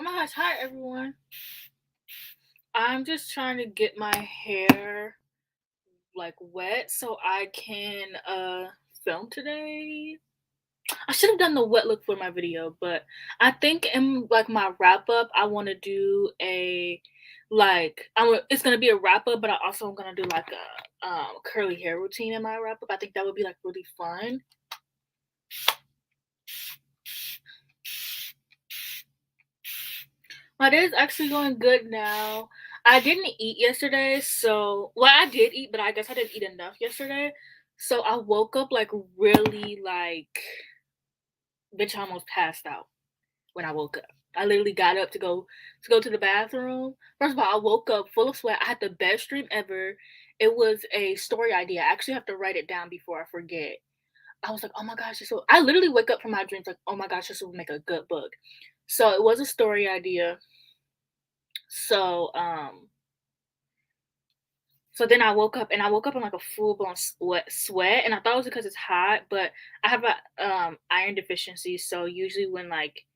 Oh my gosh, hi everyone. I'm just trying to get my hair like wet so I can film today. I should have done the wet look for my video, but I think in like my wrap up I want to do a it's going to be a wrap up, but I also am going to do like a curly hair routine in my wrap up. I think that would be like really fun. My day is actually going good now. I didn't eat yesterday, so I did eat, but I guess I didn't eat enough yesterday. So I woke up like really bitch, I almost passed out when I woke up. I literally got up to go to the bathroom. First of all, I woke up full of sweat. I had the best dream ever. It was a story idea. I actually have to write it down before I forget. I was like, oh my gosh, I literally wake up from my dreams like, oh my gosh, this will make a good book. So it was a story idea. So So then I woke up in like a full blown sweat, and I thought it was because it's hot, but I have a iron deficiency, so usually when like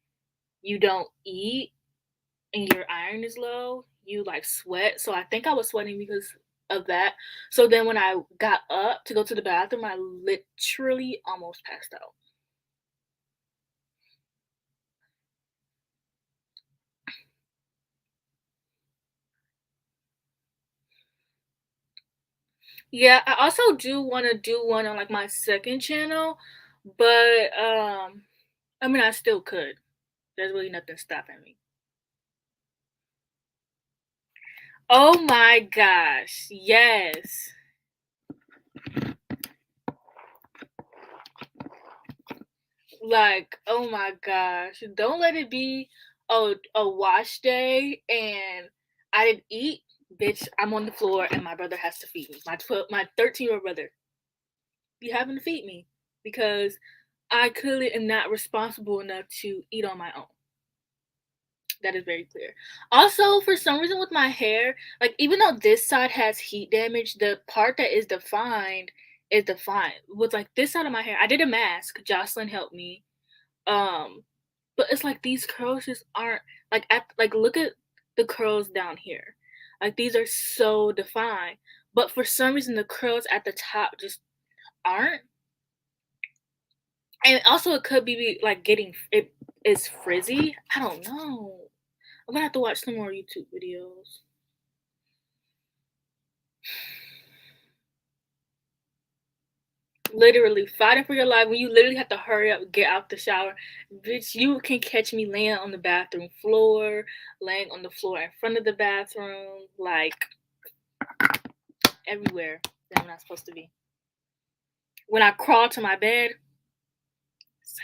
you don't eat and your iron is low, you like sweat. So I think I was sweating because of that. So then when I got up to go to the bathroom, I literally almost passed out. Yeah, I also do want to do one on like my second channel, but I mean I still could. There's really nothing stopping me. Oh my gosh, yes. Like, oh my gosh. Don't let it be a wash day and I didn't eat. Bitch, I'm on the floor and my brother has to feed me. My 13-year-old brother. You having to feed me because I clearly am not responsible enough to eat on my own. That is very clear. Also, for some reason with my hair, like even though this side has heat damage, the part that is defined. With like this side of my hair, I did a mask. Jocelyn helped me. Um, but it's like these curls just aren't like look at the curls down here. Like these are so defined. But for some reason the curls at the top just aren't. And also it could be like getting it is frizzy. I don't know. I'm gonna have to watch some more YouTube videos. Literally fighting for your life when you literally have to hurry up, get out the shower. Bitch, you can catch me laying on the bathroom floor, laying on the floor in front of the bathroom, like everywhere that I'm not supposed to be. When I crawl to my bed, sad.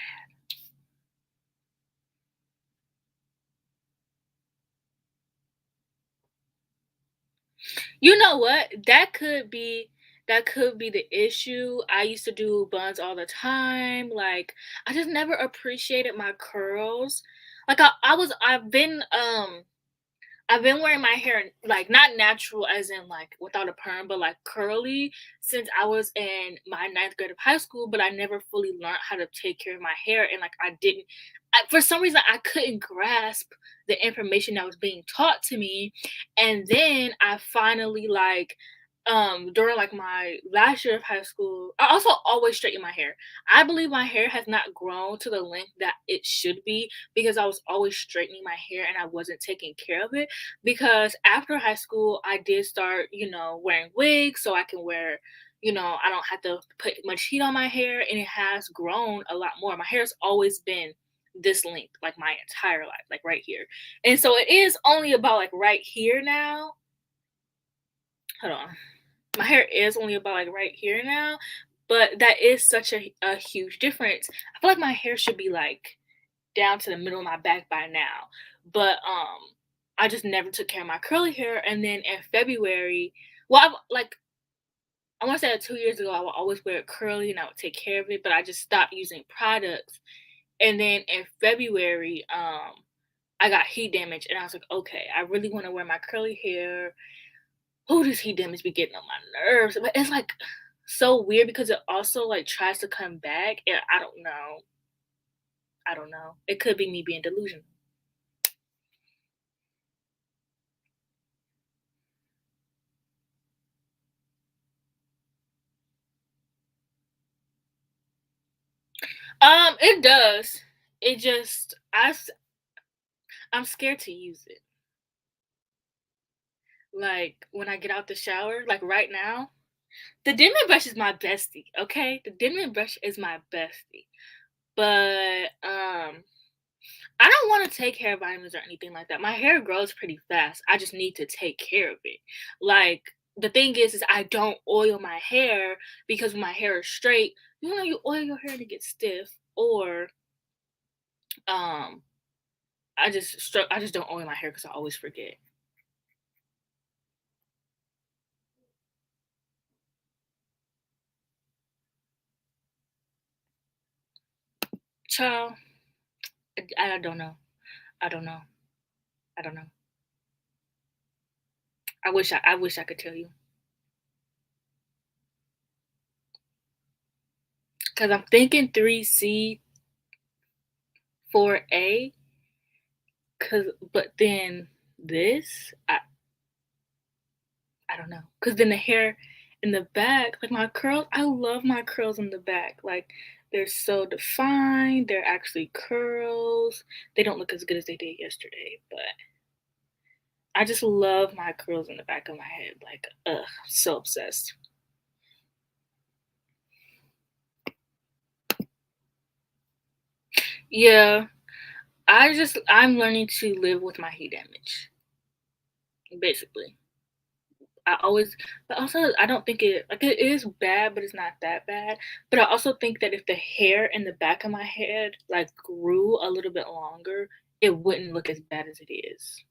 You know what? That could be the issue. I used to do buns all the time. Like I just never appreciated my curls. Like I've been wearing my hair like not natural as in like without a perm, but like curly since I was in my ninth grade of high school, but I never fully learned how to take care of my hair. And like for some reason, I couldn't grasp the information that was being taught to me. And then I finally during like my last year of high school, I also always straighten my hair. I believe my hair has not grown to the length that it should be because I was always straightening my hair and I wasn't taking care of it. Because after high school, I did start, wearing wigs so I can wear, I don't have to put much heat on my hair, and it has grown a lot more. My hair's always been this length, like my entire life, like right here. And so it is only about like right here now. Hold on. My hair is only about like right here now, but that is such a huge difference. I feel like my hair should be like down to the middle of my back by now. But I just never took care of my curly hair. And then in February, I want to say 2 years ago, I would always wear it curly and I would take care of it, but I just stopped using products. And then in February, I got heat damage, and I was like, okay, I really want to wear my curly hair. Oh, this heat damage be getting on my nerves. But it's like so weird because it also like tries to come back, and I don't know. I don't know. It could be me being delusional. It does. It just I'm scared to use it. Like when I get out the shower, like right now, the Denman brush is my bestie, okay? The Denman brush is my bestie. But I don't want to take hair vitamins or anything like that. My hair grows pretty fast. I just need to take care of it. Like the thing is I don't oil my hair because when my hair is straight, you oil your hair to get stiff, or um I just don't oil my hair because I always forget. Child, I don't know. I don't know. I don't know. I wish I could tell you because I'm thinking 3C 4A. Cause but then this I don't know. Cause then the hair in the back, like my curls, I love my curls in the back. Like they're so defined. They're actually curls. They don't look as good as they did yesterday, but I just love my curls in the back of my head. Like, ugh, so obsessed. Yeah, I'm learning to live with my heat damage, basically. I always but also I don't think it is bad, but it's not that bad. But I also think that if the hair in the back of my head, like, grew a little bit longer, it wouldn't look as bad as it is.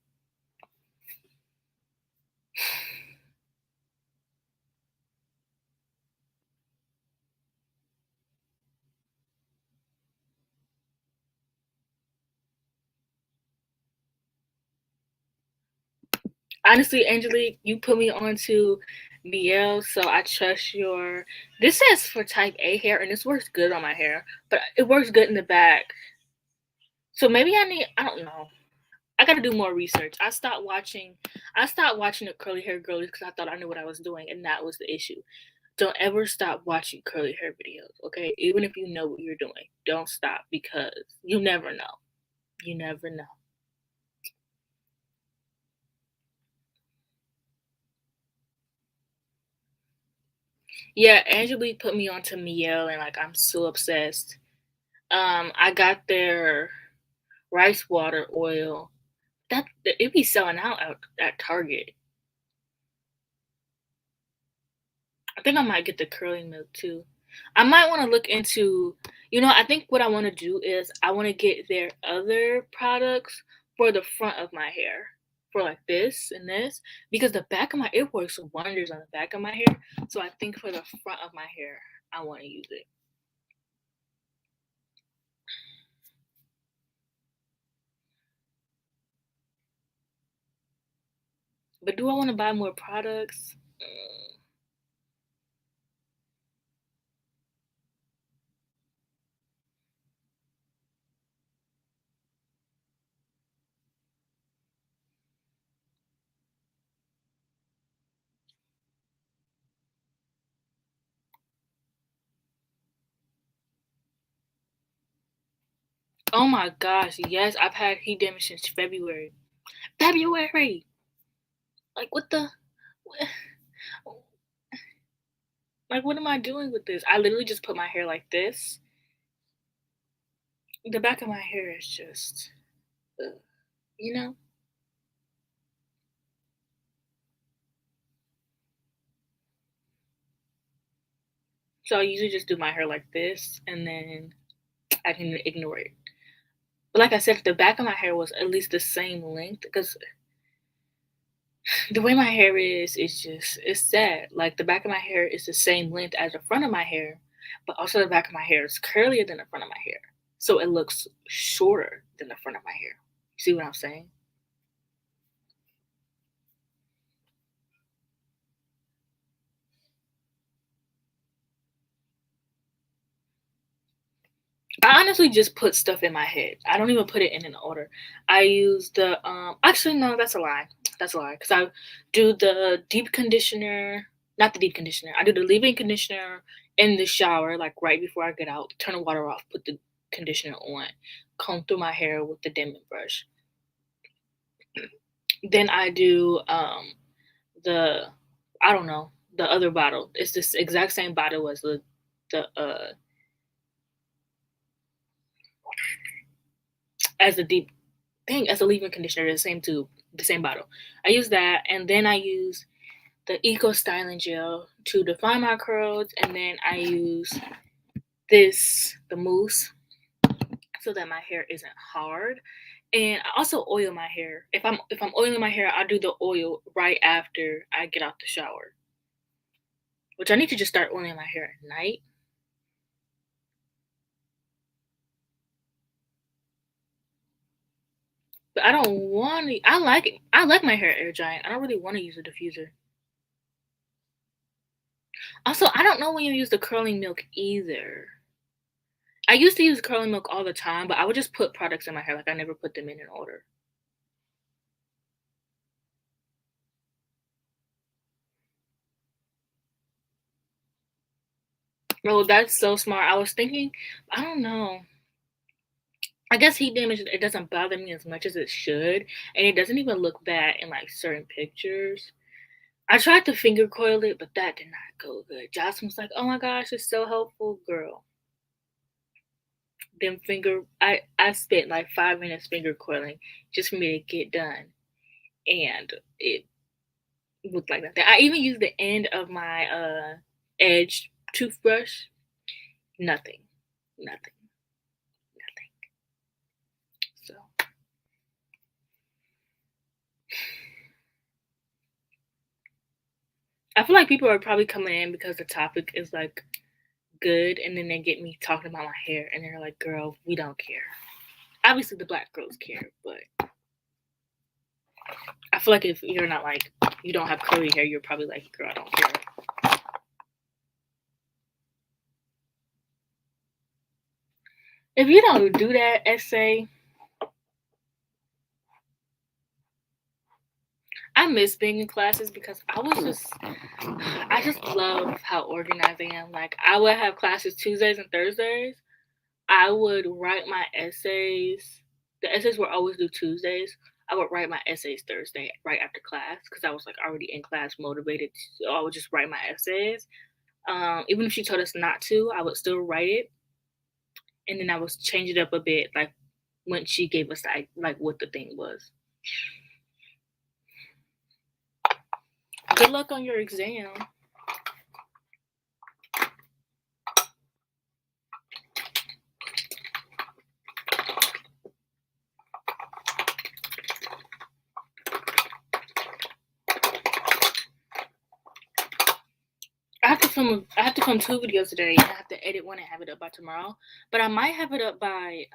Honestly, Angelique, you put me onto Miel, so I trust your this says for type A hair, and this works good on my hair, but it works good in the back. So maybe I don't know. I gotta do more research. I stopped watching the curly hair girlies because I thought I knew what I was doing, and that was the issue. Don't ever stop watching curly hair videos, okay? Even if you know what you're doing, don't stop because you never know. You never know. Yeah, Angelique put me onto Miel, and like I'm so obsessed. I got their rice water oil. That it be selling out at Target. I think I might get the curly milk too. I might want to look into, I think what I want to do is I want to get their other products for the front of my hair, for like this and this, because the back of my it works wonders on the back of my hair. So I think for the front of my hair, I want to use it. But do I want to buy more products? Oh my gosh, yes, I've had heat damage since February. February. Like what the like what am I doing with this? I literally just put my hair like this. The back of my hair is just, ugh, you know? So I usually just do my hair like this and then I can ignore it. But like I said, if the back of my hair was at least the same length, because the way my hair is just, it's sad. Like the back of my hair is the same length as the front of my hair, but also the back of my hair is curlier than the front of my hair. So it looks shorter than the front of my hair. See what I'm saying? I honestly just put stuff in my head. I don't even put it in an order. I use the actually no, that's a lie. That's a lie because I do the deep conditioner, not the deep conditioner. I do the leave-in conditioner in the shower, like right before I get out, turn the water off, put the conditioner on, comb through my hair with the Denman brush. Then I do the I don't know, the other bottle. It's this exact same bottle as the as the deep thing as a leave-in conditioner, the same tube, the same bottle. I use that, and then I use the Eco Styling Gel to define my curls, and then I use the mousse, so that my hair isn't hard. And I also oil my hair. If I'm oiling my hair, I do the oil right after I get out the shower. Which I need to just start oiling my hair at night. But I don't want to. I like it. I like my hair air drying. I don't really want to use a diffuser. Also, I don't know when you use the curling milk either. I used to use curling milk all the time, but I would just put products in my hair. Like I never put them in order. Oh, that's so smart. I was thinking, I don't know. I guess heat damage, it doesn't bother me as much as it should, and it doesn't even look bad in like certain pictures. I tried to finger coil it, but that did not go good. Jocelyn was like, "Oh my gosh, it's so helpful, girl." Then I spent like 5 minutes finger coiling just for me to get done, and it looked like nothing. I even used the end of my edge toothbrush. Nothing, nothing, nothing. So I feel like people are probably coming in because the topic is like good, and then they get me talking about my hair, and they're like, "Girl, we don't care." Obviously, the black girls care, but I feel like if you're not like you don't have curly hair, you're probably like, "Girl, I don't care." If you don't do that essay, I miss being in classes because I just love how organized I am. Like I would have classes Tuesdays and Thursdays. I would write my essays. The essays were always due Tuesdays. I would write my essays Thursday right after class because I was like already in class, motivated. So I would just write my essays. Even if she told us not to, I would still write it, and then I would change it up a bit, like when she gave us like what the thing was. Good luck on your exam. I have to film 2 videos today, and I have to edit one and have it up by tomorrow. But I might have it up by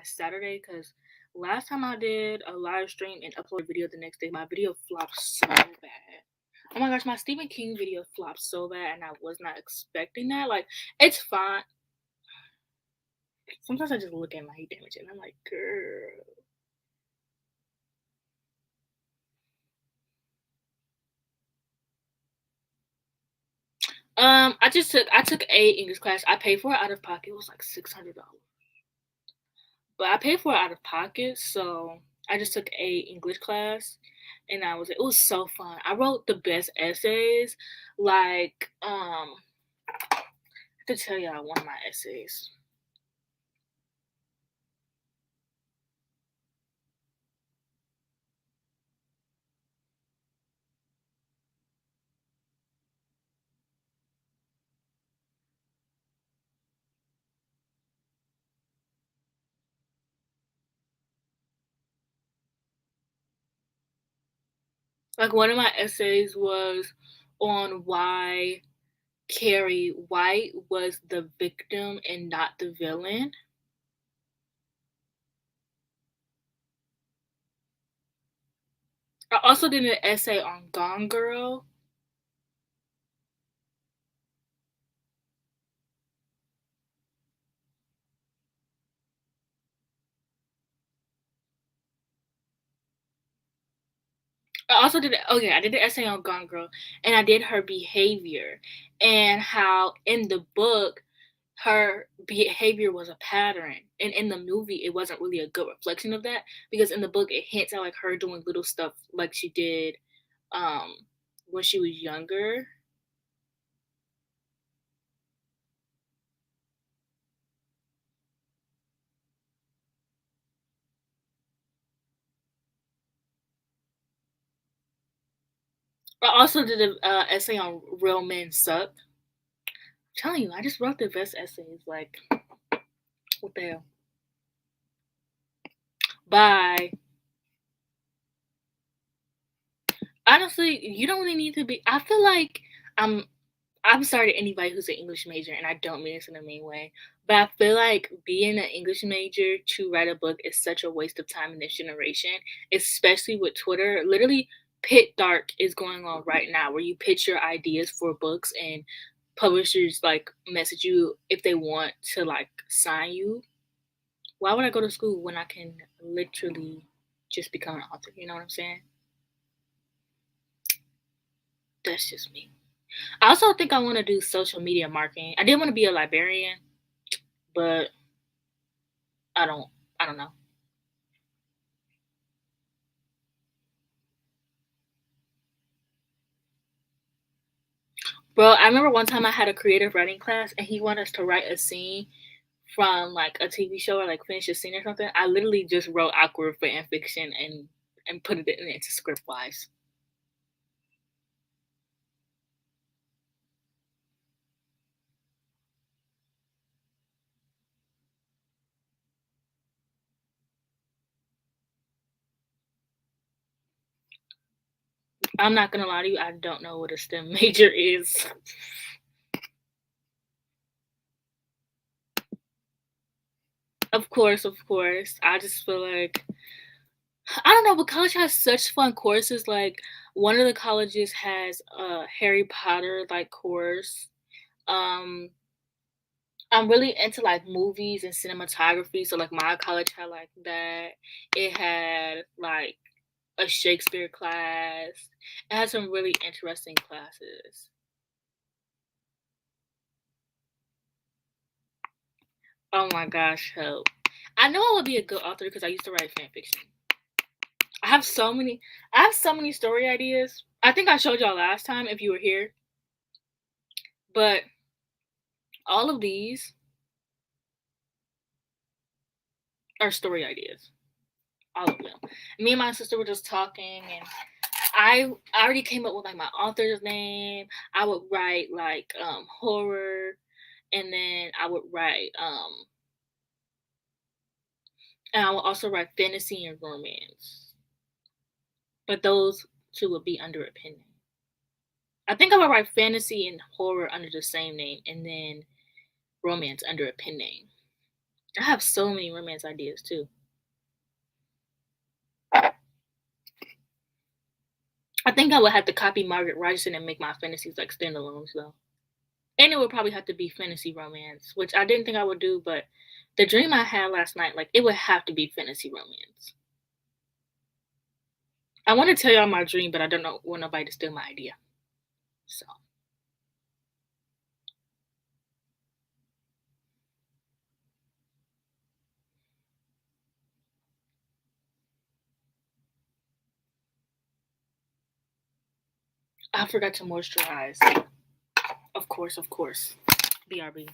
Saturday because last time I did a live stream and upload a video the next day, my video flopped so bad. Oh my gosh, my Stephen King video flopped so bad, and I was not expecting that. Like, it's fine. Sometimes I just look at my heat damage and I'm like, girl. I took a English class. I paid for it out of pocket. It was like $600. But I paid for it out of pocket, so I just took a English class, and it was so fun. I wrote the best essays. Like I have to tell y'all one of my essays. Like one of my essays was on why Carrie White was the victim and not the villain. I also did an essay on Gone Girl. I also did okay, I did the essay on Gone Girl, and I did her behavior, and how in the book her behavior was a pattern, and in the movie it wasn't really a good reflection of that, because in the book it hints at like her doing little stuff like she did um when she was younger. I also did an essay on real men suck. I'm telling you, I just wrote the best essays. Like, what the hell? Bye. Honestly, you don't really need to be. I feel like I'm I'm sorry to anybody who's an English major, and I don't mean this in a mean way, but I feel like being an English major to write a book is such a waste of time in this generation, especially with Twitter. Literally, Pit Dark is going on right now, where you pitch your ideas for books and publishers like message you if they want to like sign you. Why would I go to school when I can literally just become an author? You know what I'm saying? That's just me. I also think I want to do social media marketing. I did want to be a librarian, but I don't I don't know. Bro, I remember one time I had a creative writing class and he wanted us to write a scene from like a TV show or like finish a scene or something. I literally just wrote awkward fan fiction and put it into script wise. I'm not gonna lie to you, I don't know what a STEM major is. Of course, of course. I just feel like I don't know, but college has such fun courses. Like one of the colleges has a Harry Potter like course. Um I'm really into like movies and cinematography. So like my college had like that. It had like a Shakespeare class. It had some really interesting classes. Oh my gosh, help. I know I would be a good author because I used to write fan fiction. I have so many I have so many story ideas. I think I showed y'all last time if you were here. But all of these are story ideas. All of them. Me and my sister were just talking and I already came up with like my author's name. I would write like horror and then I would write and I would also write fantasy and romance. But those two would be under a pen name. I think I would write fantasy and horror under the same name and then romance under a pen name. I have so many romance ideas too. I think I would have to copy Margaret Rogerson and make my fantasies like standalones though. And it would probably have to be fantasy romance, which I didn't think I would do, but the dream I had last night, like it would have to be fantasy romance. I want to tell y'all my dream, but I don't know want nobody to steal my idea. So I forgot to moisturize. Of course, of course. BRB.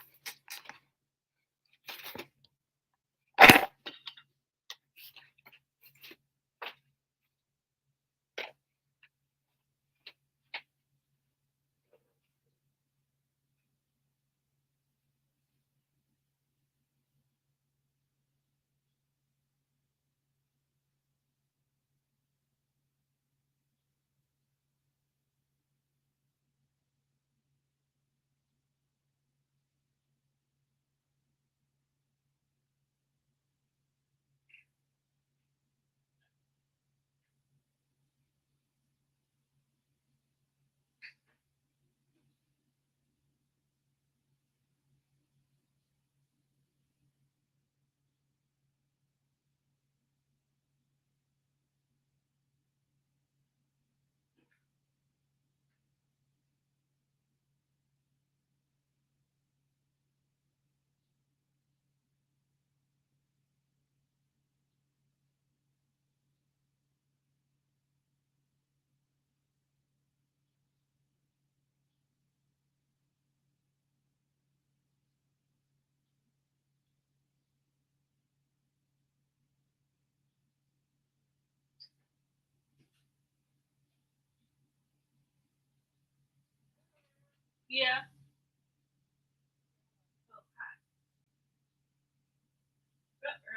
Yeah.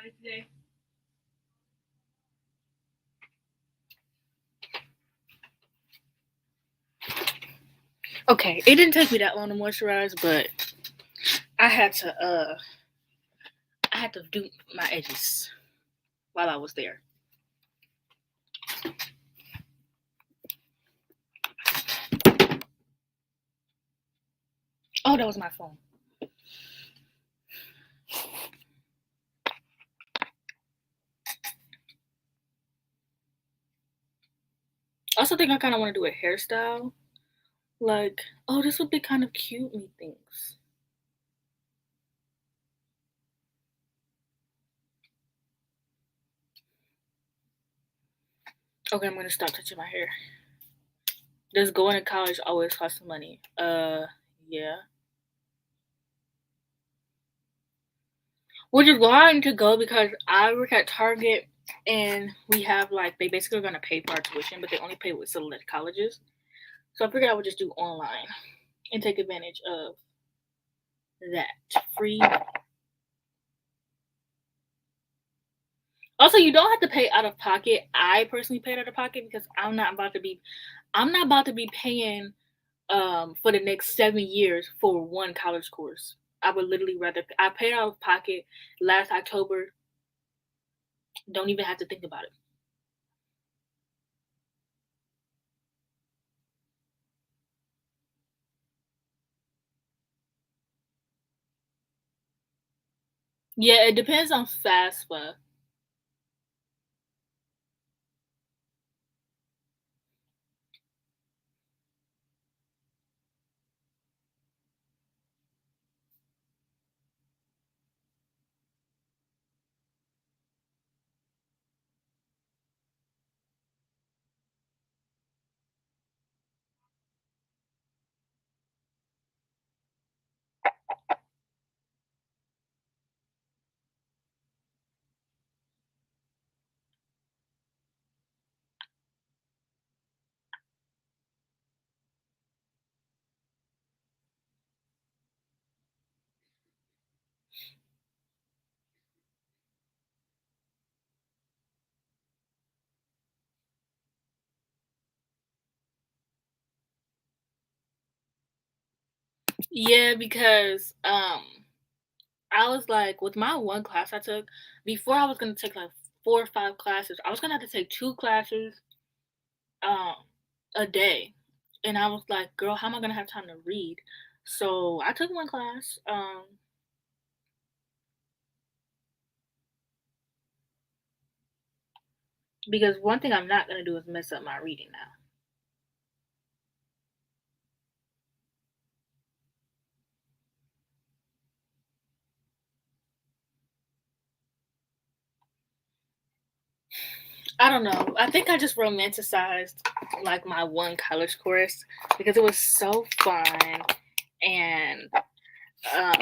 Early today. Okay, it didn't take me that long to moisturize, but I had to do my edges while I was there. Oh, that was my phone. I also think I kind of want to do a hairstyle. Like, oh, this would be kind of cute, me thinks. Okay, I'm gonna stop touching my hair. Does going to college always cost money? Yeah. Which is why I need to go because I work at Target and we have like they basically are gonna pay for our tuition, but they only pay with select colleges. So I figured I would just do online and take advantage of that free. Also, you don't have to pay out of pocket. I personally paid out of pocket because I'm not about to be paying for the next 7 years for one college course. I would literally rather I paid out of pocket last October. Don't even have to think about it. Yeah, it depends on FAFSA. Yeah, because I was like with my one class I took before I was gonna take like 4 or 5 classes. I was gonna have to take 2 classes um a day. And I was like, girl, how am I gonna have time to read? So I took one class. Because one thing I'm not gonna do is mess up my reading now. I don't know. I think I just romanticized like my one college course because it was so fun and um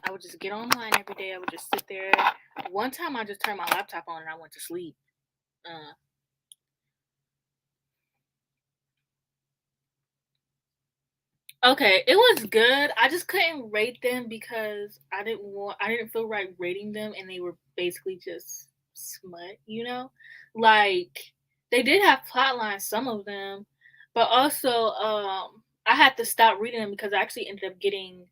I would just get online every day. I would just sit there. One time I just turned my laptop on and I went to sleep. Uh, okay, it was good. I just couldn't rate them because I didn't feel right rating them and they were basically just smut, you know? Like they did have plot lines, some of them, but also I had to stop reading them because I actually ended up getting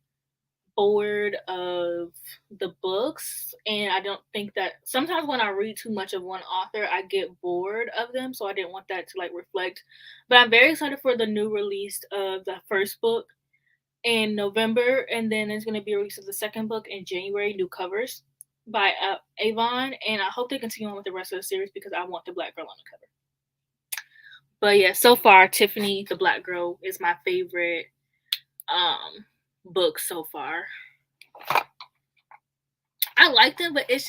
bored of the books and I don't think that sometimes when I read too much of one author I get bored of them, so I didn't want that to like reflect. But I'm very excited for the new release of the first book in November, and then there's going to be a release of the second book in January, new covers by Avon, and I hope they continue on with the rest of the series because I want the black girl on the cover. But yeah, so far Tiffany the Black Girl is my favorite um book so far. I like them, but it's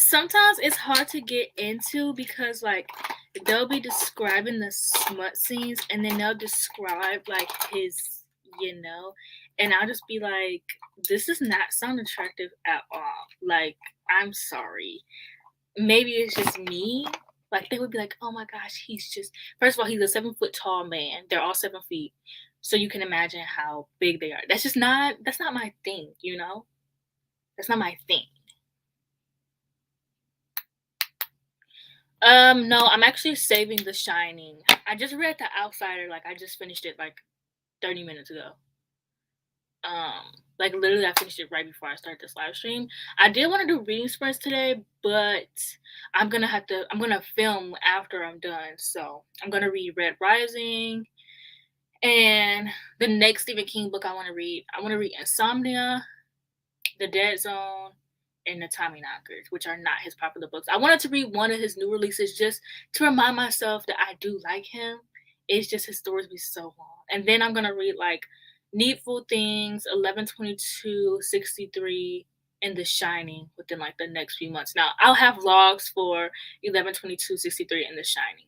sometimes it's hard to get into because like they'll be describing the smut scenes and then they'll describe like his, and I'll just be like, this does not sound attractive at all. Like, I'm sorry. Maybe it's just me. Like they would be like, oh my gosh, he's just first of all, he's a 7 foot tall man. They're all 7 feet. So you can imagine how big they are. That's not my thing, you know? That's not my thing. No, I'm actually saving The Shining. I just read The Outsider, like I just finished it like 30 minutes ago. Like literally I finished it right before I started this live stream. I did want to do reading sprints today, but I'm gonna film after I'm done. So I'm gonna read Red Rising and the next Stephen King book I wanna read Insomnia, The Dead Zone, and The Tommyknockers, which are not his popular books. I wanted to read one of his new releases just to remind myself that I do like him. It's just his stories be so long. And then I'm gonna read like Needful Things, 11/22/63, and The Shining within like the next few months. Now I'll have vlogs for 11/22/63 and The Shining.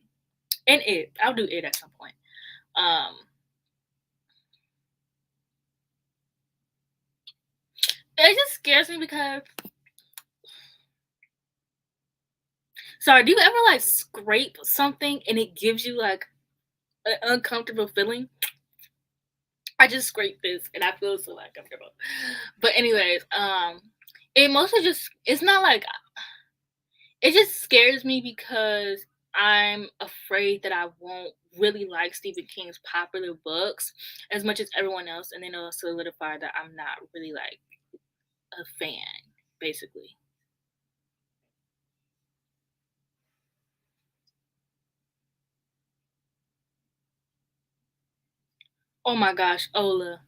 And I'll do it at some point. Um it just scares me because sorry, do you ever like scrape something and it gives you like an uncomfortable feeling? I just scraped this and I feel so uncomfortable. But anyways, it mostly just it's not like it just scares me because I'm afraid that I won't really like Stephen King's popular books as much as everyone else, and then it'll solidify that I'm not really like a fan, basically. Oh my gosh, Ola.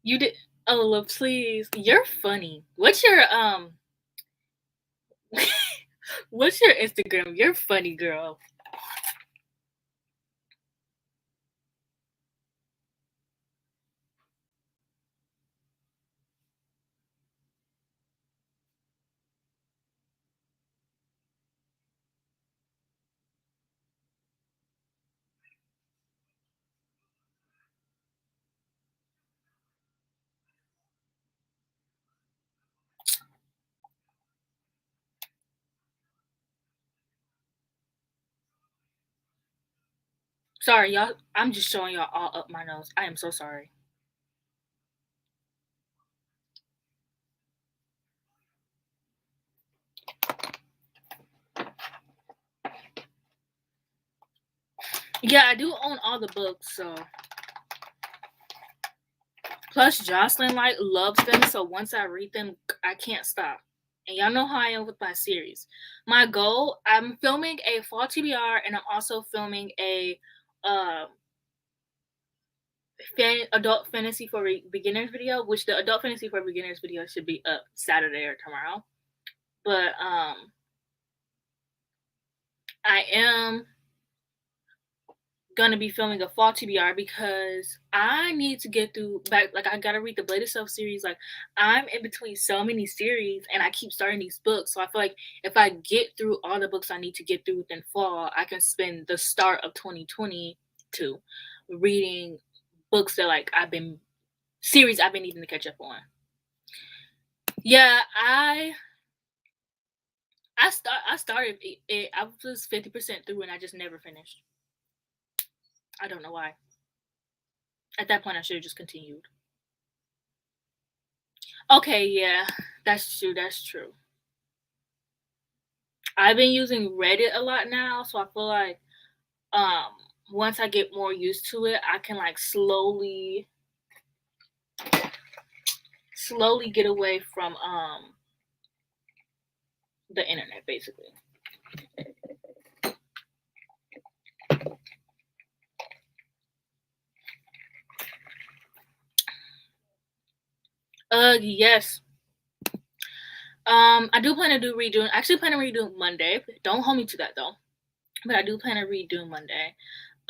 You did Ola, please. You're funny. What's your Instagram? You're funny, girl. Sorry, y'all. I'm just showing y'all all up my nose. I am so sorry. Yeah, I do own all the books, so plus Jocelyn like loves them, so once I read them, I can't stop. And y'all know how I am with my series. My goal, I'm filming a fall TBR and I'm also filming a uh adult fantasy for beginners video, which the adult fantasy for beginners video should be up Saturday or tomorrow. But I am gonna be filming a fall TBR because I need to get through back like I gotta read the Blade Self series. Like I'm in between so many series and I keep starting these books. So I feel like if I get through all the books I need to get through within fall, I can spend the start of 2022 reading books that like series I've been needing to catch up on. Yeah, I started it I was 50% through and I just never finished. I don't know why. At that point I should have just continued. Okay, yeah, that's true. That's true. I've been using Reddit a lot now, so I feel like um once I get more used to it, I can like slowly get away from the internet basically. Yes. I do plan to do redoing. I actually plan to redo Monday. Don't hold me to that though. But I do plan to redo Monday.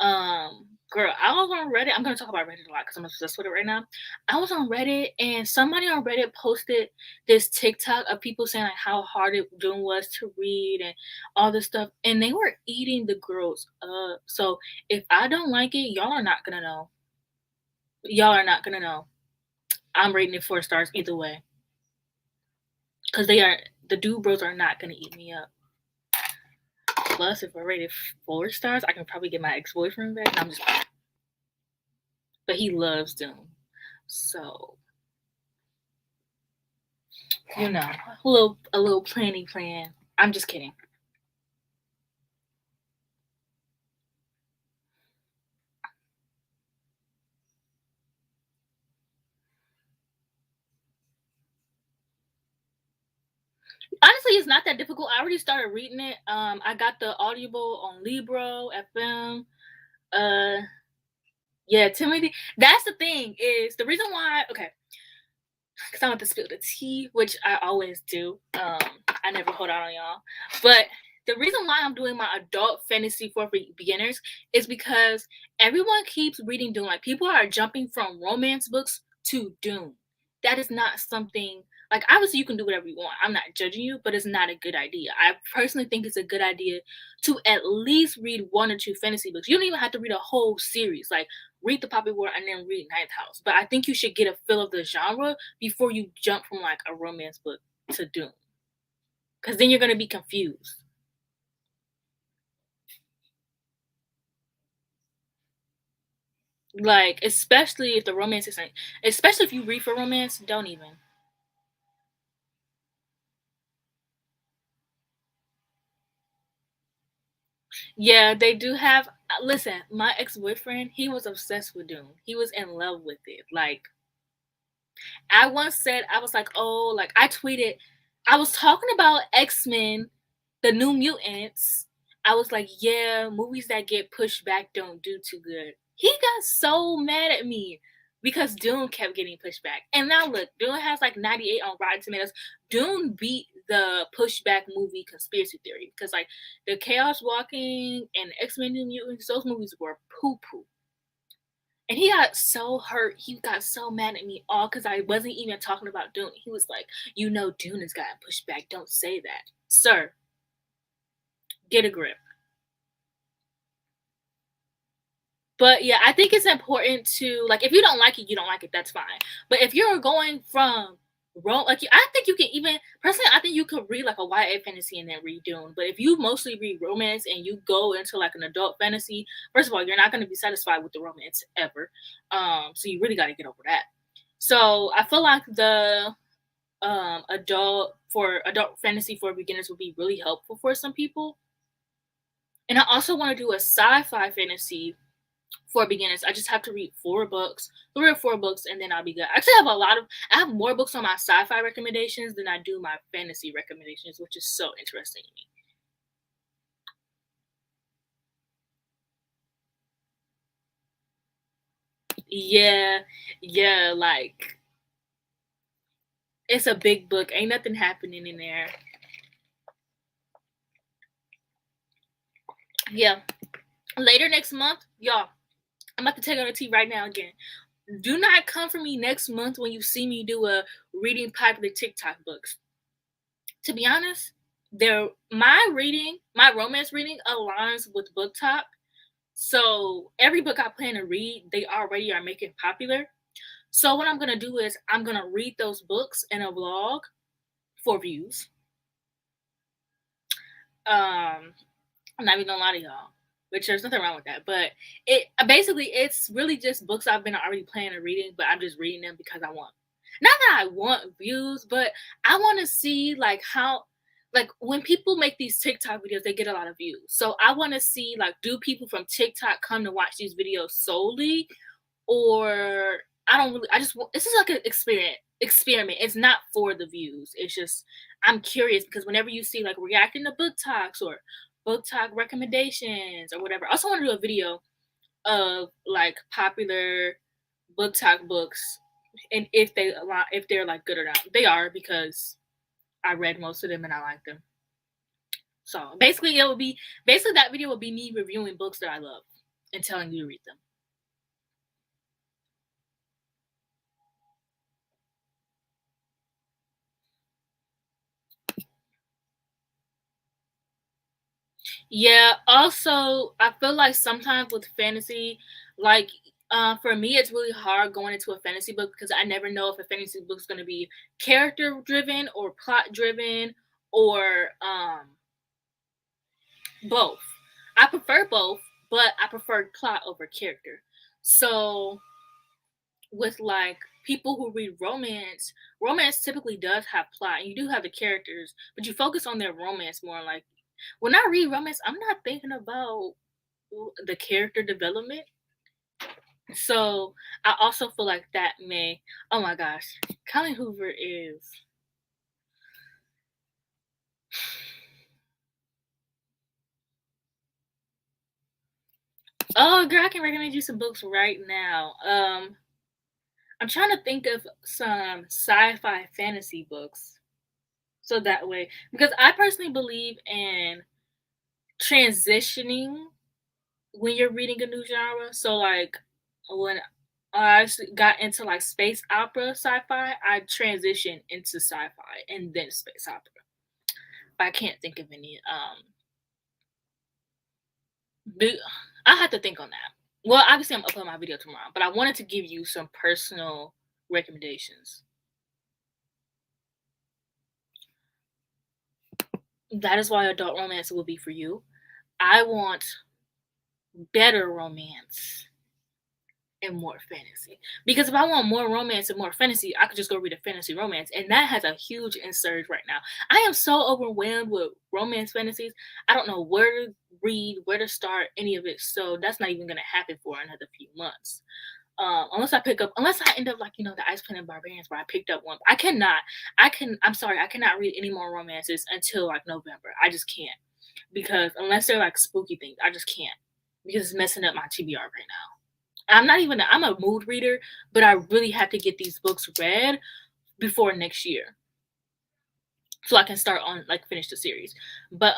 Girl, I was on Reddit. I'm gonna talk about Reddit a lot because I'm obsessed with it right now. I was on Reddit and somebody on Reddit posted this TikTok of people saying like how hard Doom was to read and all this stuff, and they were eating the girls up. So if I don't like it, y'all are not gonna know. Y'all are not gonna know. I'm rating it 4 stars either way because the dude bros are not gonna eat me up. Plus, if I rated 4 stars, I can probably get my ex boyfriend back. I'm just but he loves Doom. So, a little planning plan. I'm just kidding. Honestly, it's not that difficult. I already started reading it. I got the Audible on Libro FM. Uh, yeah, Timothy. That's the thing is the reason why. Okay, because I want to spill the tea, which I always do. I never hold out on y'all. But the reason why I'm doing my adult fantasy for beginners is because everyone keeps reading Doom. Like people are jumping from romance books to Doom. That is not something like obviously you can do whatever you want. I'm not judging you, but it's not a good idea. I personally think it's a good idea to at least read one or two fantasy books. You don't even have to read a whole series. Like read the Poppy War and then read Ninth House. But I think you should get a feel of the genre before you jump from like a romance book to Doom. Because then you're gonna be confused. Like, especially if the romance isn't especially if you read for romance, don't even. Yeah, they do have listen, my ex-boyfriend, he was obsessed with Doom. He was in love with it. Like I once said, I was like, oh, like I tweeted, I was talking about X-Men, the New Mutants. I was like, yeah, movies that get pushed back don't do too good. He got so mad at me because Dune kept getting pushed back. And now look, Dune has like 98 on Rotten Tomatoes. Dune beat the pushback movie Conspiracy Theory because like the Chaos Walking and X-Men New Mutants, those movies were poo poo. And he got so hurt. He got so mad at me all because I wasn't even talking about Dune. He was like, Dune has gotten pushed back. Don't say that. Sir, get a grip. But yeah, I think it's important to like if you don't like it, you don't like it. That's fine. But if you're going from I think you can even personally, I think you could read like a YA fantasy and then read Dune. But if you mostly read romance and you go into like an adult fantasy, first of all, you're not going to be satisfied with the romance ever. So you really got to get over that. So I feel like the adult fantasy for beginners would be really helpful for some people. And I also want to do a sci-fi fantasy for beginners. I just have to read 4 books, 3 or 4 books, and then I'll be good. I actually have I have more books on my sci-fi recommendations than I do my fantasy recommendations, which is so interesting to me. Yeah, yeah, like it's a big book. Ain't nothing happening in there. Yeah. Later next month, y'all, I'm about to take on a tea right now again. Do not come for me next month when you see me do a reading popular TikTok books. To be honest, my romance reading aligns with book talk. So every book I plan to read, they already are making popular. So what I'm gonna do is I'm gonna read those books in a vlog for views. I'm not even gonna lie to y'all, which there's nothing wrong with that. But it's really just books I've been already planning on reading, but I'm just reading them because I want. Not that I want views, but I want to see like how like when people make these TikTok videos, they get a lot of views. So I want to see like do people from TikTok come to watch these videos solely or I don't really I just this is like an experiment. It's not for the views. It's just I'm curious because whenever you see like reacting to book talks or book talk recommendations or whatever. I also want to do a video of like popular book talk books and if they're like good or not. They are because I read most of them and I like them. So basically that video will be me reviewing books that I love and telling you to read them. Yeah, also I feel like sometimes with fantasy, like for me it's really hard going into a fantasy book because I never know if a fantasy book is gonna be character driven or plot driven or both. I prefer both, but I prefer plot over character. So with like people who read romance, romance typically does have plot and you do have the characters, but you focus on their romance more. Like when I read romance, I'm not thinking about the character development. So I also feel like that may, oh my gosh, Colleen Hoover is, oh girl, I can recommend you some books right now. I'm trying to think of some sci-fi fantasy books. So that way, because I personally believe in transitioning when you're reading a new genre. So like when I actually got into like space opera sci-fi, I transitioned into sci-fi and then space opera. But I can't think of any. The, I have to think on that. Well, obviously I'm uploading my video tomorrow, but I wanted to give you some personal recommendations. That is why adult romance will be for you. I want better romance and more fantasy. Because if I want more romance and more fantasy, I could just go read a fantasy romance. And that has a huge insurge right now. I am so overwhelmed with romance fantasies. I don't know where to read, where to start, any of it. So that's not even going to happen for another few months. Unless I end up like, the Ice Planet Barbarians where I picked up one. I'm sorry, I cannot read any more romances until like November. I just can't. Because unless they're like spooky things, I just can't. Because it's messing up my TBR right now. I'm a mood reader, but I really have to get these books read before next year. So I can start on like finish the series. But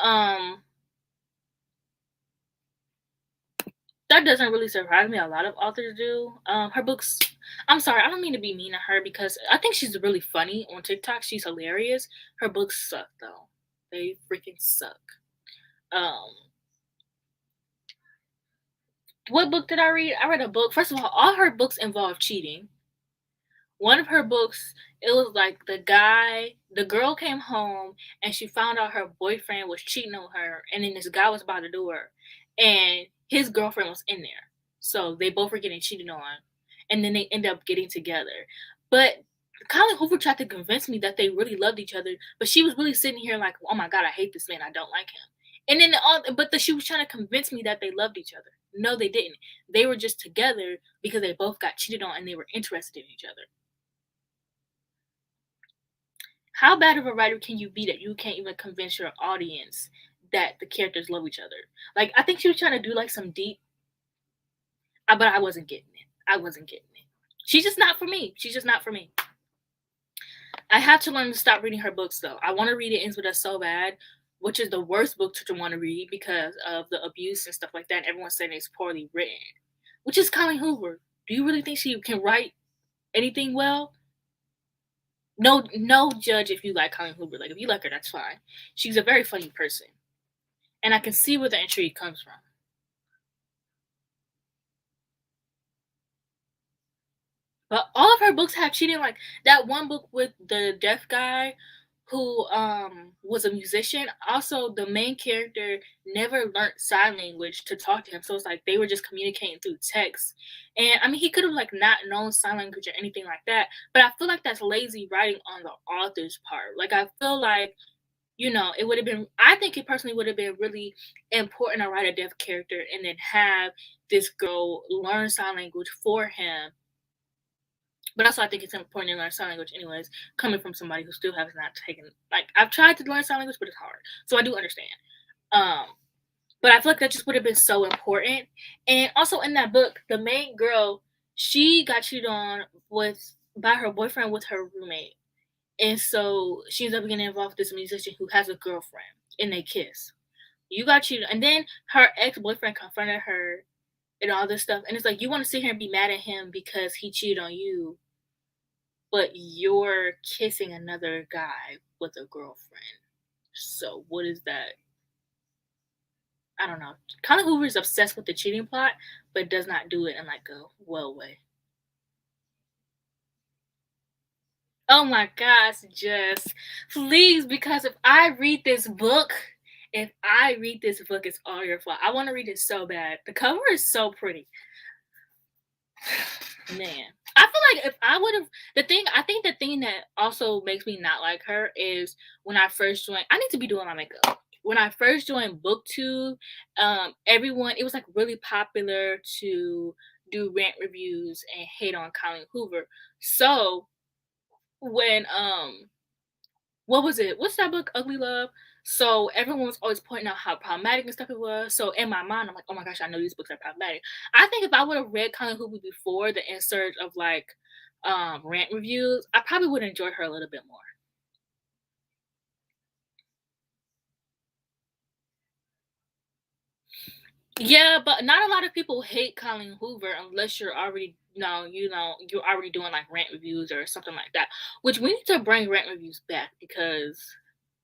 that doesn't really surprise me. A lot of authors do. Her books, I'm sorry, I don't mean to be mean to her because I think she's really funny on TikTok. She's hilarious. Her books suck though. They freaking suck. Um what book did I read? I read a book. First of all her books involve cheating. One of her books, it was like the girl came home and she found out her boyfriend was cheating on her, and then this guy was by the door, and his girlfriend was in there. So they both were getting cheated on, and then they end up getting together. But Colin Hoover tried to convince me that they really loved each other, but she was really sitting here like, oh my god, I hate this man, I don't like him. And then she was trying to convince me that they loved each other. No, they didn't. They were just together because they both got cheated on and they were interested in each other. How bad of a writer can you be that you can't even convince your audience that the characters love each other? Like, I think she was trying to do like some deep, but I wasn't getting it. I wasn't getting it. She's just not for me. She's just not for me. I have to learn to stop reading her books though. I want to read It Ends With Us so bad, which is the worst book to want to read because of the abuse and stuff like that. And everyone's saying it's poorly written, which is Colleen Hoover. Do you really think she can write anything well? No judge if you like Colleen Hoover. Like if you like her, that's fine. She's a very funny person, and I can see where the intrigue comes from. But all of her books have cheating. Like that one book with the deaf guy who was a musician. Also, the main character never learned sign language to talk to him, so it's like they were just communicating through text. And I mean, he could have like not known sign language or anything like that. But I feel like that's lazy writing on the author's part. Like I feel like it would have been, I think it personally would have been really important to write a deaf character and then have this girl learn sign language for him. But also, I think it's important to learn sign language, anyways, coming from somebody who still has not taken, like, I've tried to learn sign language, but it's hard. So I do understand. Um, but I feel like that just would have been so important. And also in that book, the main girl, she got cheated on by her boyfriend with her roommate. And so she ends up getting involved with this musician who has a girlfriend and they kiss. You got cheated. And then her ex boyfriend confronted her and all this stuff. And it's like, you want to sit here and be mad at him because he cheated on you, but you're kissing another guy with a girlfriend. So what is that? I don't know. Colin Hoover is obsessed with the cheating plot, but does not do it in like a well way. Oh my gosh, just please, because if I read this book, it's all your fault. I want to read it so bad. The cover is so pretty. Man. I feel like if I would have I think the thing that also makes me not like her is when I first joined. I need to be doing my makeup. When I first joined BookTube, everyone it was like really popular to do rant reviews and hate on Colleen Hoover. So when what was it? What's that book? Ugly Love. So everyone was always pointing out how problematic and stuff it was. So in my mind, I'm like, oh my gosh, I know these books are problematic. I think if I would have read Colleen Hoover before the insert of like rant reviews, I probably would enjoy her a little bit more. Yeah, but not a lot of people hate Colleen Hoover unless you're already you're already doing like rant reviews or something like that. Which we need to bring rant reviews back because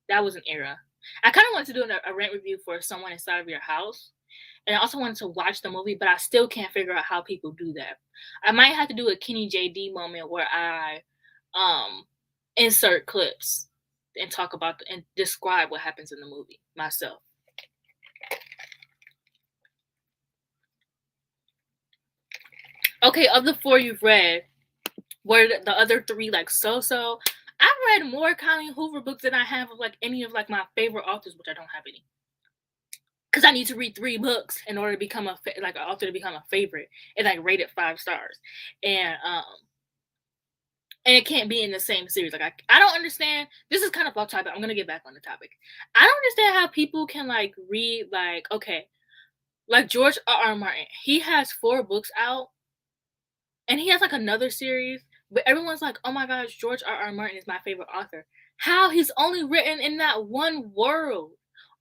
that was an era. I kind of wanted to do a rant review for Someone Inside of Your House, and I also wanted to watch the movie, but I still can't figure out how people do that. I might have to do a Kenny JD moment where I um insert clips and talk about and describe what happens in the movie myself. Okay, of the four you've read, were the other three like so? I've read more Colleen Hoover books than I have of like any of like my favorite authors, which I don't have any. Because I need to read 3 books in order to become like an author to become a favorite and like rate it 5 stars, and it can't be in the same series. Like I don't understand. This is kind of off topic. I'm gonna get back on the topic. I don't understand how people can like read like okay, like George R. R. Martin. He has 4 books out, and he has like another series, but everyone's like, oh my gosh, George R. R. Martin is my favorite author. How he's only written in that one world,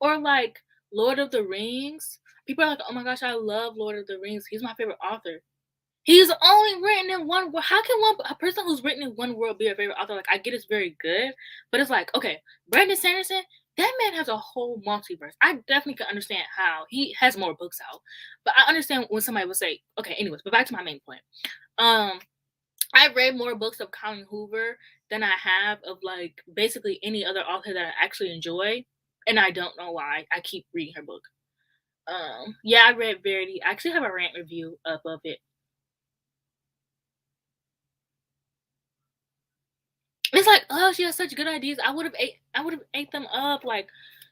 or like Lord of the Rings. People are like, oh my gosh, I love Lord of the Rings. He's my favorite author. He's only written in one world. How can a person who's written in one world be a favorite author? Like, I get it's very good, but it's like, okay, Brandon Sanderson, that man has a whole multiverse. I definitely can understand how he has more books out, but I understand when somebody would say, okay, anyways, but back to my main point. Um, I've read more books of Colleen Hoover than I have of like basically any other author that I actually enjoy, and I don't know why. I keep reading her book. Yeah, I read Verity. I actually have a rant review up of it. It's like, oh, she has such good ideas. I would have ate them up. Like,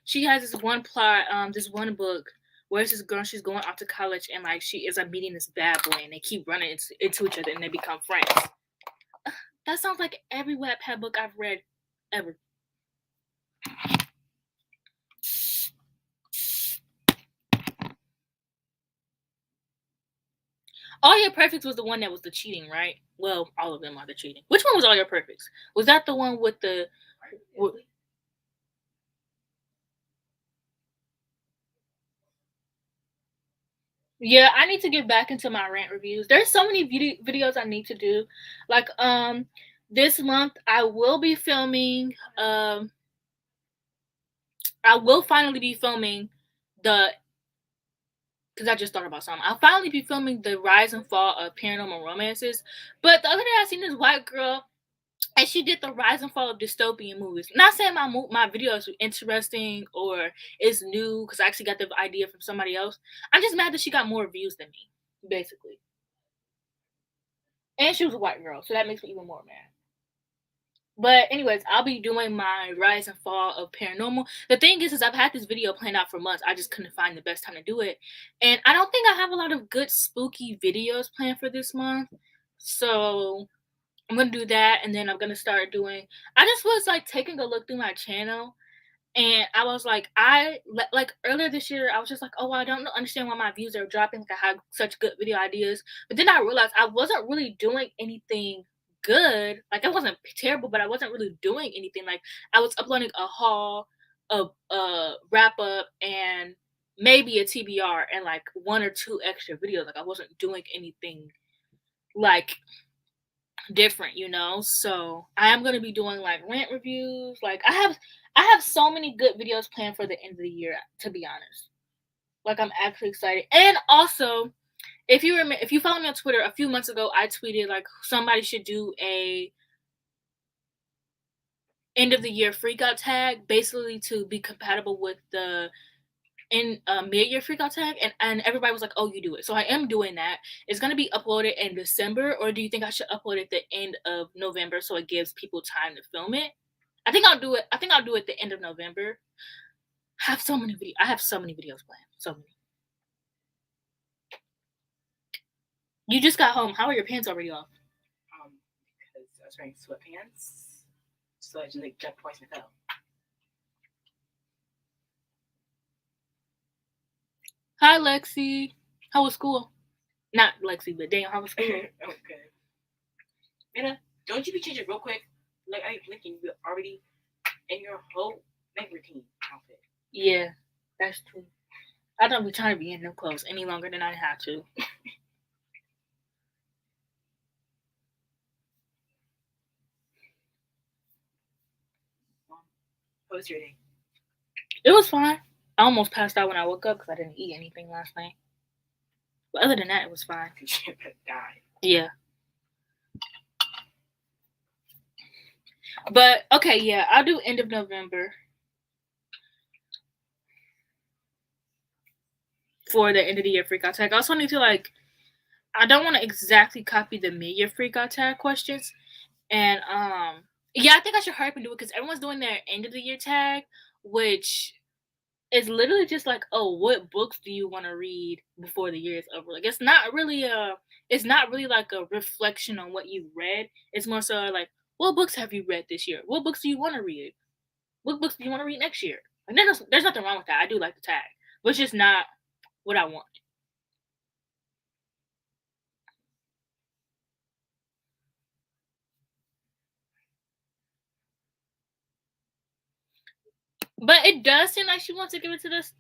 she has this one plot, this one book where it's this girl, she's going off to college, and like she is meeting this bad boy, and they keep running into each other, and they become friends. That sounds like every Wattpad book I've read ever. All Your Perfects was the one that was the cheating, right? Well, all of them are the cheating. Which one was All Your Perfects? Was that the one with the? With, yeah, I need to get back into my rant reviews. There's so many videos I need to do. Like this month I will be filming I will finally be filming the because I just thought about something. I'll finally be filming the rise and fall of paranormal romances. But the other day I seen this white girl and she did the rise and fall of dystopian movies. Not saying my video is interesting or is new because I actually got the idea from somebody else. I'm just mad that she got more views than me, basically. And she was a white girl, so that makes me even more mad. But anyways, I'll be doing my rise and fall of paranormal. The thing is I've had this video planned out for months. I just couldn't find the best time to do it. And I don't think I have a lot of good spooky videos planned for this month. So I'm gonna do that, and then I'm gonna start doing. I just was like taking a look through my channel, and I was like, like earlier this year, I was just like, oh, I don't understand why my views are dropping. Like I have such good video ideas, but then I realized I wasn't really doing anything good. Like it wasn't terrible, but I wasn't really doing anything. Like I was uploading a haul, a wrap up, and maybe a TBR, and like 1 or 2 extra videos. Like I wasn't doing anything like different, so I am going to be doing like rant reviews. Like I have so many good videos planned for the end of the year, to be honest. Like I'm actually excited. And also, if you follow me on Twitter, a few months ago I tweeted like somebody should do a end of the year freak out tag, basically to be compatible with the in mid-year freak out tag, and everybody was like, "Oh, you do it." So I am doing that. It's gonna be uploaded in December, or do you think I should upload it at the end of November so it gives people time to film it? I think I'll do it. I think I'll do it at the end of November. I have so many videos planned. So many. You just got home. How are your pants already off? Because I was wearing sweatpants, so I just like jumped twice and fell. Hi, Lexi. How was school? Not Lexi, but Daniel, how was school? Okay. Anna, don't you be changing real quick? Like I ain't blinking, you already in your whole night routine outfit. Yeah, that's true. I don't be trying to be in no clothes any longer than I have to. How was your day? It was fine. I almost passed out when I woke up because I didn't eat anything last night. But other than that, it was fine. You better die. Yeah. But okay, yeah, I'll do end of November for the end of the year freak out tag. I also need to I don't want to exactly copy the mid-year freak out tag questions, and yeah, I think I should hurry up and do it because everyone's doing their end of the year tag, which is literally just like, oh, what books do you want to read before the year is over? Like, it's not really like a reflection on what you've read. It's more so like, what books have you read this year? What books do you want to read? What books do you want to read next year? Like, there's nothing wrong with that. I do like the tag, but it's just not what I want. But it does seem like she wants to give it to this.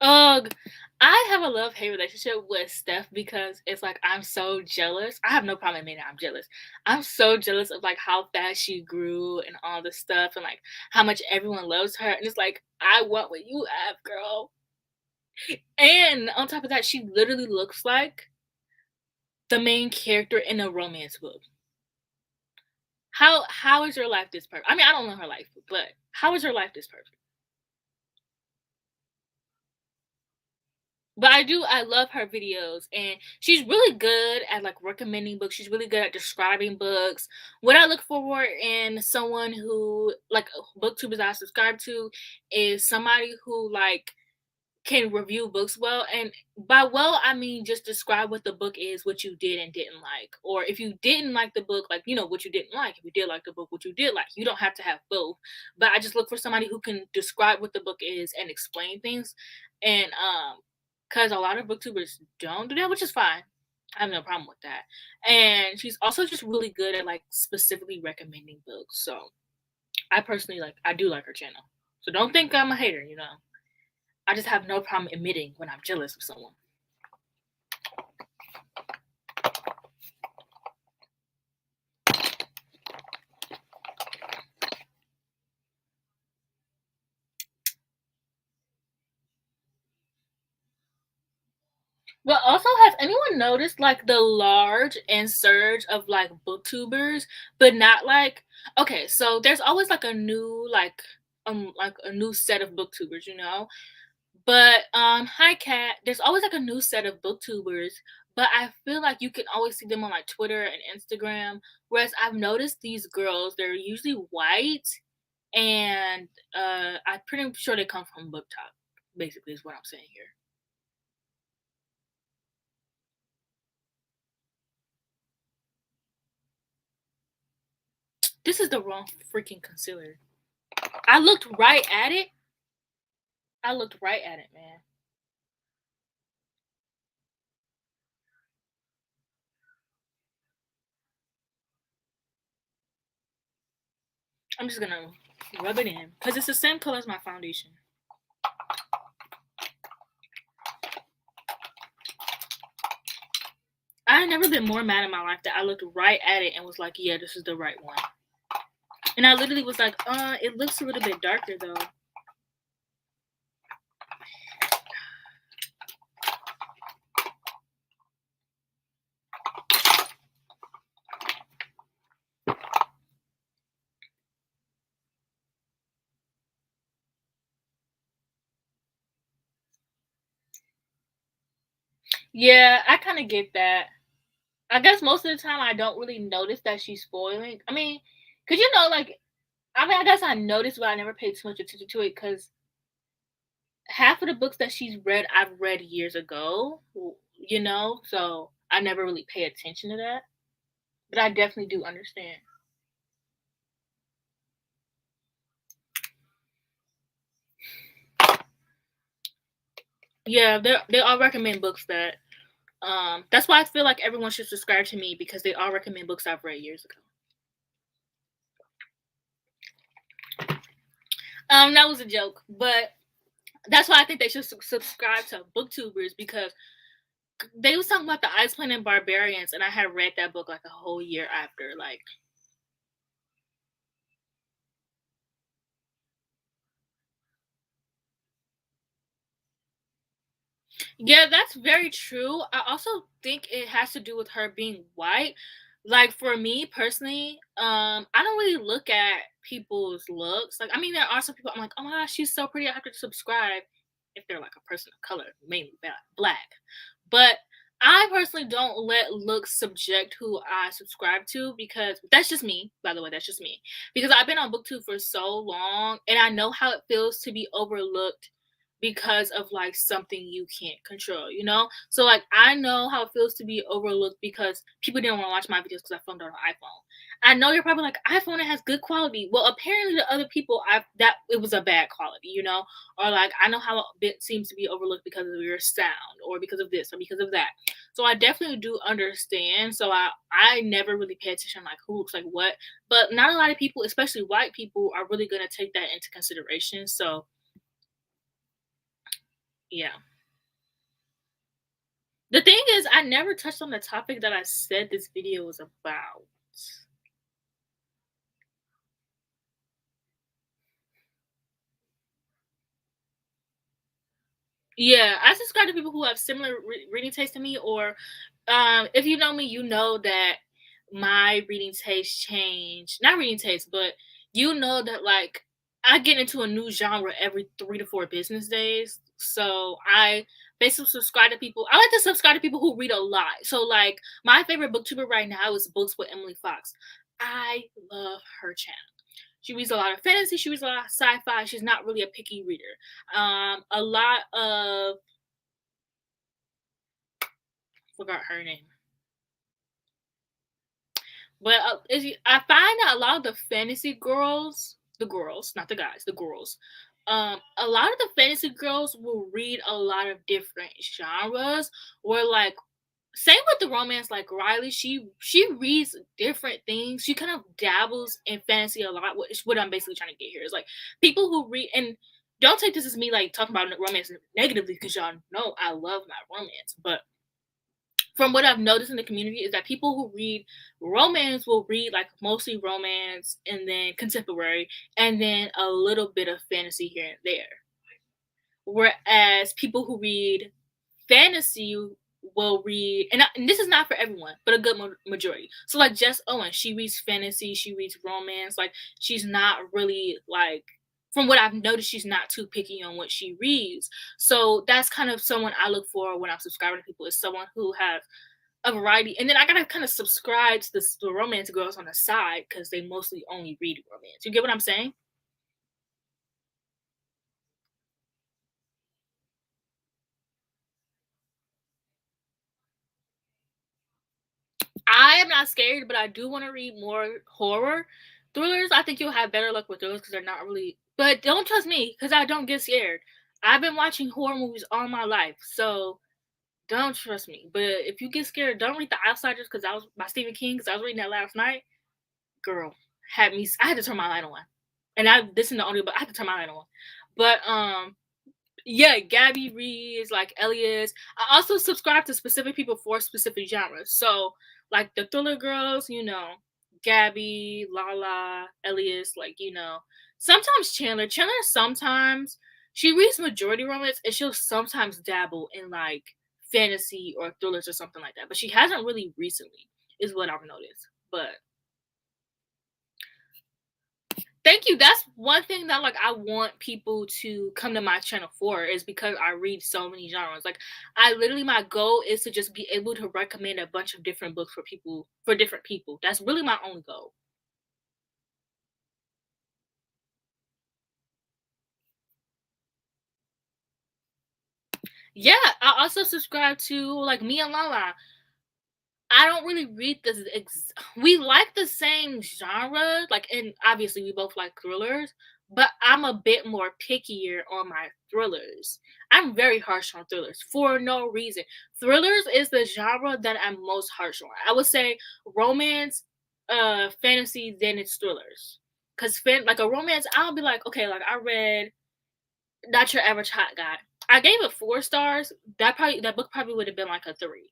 Ugh. I have a love-hate relationship with Steph because it's like I'm so jealous. I have no problem admitting I'm jealous. I'm so jealous of like how fast she grew and all this stuff and like how much everyone loves her. And it's like, I want what you have, girl. And on top of that, she literally looks like the main character in a romance book. How is your life this perfect? I mean, I don't know her life, but how is her life this perfect? But I love her videos, and she's really good at like recommending books. She's really good at describing books. What I look for in someone who like booktubers I subscribe to is somebody who like can review books well, and by well I mean just describe what the book is, what you did and didn't like, or if you didn't like the book, like, you know, what you didn't like. If you did like the book, what you did like. You don't have to have both, but I just look for somebody who can describe what the book is and explain things, and because a lot of booktubers don't do that, which is fine. I have no problem with that. And she's also just really good at like specifically recommending books, so I do like her channel, so don't think I'm a hater, you know. I just have no problem admitting when I'm jealous of someone. But also, has anyone noticed like the large and surge of like booktubers, but not like, okay, so there's always like a new like a new set of booktubers, you know? But hi Kat, there's always like a new set of booktubers, but I feel like you can always see them on like Twitter and Instagram. Whereas I've noticed these girls, they're usually white, and I'm pretty sure they come from Book Talk. Basically, is what I'm saying here. This is the wrong freaking concealer. I looked right at it. I looked right at it, man. I'm just gonna rub it in because it's the same color as my foundation. I've never been more mad in my life that I looked right at it and was like, yeah, this is the right one. And I literally was like, it looks a little bit darker though. Yeah, I kind of get that. I guess most of the time I don't really notice that she's spoiling. I mean, cause like I mean, I guess I noticed, but I never paid too much attention to it because half of the books that she's read, I've read years ago. So I never really pay attention to that. But I definitely do understand. Yeah, they all recommend books that. That's why I feel like everyone should subscribe to me because they all recommend books I've read years ago. That was a joke, but that's why I think they should subscribe to booktubers because they was talking about the Ice Planet Barbarians, and I had read that book like a whole year after. Like, yeah, that's very true. I also think it has to do with her being white. Like for me personally, I don't really look at people's looks. Like, I mean, there are some people I'm like, oh my gosh, she's so pretty. I have to subscribe if they're like a person of color, mainly black. But I personally don't let looks subject who I subscribe to because that's just me. By the way, that's just me because I've been on BookTube for so long, and I know how it feels to be overlooked because of like something you can't control. So like I know how it feels to be overlooked because people didn't want to watch my videos because I filmed on an iPhone. I know you're probably like, iPhone, it has good quality. Well, apparently the other people I that it was a bad quality. Or like I know how it seems to be overlooked because of your sound or because of this or because of that. So I definitely do understand. So I never really pay attention like who looks like what. But not a lot of people, especially white people, are really gonna take that into consideration. So yeah. The thing is, I never touched on the topic that I said this video was about. Yeah, I subscribe to people who have similar reading taste to me, or if you know me, you know that my reading taste change. Not reading taste, but you know that like I get into a new genre every 3 to 4 business days. So I basically subscribe to people. I like to subscribe to people who read a lot. So like my favorite booktuber right now is Books with Emily Fox. I love her channel. She reads a lot of fantasy. She reads a lot of sci-fi. She's not really a picky reader. A lot of forgot her name, but I find that a lot of the fantasy girls, the girls, not the guys, the girls, a lot of the fantasy girls will read a lot of different genres. Or like same with the romance, like Riley, she reads different things. She kind of dabbles in fantasy a lot. What I'm basically trying to get here is like people who read and don't take this as me like talking about romance negatively because y'all know I love my romance. But from what I've noticed in the community is that people who read romance will read like mostly romance and then contemporary and then a little bit of fantasy here and there. Whereas people who read fantasy will read, and this is not for everyone, but a good majority. So like Jess Owen, she reads fantasy, she reads romance. Like she's not really like, from what I've noticed, she's not too picky on what she reads. So that's kind of someone I look for when I'm subscribing to people, is someone who have a variety. And then I gotta kind of subscribe to the romance girls on the side because they mostly only read romance. You get what I'm saying? I am not scared, but I do want to read more horror thrillers. I think you'll have better luck with those because they're not really. But don't trust me because I don't get scared. I've been watching horror movies all my life, so don't trust me. But if you get scared, don't read The Outsiders because I was by Stephen King because I was reading that last night. Girl, had me. I had to turn my light on, and I this is the audio, but I had to turn my light on. But yeah, Gabby reads like Elias. I also subscribe to specific people for specific genres. So like the thriller girls, Gabby, Lala, Elias, like sometimes Chandler. Chandler sometimes she reads majority romance and she'll sometimes dabble in like fantasy or thrillers or something like that. But she hasn't really recently, is what I've noticed. But Thank you. That's one thing that like I want people to come to my channel for is because I read so many genres. Like I literally my goal is to just be able to recommend a bunch of different books for people for different people. That's really my only goal. Yeah, I also subscribe to like me and Lala. I don't really read this. We like the same genre, like, and obviously we both like thrillers, but I'm a bit more pickier on my thrillers. I'm very harsh on thrillers for no reason. Thrillers is the genre that I'm most harsh on. I would say romance, fantasy, then it's thrillers. Cause like a romance, I'll be like, okay, like I read Not Your Average Hot Guy. I gave it 4 stars. That book probably would have been like a 3.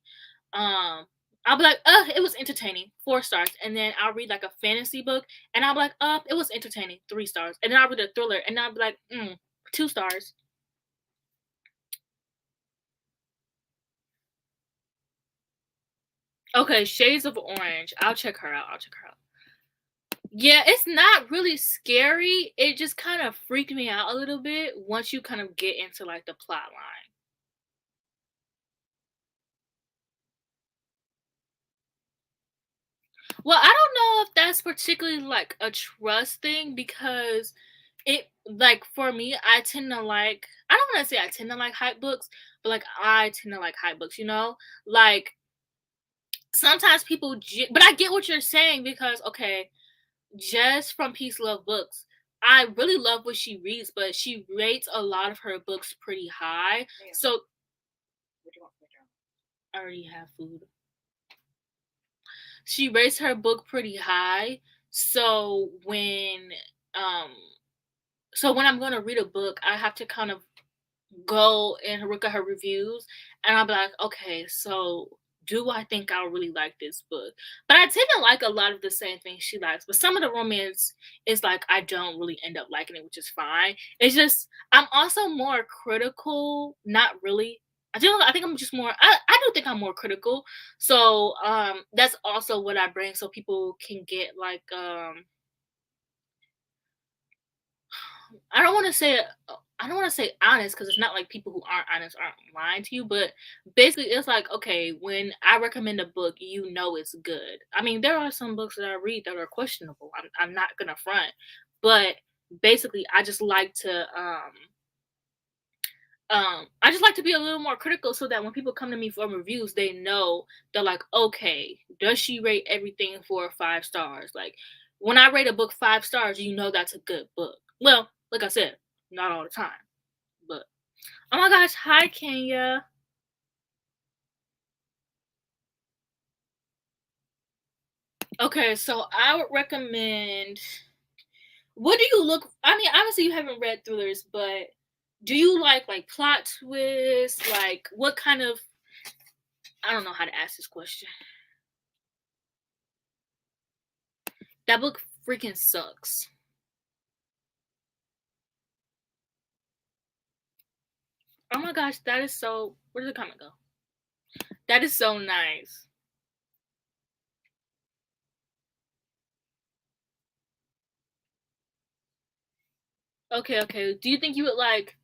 I'll be like, it was entertaining, 4 stars. And then I'll read like a fantasy book and I'll be like, it was entertaining, 3 stars. And then I'll read a thriller and I'll be like, 2 stars. Okay, Shades of Orange. I'll check her out. I'll check her out. Yeah, it's not really scary. It just kind of freaked me out a little bit once you kind of get into like the plot line. Well, I don't know if that's particularly like a trust thing because it like for me, I tend to like I don't want to say I tend to like hype books, but like I tend to like hype books, you know? Like sometimes people but I get what you're saying because okay, just from Peace Love Books, I really love what she reads, but she rates a lot of her books pretty high. Yeah. So What do you want from the journal? I already have food. She rates her book pretty high. So um when I'm going to read a book, I have to kind of go and look at her reviews and I'll be like, okay, so do I think I'll really like this book? But I tend to like a lot of the same things she likes. But some of the romance is like I don't really end up liking it, which is fine. It's just I'm also more critical, not really. I think I'm just more I do think I'm more critical. So that's also what I bring so people can get like I don't want to say I don't want to say honest because it's not like people who aren't honest aren't lying to you, but basically it's like okay, when I recommend a book, you know it's good. I mean, there are some books that I read that are questionable. I'm not gonna front, but basically, I just like to be a little more critical so that when people come to me for reviews, they know they're like, okay, does she rate everything 4 or 5 stars? Like when I rate a book 5 stars, you know that's a good book. Well, like I said, not all the time. But oh my gosh, hi Kenya. Okay, so I would recommend what do you look I mean, obviously you haven't read thrillers, but do you like plot twists? Like what kind of I don't know how to ask this question. That book freaking sucks. Oh my gosh, that is so. Where did the comment go? That is so nice. Okay, okay. Do you think you would like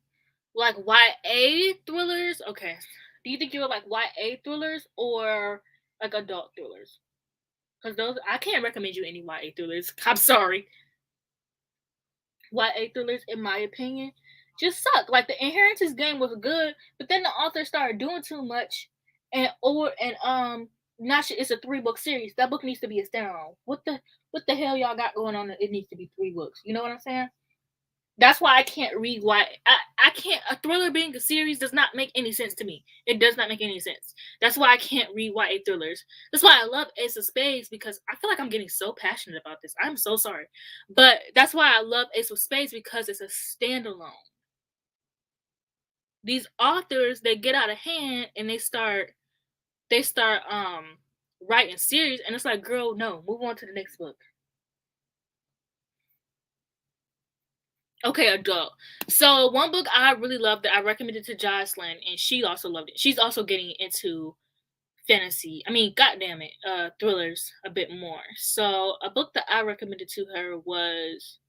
YA thrillers? Okay. Do you think you would like YA thrillers or like adult thrillers? Because those I can't recommend you any YA thrillers. I'm sorry. YA thrillers, in my opinion, just suck. Like the Inheritance game was good, but then the author started doing too much, and now it's a 3 book series. That book needs to be a standalone. What the hell y'all got going on? It needs to be 3 books. You know what I'm saying? That's why I can't read I can't a thriller being a series does not make any sense to me. It does not make any sense. That's why I can't read YA thrillers. That's why I love Ace of Spades because I feel like I'm getting so passionate about this. I'm so sorry. But that's why I love Ace of Spades because it's a standalone. These authors they get out of hand and they start writing series and it's like girl no move on to the next book. Okay, adult. So one book I really loved that I recommended to Jocelyn, and she also loved it. She's also getting into fantasy. I mean, goddamn it, thrillers a bit more. So a book that I recommended to her was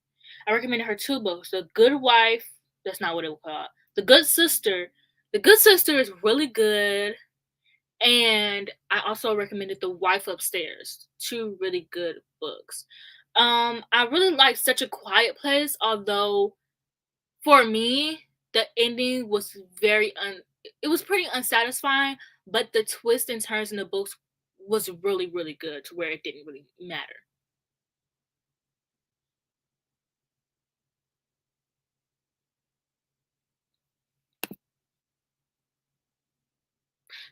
I recommended her 2 books, The Good Wife, that's not what it was called, The Good Sister. The Good Sister is really good, and I also recommended The Wife Upstairs, 2 really good books. I really liked Such a Quiet Place, although for me, the ending was it was pretty unsatisfying, but the twists and turns in the books was really, really good to where it didn't really matter.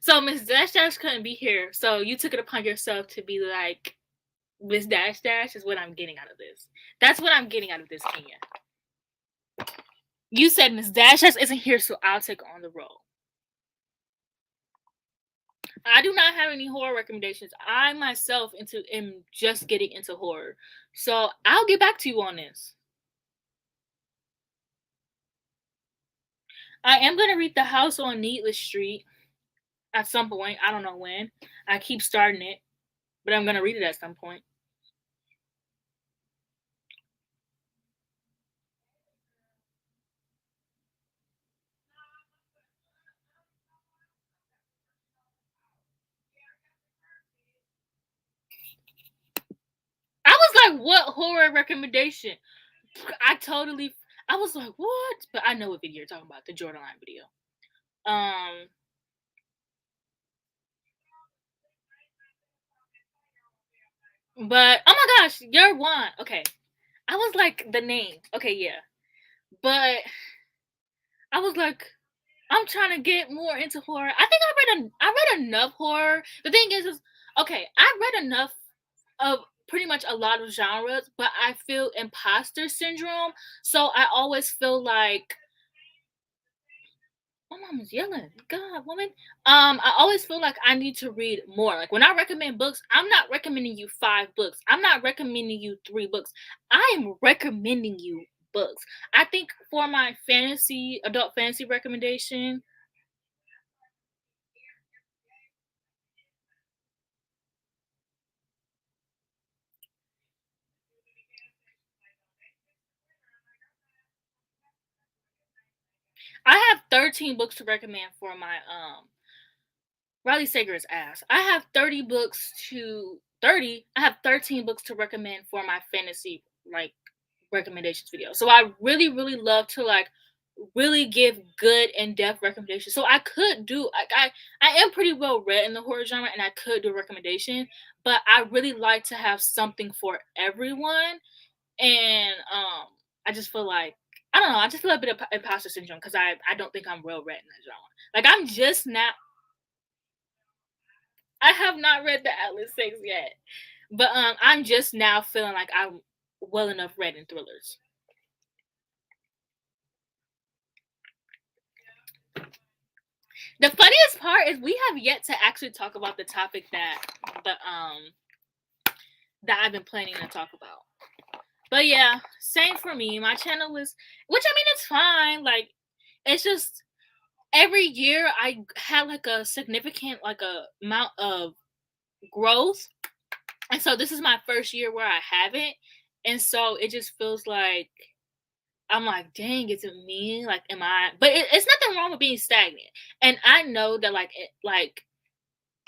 So Miss Dash Dash couldn't be here, so you took it upon yourself to be like, Miss Dash Dash is what I'm getting out of this. That's what I'm getting out of this, Kenya. You said Miss Dash Dash isn't here, so I'll take on the role. I do not have any horror recommendations. I myself am just getting into horror. So I'll get back to you on this. I am gonna read The House on Needless Street at some point. I don't know when. I keep starting it, but I'm gonna read it at some point. I was like, what horror recommendation? I was like, what? But I know what video you're talking about, the Jordan Line video. Um, but oh my gosh, you're one. Okay. I was like the name. Okay, yeah. But I was like, I'm trying to get more into horror. I think I read enough horror. The thing is okay, I read enough of pretty much a lot of genres, but I feel imposter syndrome. So I always feel like my mom is yelling. God, woman. I always feel like I need to read more. Like when I recommend books, I'm not recommending you 5 books. I'm not recommending you 3 books. I am recommending you books. I think for my adult fantasy recommendation, I have 13 books to recommend for my Riley Sager's ass. I have 30. I have 13 books to recommend for my fantasy like recommendations video. So I really, really love to like really give good in-depth recommendations. So I could do like I am pretty well read in the horror genre and I could do a recommendation, but I really like to have something for everyone. And I just feel like I don't know, I just feel a bit of imposter syndrome because I don't think I'm well read in that genre. Like I'm just now I have not read the Atlas 6 yet. But I'm just now feeling like I'm well enough read in thrillers. The funniest part is we have yet to actually talk about the topic the um that I've been planning to talk about. But yeah, same for me. My channel was which I mean it's fine. Like it's just every year I had like a significant like a amount of growth. And so this is my first year where I haven't. And so it just feels like I'm like, dang, is it me? Like, am I? But it's nothing wrong with being stagnant. And I know that, like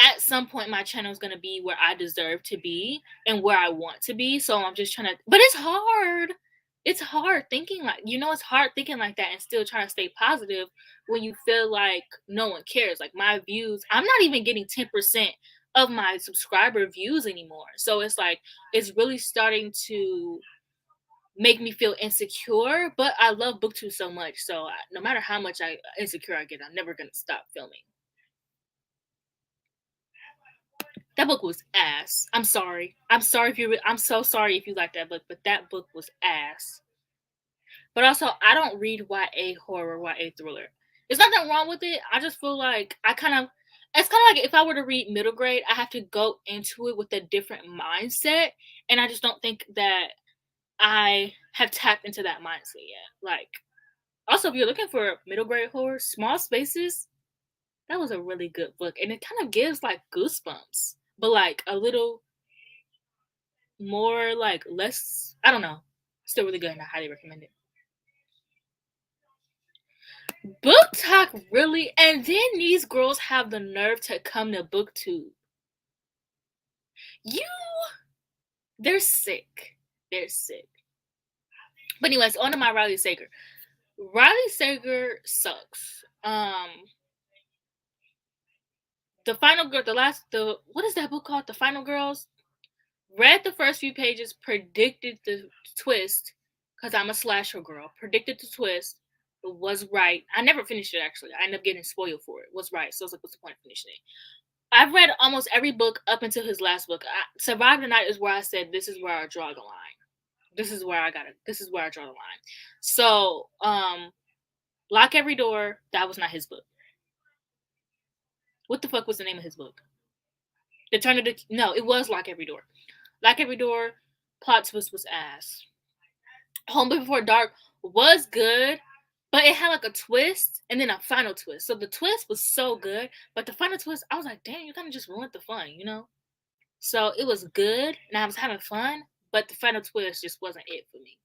at some point, my channel is gonna be where I deserve to be and where I want to be. So I'm just trying to. But it's hard. It's hard thinking it's hard thinking like that and still trying to stay positive when you feel like no one cares. Like my views, I'm not even getting 10% of my subscriber views anymore. So it's like it's really starting to make me feel insecure, but I love booktube so much, so no matter how much I insecure I get, I'm never gonna stop filming. That book was ass. I'm sorry. I'm so sorry if you like that book, but that book was ass. But also, I don't read YA horror, YA thriller. There's nothing wrong with it. I just feel like it's kind of like if I were to read middle grade, I have to go into it with a different mindset, and I just don't think that I have tapped into that mindset yet. Like, also, if you're looking for middle grade horror, Small Spaces, that was a really good book. And it kind of gives like goosebumps, but like a little more, like less, I don't know. Still really good and I highly recommend it. Book Talk, really? And then these girls have the nerve to come to BookTube. They're sick. They're sick. But anyways, on to my Riley Sager. Riley Sager sucks. The Final Girl, what is that book called? The Final Girls? Read the first few pages, predicted the twist, because I'm a slasher girl. Predicted the twist, was right. I never finished it, actually. I ended up getting spoiled for it. Was right. So I was like, what's the point of finishing it? I've read almost every book up until his last book. Survive the Night is where I said, this is where I draw the line. This is where I draw the line. So, Lock Every Door, that was not his book. What the fuck was the name of his book? No, it was Lock Every Door. Lock Every Door, plot twist was ass. Home Before Dark was good, but it had like a twist and then a final twist. So the twist was so good, but the final twist, I was like, damn, you kind of just ruined the fun, you know? So it was good and I was having fun, but the final twist just wasn't it for me.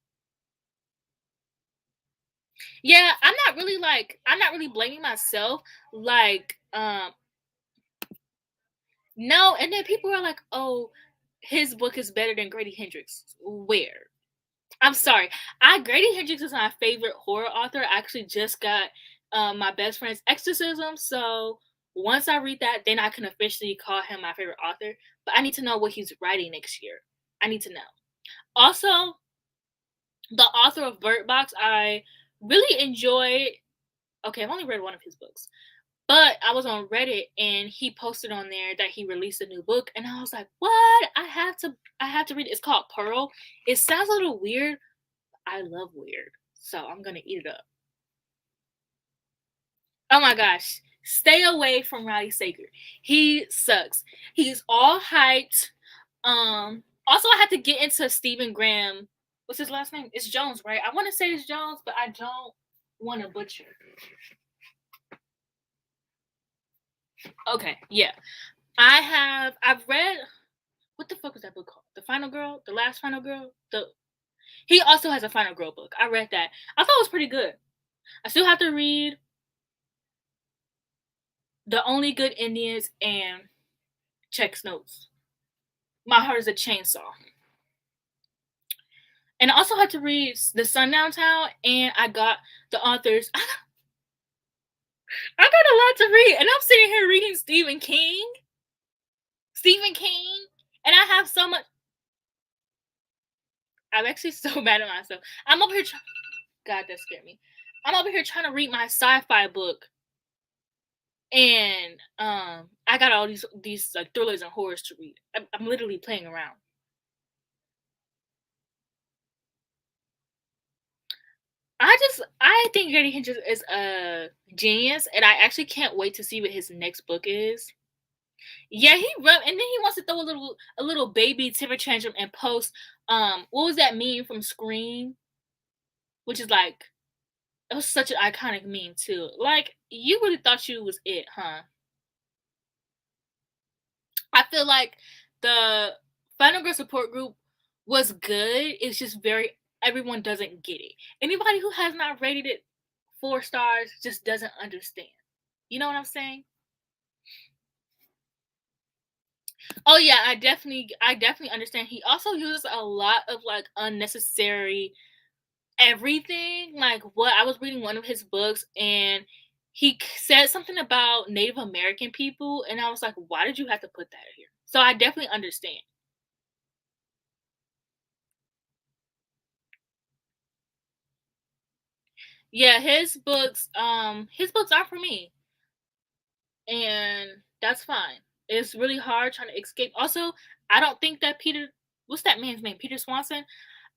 Yeah, I'm not really blaming myself. Like, no, and then people are like, oh, his book is better than Grady Hendrix. Where? I'm sorry. Grady Hendrix is my favorite horror author. I actually just got my best friend's exorcism. So once I read that, then I can officially call him my favorite author. But I need to know what he's writing next year. I need to know. Also, the author of Bird Box, I really enjoyed. Okay, I've only read one of his books. But I was on Reddit and he posted on there that he released a new book and I was like, "What? I have to read it." It's called Pearl. It sounds a little weird. I love weird. So I'm going to eat it up. Oh my gosh. Stay away from Riley Sager. He sucks. He's all hyped. Also I had to get into Stephen Graham. What's his last name? It's Jones, right? I want to say it's Jones, but I don't want to butcher. Okay, yeah. I've read, what the fuck was that book called? The Final Girl? The Last Final Girl? He also has a Final Girl book. I read that. I thought it was pretty good. I still have to read The Only Good Indians and Check's Notes. My Heart is a Chainsaw. And I also had to read The Sundown Town, and I got the authors. I got a lot to read, and I'm sitting here reading Stephen King, and I have so much. I'm actually so mad at myself. I'm over here God, that scared me. I'm over here trying to read my sci-fi book, and I got all these like thrillers and horrors to read. I'm literally playing around. I think Grady Hendrix is a genius, and I actually can't wait to see what his next book is. Yeah, and then he wants to throw a little baby temper tantrum and post what was that meme from Scream, which is like, it was such an iconic meme too. Like, you really thought you was it, huh? I feel like the Final Girl support group was good. It's just everyone doesn't get it. Anybody who has not rated it 4 stars just doesn't understand. You know what I'm saying? Oh yeah, I definitely understand. He also uses a lot of like unnecessary everything. Like, what I was reading one of his books and he said something about Native American people and I was like, why did you have to put that here? So I definitely understand. Yeah, his books aren't for me. And that's fine. It's really hard trying to escape. Also, I don't think that what's that man's name? Peter Swanson?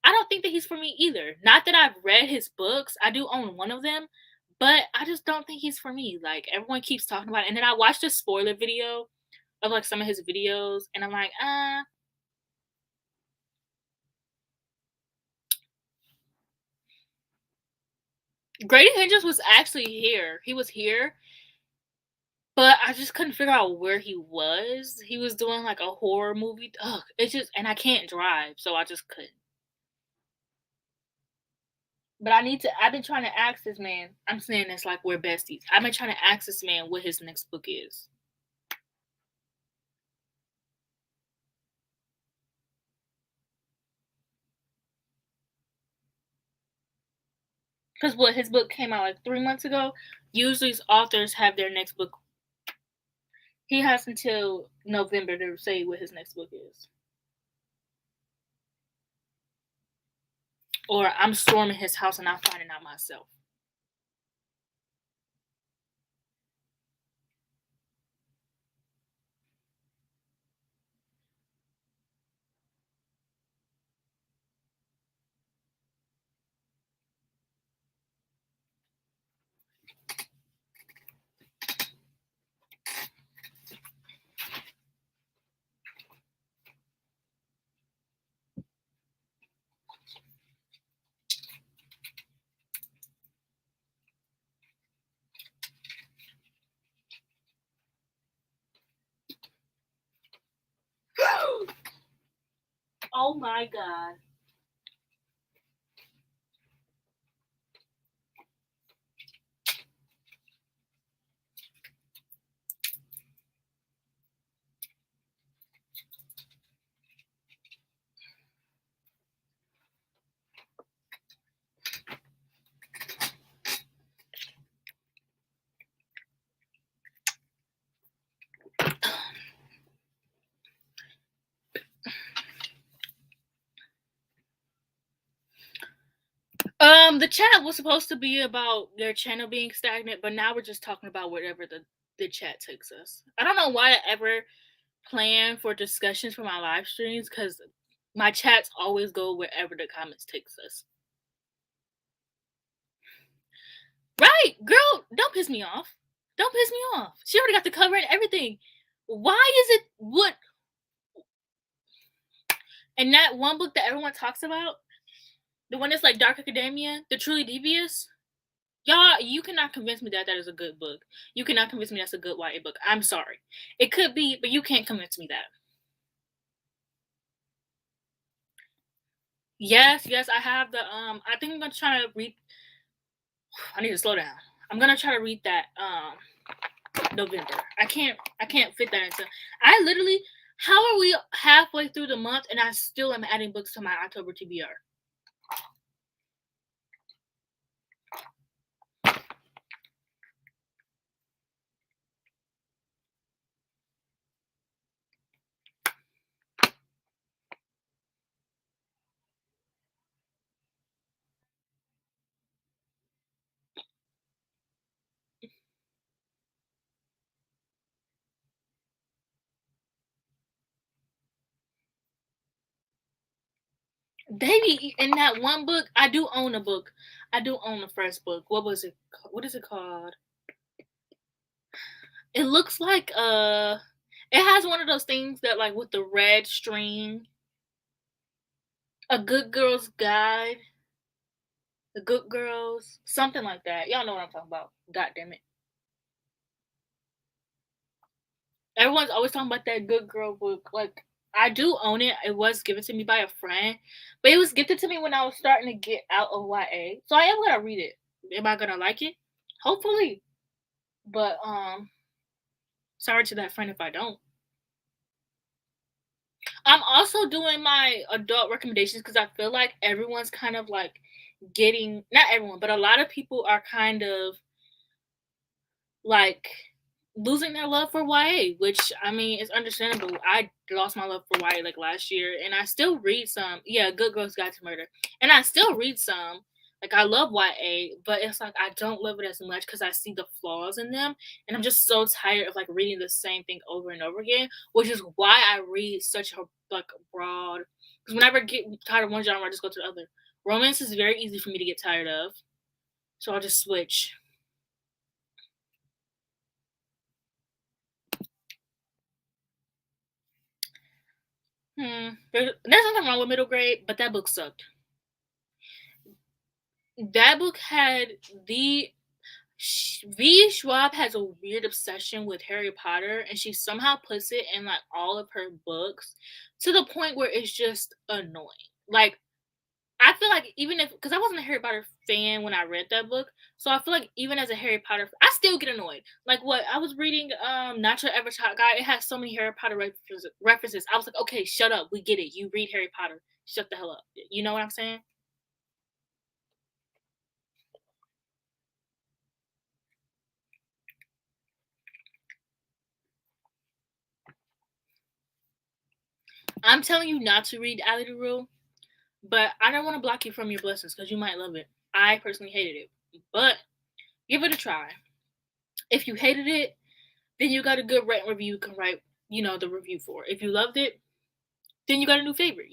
I don't think that he's for me either. Not that I've read his books. I do own one of them, but I just don't think he's for me. Like, everyone keeps talking about it. And then I watched a spoiler video of like some of his videos and I'm like, Grady Hendrix was actually here. He was here, but I just couldn't figure out where he was. He was doing like a horror movie. Ugh, it's just, and I can't drive, so I just couldn't. But I need to. I've been trying to ask this man. I'm saying this like we're besties. I've been trying to ask this man what his next book is. Because what his book came out like 3 months ago. Usually, authors have their next book. He has until November to say what his next book is. Or I'm storming his house and I'm finding out myself. Oh my god. The chat was supposed to be about their channel being stagnant, but now we're just talking about wherever the chat takes us. I don't know why I ever plan for discussions for my live streams because my chats always go wherever the comments takes us. Right, girl, don't piss me off. Don't piss me off. She already got the cover and everything. Why is it what? And that one book that everyone talks about, the one that's like Dark Academia, The Truly Devious. Y'all, you cannot convince me that that is a good book. You cannot convince me that's a good YA book. I'm sorry. It could be, but you can't convince me that. Yes, yes, I have the I think I'm gonna try to read. I need to slow down. I'm gonna try to read that November. I can't fit that into. I literally, how are we halfway through the month and I still am adding books to my October TBR? Baby, in that one book, I do own a book. I do own the first book. What was it? What is it called? It looks like it has one of those things that like with the red string. A Good Girl's Guide. The Good Girls. Something like that. Y'all know what I'm talking about. God damn it. Everyone's always talking about that Good Girl book. Like, I do own it. It was given to me by a friend. But it was gifted to me when I was starting to get out of YA. So I am gonna read it. Am I gonna like it? Hopefully. But sorry to that friend if I don't. I'm also doing my adult recommendations because I feel like everyone's kind of like getting, not everyone, but a lot of people are kind of like losing their love for YA, which I mean is understandable. I lost my love for YA like last year, and I still read some. Yeah, Good Girls Guide to Murder, and I still read some. Like I love YA, but it's like I don't love it as much because I see the flaws in them, and I'm just so tired of like reading the same thing over and over again. Which is why I read such a like broad. Because whenever I get tired of one genre, I just go to the other. Romance is very easy for me to get tired of, so I'll just switch. There's nothing wrong with middle grade, but that book sucked. That book had the V. Schwab has a weird obsession with Harry Potter, and she somehow puts it in like all of her books to the point where it's just annoying. Like I feel like even if, because I wasn't a Harry Potter fan when I read that book, so I feel like even as a Harry Potter, I still get annoyed. Like what I was reading, Not Your Ever Child Guy. It has so many Harry Potter references. I was like, okay, shut up. We get it. You read Harry Potter. Shut the hell up. You know what I'm saying? I'm telling you not to read Alley the Rule, but I don't want to block you from your blessings because you might love it. I personally hated it, but give it a try. If you hated it, then you got a good rant review you can write, the review for. If you loved it, then you got a new favorite,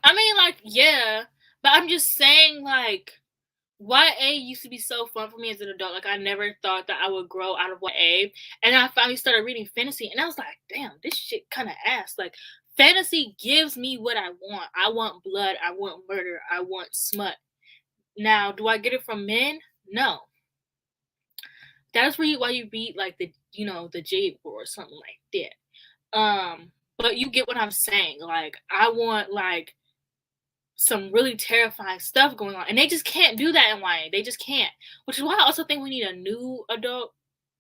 I mean, like, yeah, but I'm just saying, like, YA used to be so fun for me as an adult. Like, I never thought that I would grow out of YA. And I finally started reading fantasy, and I was like, damn, this shit kind of ass. Like, fantasy gives me what I want. I want blood. I want murder. I want smut. Now, do I get it from men? No. That's really why you read, like, the Jade War or something like that. But you get what I'm saying. Like, I want, like, some really terrifying stuff going on, and they just can't do that in YA. They just can't, which is why I also think we need a new adult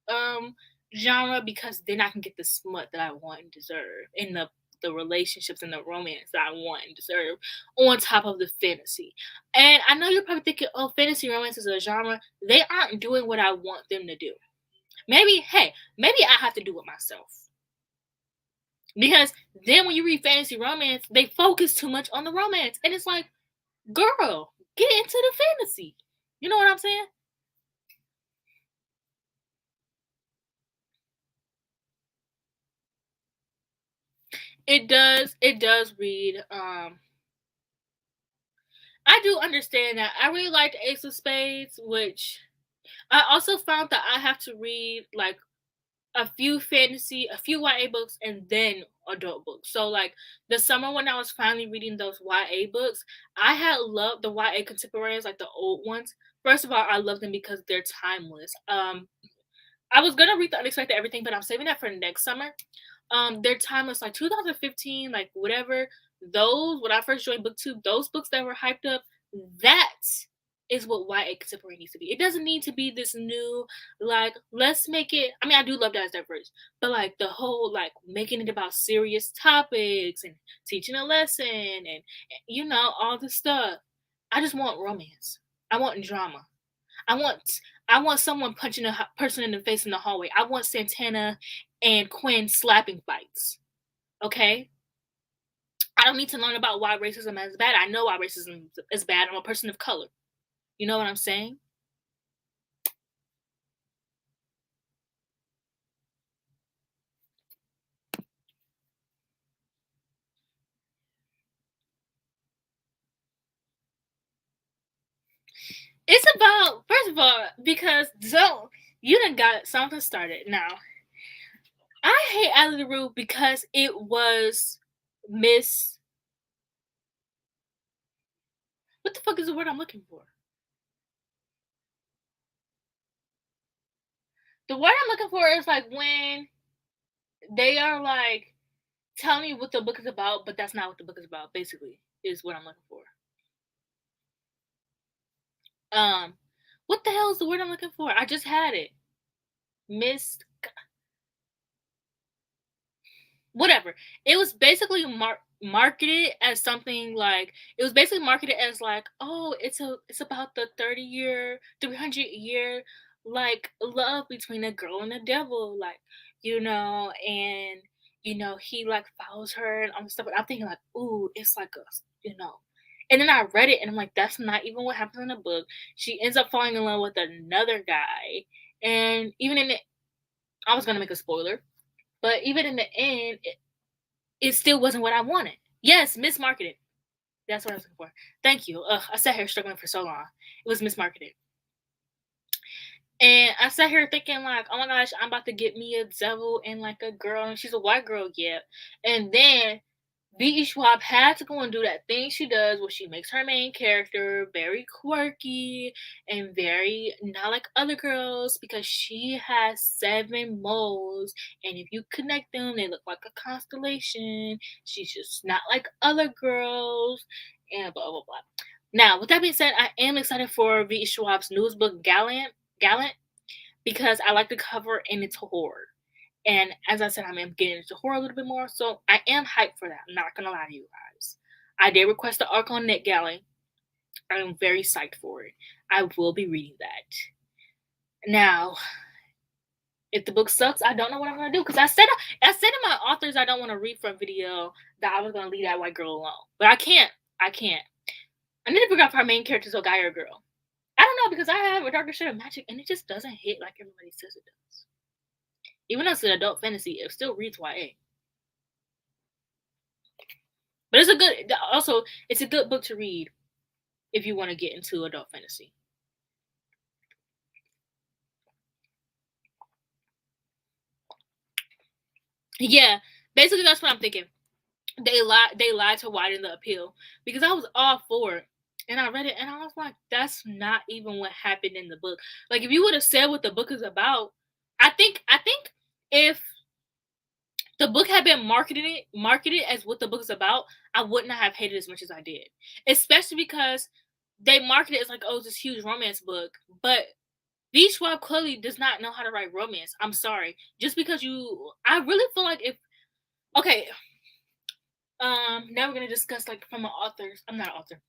um genre, because then I can get the smut that I want and deserve in the relationships and the romance that I want and deserve on top of the fantasy. And I know you're probably thinking, oh, fantasy romance is a genre. They aren't doing what I want them to do. Maybe I have to do it myself. Because then when you read fantasy romance, they focus too much on the romance. And it's like, girl, get into the fantasy. You know what I'm saying? It does read. I do understand that. I really liked Ace of Spades, which I also found that I have to read like a few YA books, and then adult books. So like the summer when I was finally reading those YA books, I had loved the YA contemporaries, like the old ones. First of all, I love them because they're timeless. I was gonna read the Unexpected Everything, but I'm saving that for next summer. They're timeless, like 2015, like whatever. Those when I first joined BookTube, those books that were hyped up, that is what YA contemporary needs to be. It doesn't need to be this new, like, let's make it. I mean, I do love that as diverse, but like the whole like making it about serious topics and teaching a lesson and all the stuff. I just want romance. I want drama. I want I want someone punching a person in the face in the hallway. I want Santana and Quinn slapping fights. Okay? I don't need to learn about why racism is bad. I know why racism is bad. I'm a person of color. You know what I'm saying? It's about, first of all, because you done got something started. Now, I hate Alley the Rule because it was Miss. What the fuck is the word I'm looking for? The word I'm looking for is like when they are like telling you what the book is about, but that's not what the book is about. Basically, is what I'm looking for. Um, what the hell is the word I'm looking for? I just had it. Miss whatever. It was basically marketed as something like it was basically marketed as like, oh, it's about the 30-year, 300-year like love between a girl and a devil, like and he like follows her and all this stuff. And I'm thinking like, ooh, it's like a you know. And then I read it and I'm like, that's not even what happens in the book. She ends up falling in love with another guy, and even in the I was gonna make a spoiler, but even in the end, it still wasn't what I wanted. Yes, mismarketed. That's what I was looking for. Thank you. Ugh, I sat here struggling for so long. It was mismarketed. And I sat here thinking like, oh my gosh, I'm about to get me a devil and like a girl, and she's a white girl, yeah. And then V.E. Schwab had to go and do that thing she does where she makes her main character very quirky and very not like other girls because she has 7 moles, and if you connect them, they look like a constellation. She's just not like other girls, and blah blah blah. Now, with that being said, I am excited for V.E. Schwab's newest book, Gallant, because I like the cover and it's horror. And as I said, I'm getting into horror a little bit more, so I am hyped for that. I'm not gonna lie to you guys. I did request the arc on NetGalley. I am very psyched for it. I will be reading that. Now, if the book sucks, I don't know what I'm gonna do because I said in my authors I don't want to read from video that I was gonna leave that white girl alone, but I can't. I can't. I need to figure out if our main character's a guy or a girl. I don't know because I have a darker shade of magic and it just doesn't hit like everybody says it does. Even though it's an adult fantasy, it still reads YA. But it's a good book to read if you want to get into adult fantasy. Yeah, basically that's what I'm thinking. They lied to widen the appeal because I was all for it. And I read it and I was like, that's not even what happened in the book. Like if you would have said what the book is about, I think if the book had been marketed as what the book is about, I would not have hated it as much as I did. Especially because they market it as like, oh, it's this huge romance book. But V. Schwab clearly does not know how to write romance. I'm sorry. Just because I really feel like now we're gonna discuss like from an author's. I'm not an author.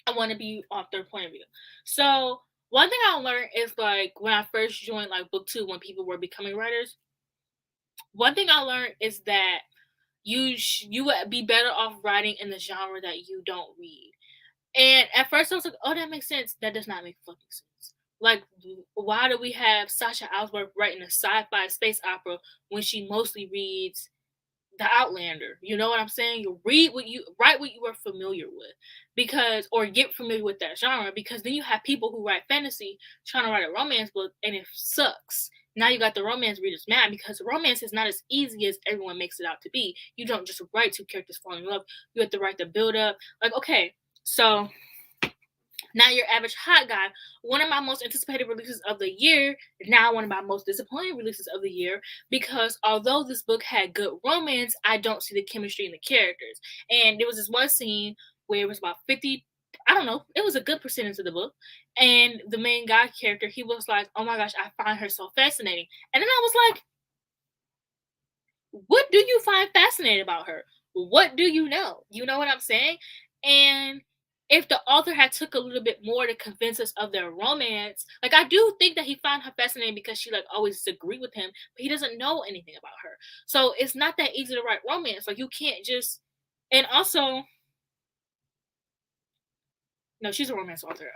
I want to be author point of view. So one thing I learned is like when I first joined like book 2 when people were becoming writers. One thing I learned is that you would be better off writing in the genre that you don't read. And at first I was like, oh, that makes sense. That does not make fucking sense. Like, why do we have Sasha Ellsworth writing a sci-fi space opera when she mostly reads The Outlander? You know what I'm saying? You write what you are familiar with, or get familiar with that genre, because then you have people who write fantasy trying to write a romance book and it sucks. Now you got the romance readers mad because romance is not as easy as everyone makes it out to be. You don't just write 2 characters falling in love. You have to write the build up. Like, okay, so now your average hot guy, one of my most anticipated releases of the year, now one of my most disappointing releases of the year, because although this book had good romance, I don't see the chemistry in the characters. And there was this one scene where it was about 50, I don't know, it was a good percentage of the book, and the main guy character, he was like, oh my gosh, I find her so fascinating. And then I was like, what do you find fascinating about her? What do you know? You know what I'm saying? And if the author had took a little bit more to convince us of their romance, like I do think that he found her fascinating because she like always disagreed with him, but he doesn't know anything about her. So it's not that easy to write romance. Like you can't just, and also, no, she's a romance author.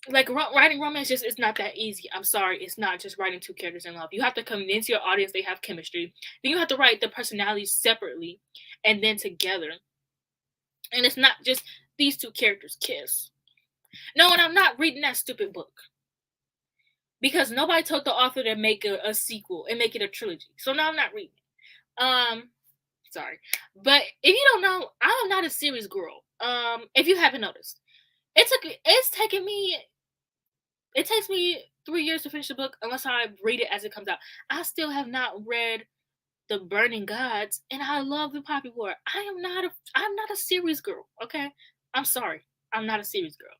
Like writing romance just is not that easy. I'm sorry, it's not just writing 2 characters in love. You have to convince your audience they have chemistry. Then you have to write the personalities separately and then together. And it's not just these 2 characters kiss. No, and I'm not reading that stupid book because nobody told the author to make a sequel and make it a trilogy. So now I'm not reading it. Sorry, but if you don't know, I am not a series girl. If you haven't noticed, it takes me 3 years to finish the book unless I read it as it comes out. I still have not read The Burning Gods, and I love the Poppy War. I'm not a series girl. Okay, I'm sorry, I'm not a series girl.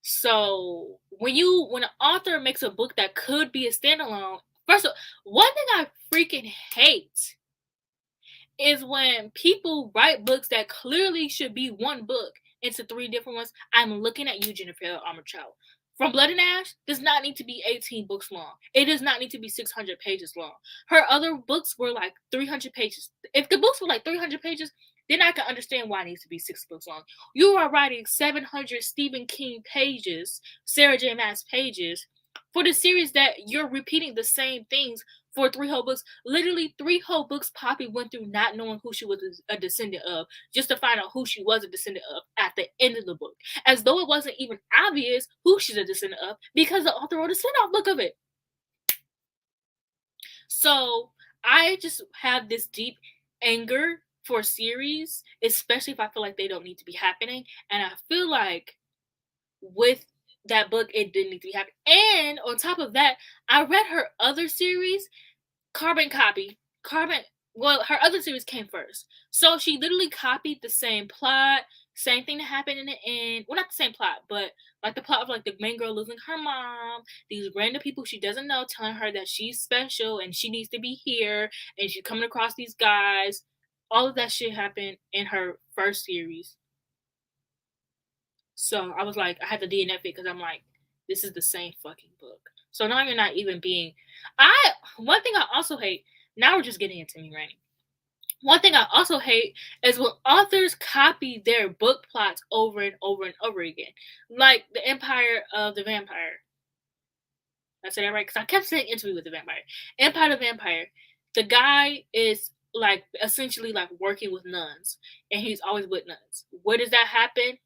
So when an author makes a book that could be a standalone, first of all, one thing I freaking hate is when people write books that clearly should be one book into 3 different ones. I'm looking at you, Jennifer Armentrout. From Blood and Ash does not need to be 18 books long. It does not need to be 600 pages long. Her other books were like 300 pages. If the books were like 300 pages, then I can understand why it needs to be 6 books long. You are writing 700 Stephen King pages, Sarah J. Maas pages, for the series that you're repeating the same things for 3 whole books. Literally 3 whole books Poppy went through not knowing who she was a descendant of, just to find out who she was a descendant of at the end of the book. As though it wasn't even obvious who she's a descendant of because the author wrote a send-off book of it. So I just have this deep anger for series, especially if I feel like they don't need to be happening. And I feel like with that book, it didn't need to be happening. And on top of that, I read her other series, Carbon Copy. Carbon. Well, her other series came first, so she literally copied the same plot, same thing that happened in the end. Well, not the same plot, but like the plot of like the main girl losing her mom, these random people she doesn't know telling her that she's special and she needs to be here, and she's coming across these guys. All of that shit happened in her first series. So I was like, I had to DNF it because I'm like, this is the same fucking book. So now you're not even being. One thing I also hate. Now we're just getting into me ranting. One thing I also hate is when authors copy their book plots over and over and over again, like the Empire of the Vampire. I said that right because I kept saying Interview with the Vampire. Empire of the Vampire. The guy is like essentially like working with nuns, and he's always with nuns. Where does that happen?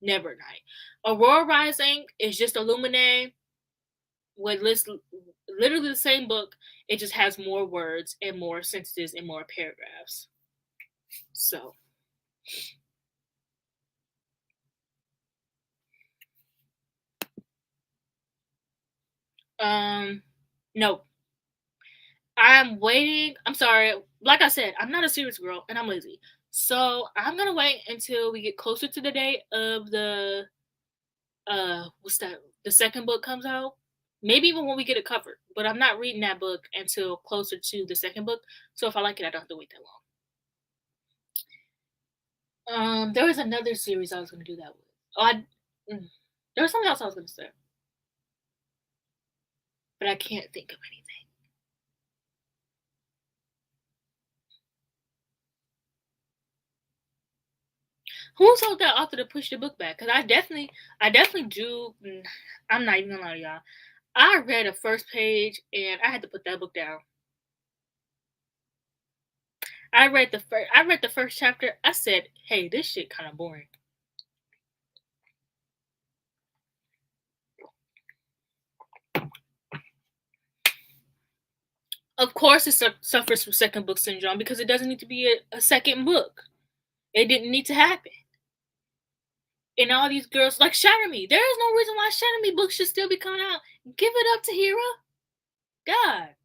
Never Night. Aurora Rising is just Illuminae with literally the same book. It just has more words and more sentences and more paragraphs. So, no. I'm waiting. I'm sorry. Like I said, I'm not a serious girl and I'm lazy. So I'm gonna wait until we get closer to the date of the what's that? The second book comes out. Maybe even when we get it covered. But I'm not reading that book until closer to the second book. So if I like it, I don't have to wait that long. There was another series I was gonna do that with. There was something else I was gonna say, but I can't think of anything. Who told that author to push the book back? Because I definitely do. I'm not even gonna lie to y'all. I read a first page and I had to put that book down. I read the first chapter. I said, "Hey, this shit kind of boring." Of course, it suffers from second book syndrome because it doesn't need to be a second book. It didn't need to happen. And all these girls like Shatter Me. There is no reason why Shatter Me books should still be coming out. Give it up to Hera. God.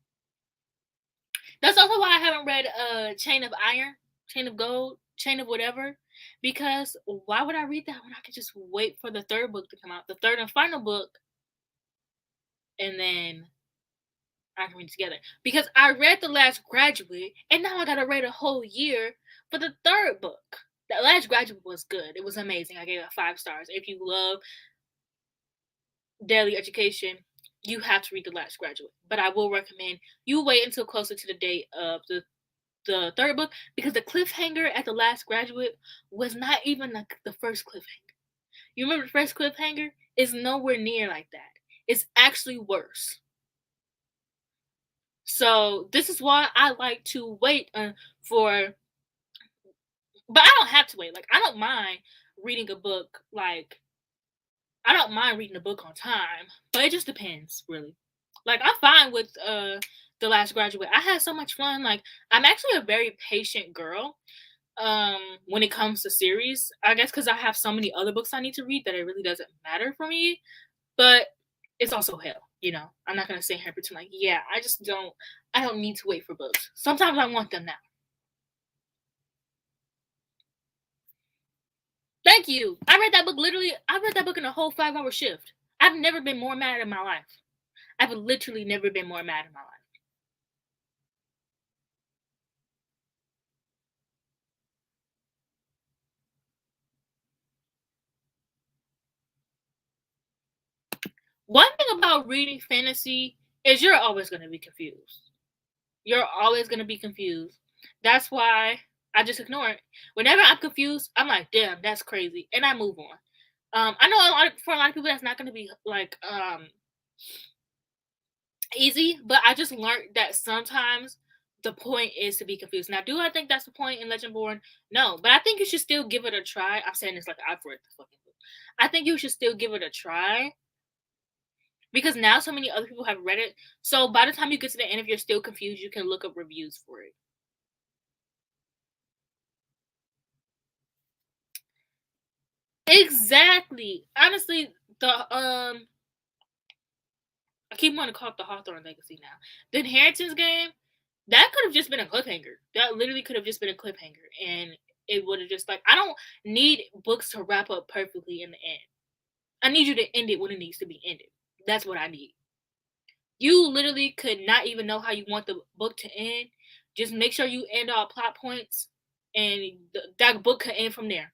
That's also why I haven't read Chain of Iron, Chain of Gold, Chain of whatever. Because why would I read that when I could just wait for the third book to come out, the third and final book, and then I can read it together. Because I read The Last Graduate, and now I gotta wait a whole year for the third book. The Last Graduate was good. It was amazing. I gave it 5 stars. If you love daily education, you have to read The Last Graduate. But I will recommend you wait until closer to the date of the third book because the cliffhanger at The Last Graduate was not even like the first cliffhanger. You remember the first cliffhanger? It's nowhere near like that. It's actually worse. So this is why I like to wait for, but I don't have to wait. Like I don't mind reading a book. Like I don't mind reading a book on time, but it just depends, really. Like I'm fine with The Last Graduate. I had so much fun. Like I'm actually a very patient girl when it comes to series. I guess because I have so many other books I need to read that it really doesn't matter for me. But it's also hell, you know. I'm not gonna sit here and pretend like, yeah, I don't need to wait for books. Sometimes I want them now. Thank you. I read that book in a whole 5-hour shift. I've never been more mad in my life. I've literally never been more mad in my life. One thing about reading fantasy is you're always going to be confused. You're always going to be confused. That's why I just ignore it. Whenever I'm confused, I'm like, damn, that's crazy. And I move on. I know for a lot of people that's not going to be like easy, but I just learned that sometimes the point is to be confused. Now, do I think that's the point in Legendborn? No, but I think you should still give it a try. I'm saying this like I've read the fucking book. I think you should still give it a try because now so many other people have read it. So by the time you get to the end, if you're still confused, you can look up reviews for it. Exactly. Honestly, the I keep wanting to call it the Hawthorne Legacy now. The Inheritance game, that could have just been a cliffhanger. That literally could have just been a cliffhanger, and it would have just like I don't need books to wrap up perfectly in the end. I need you to end it when it needs to be ended. That's what I need. You literally could not even know how you want the book to end. Just make sure you end all plot points, and that book could end from there.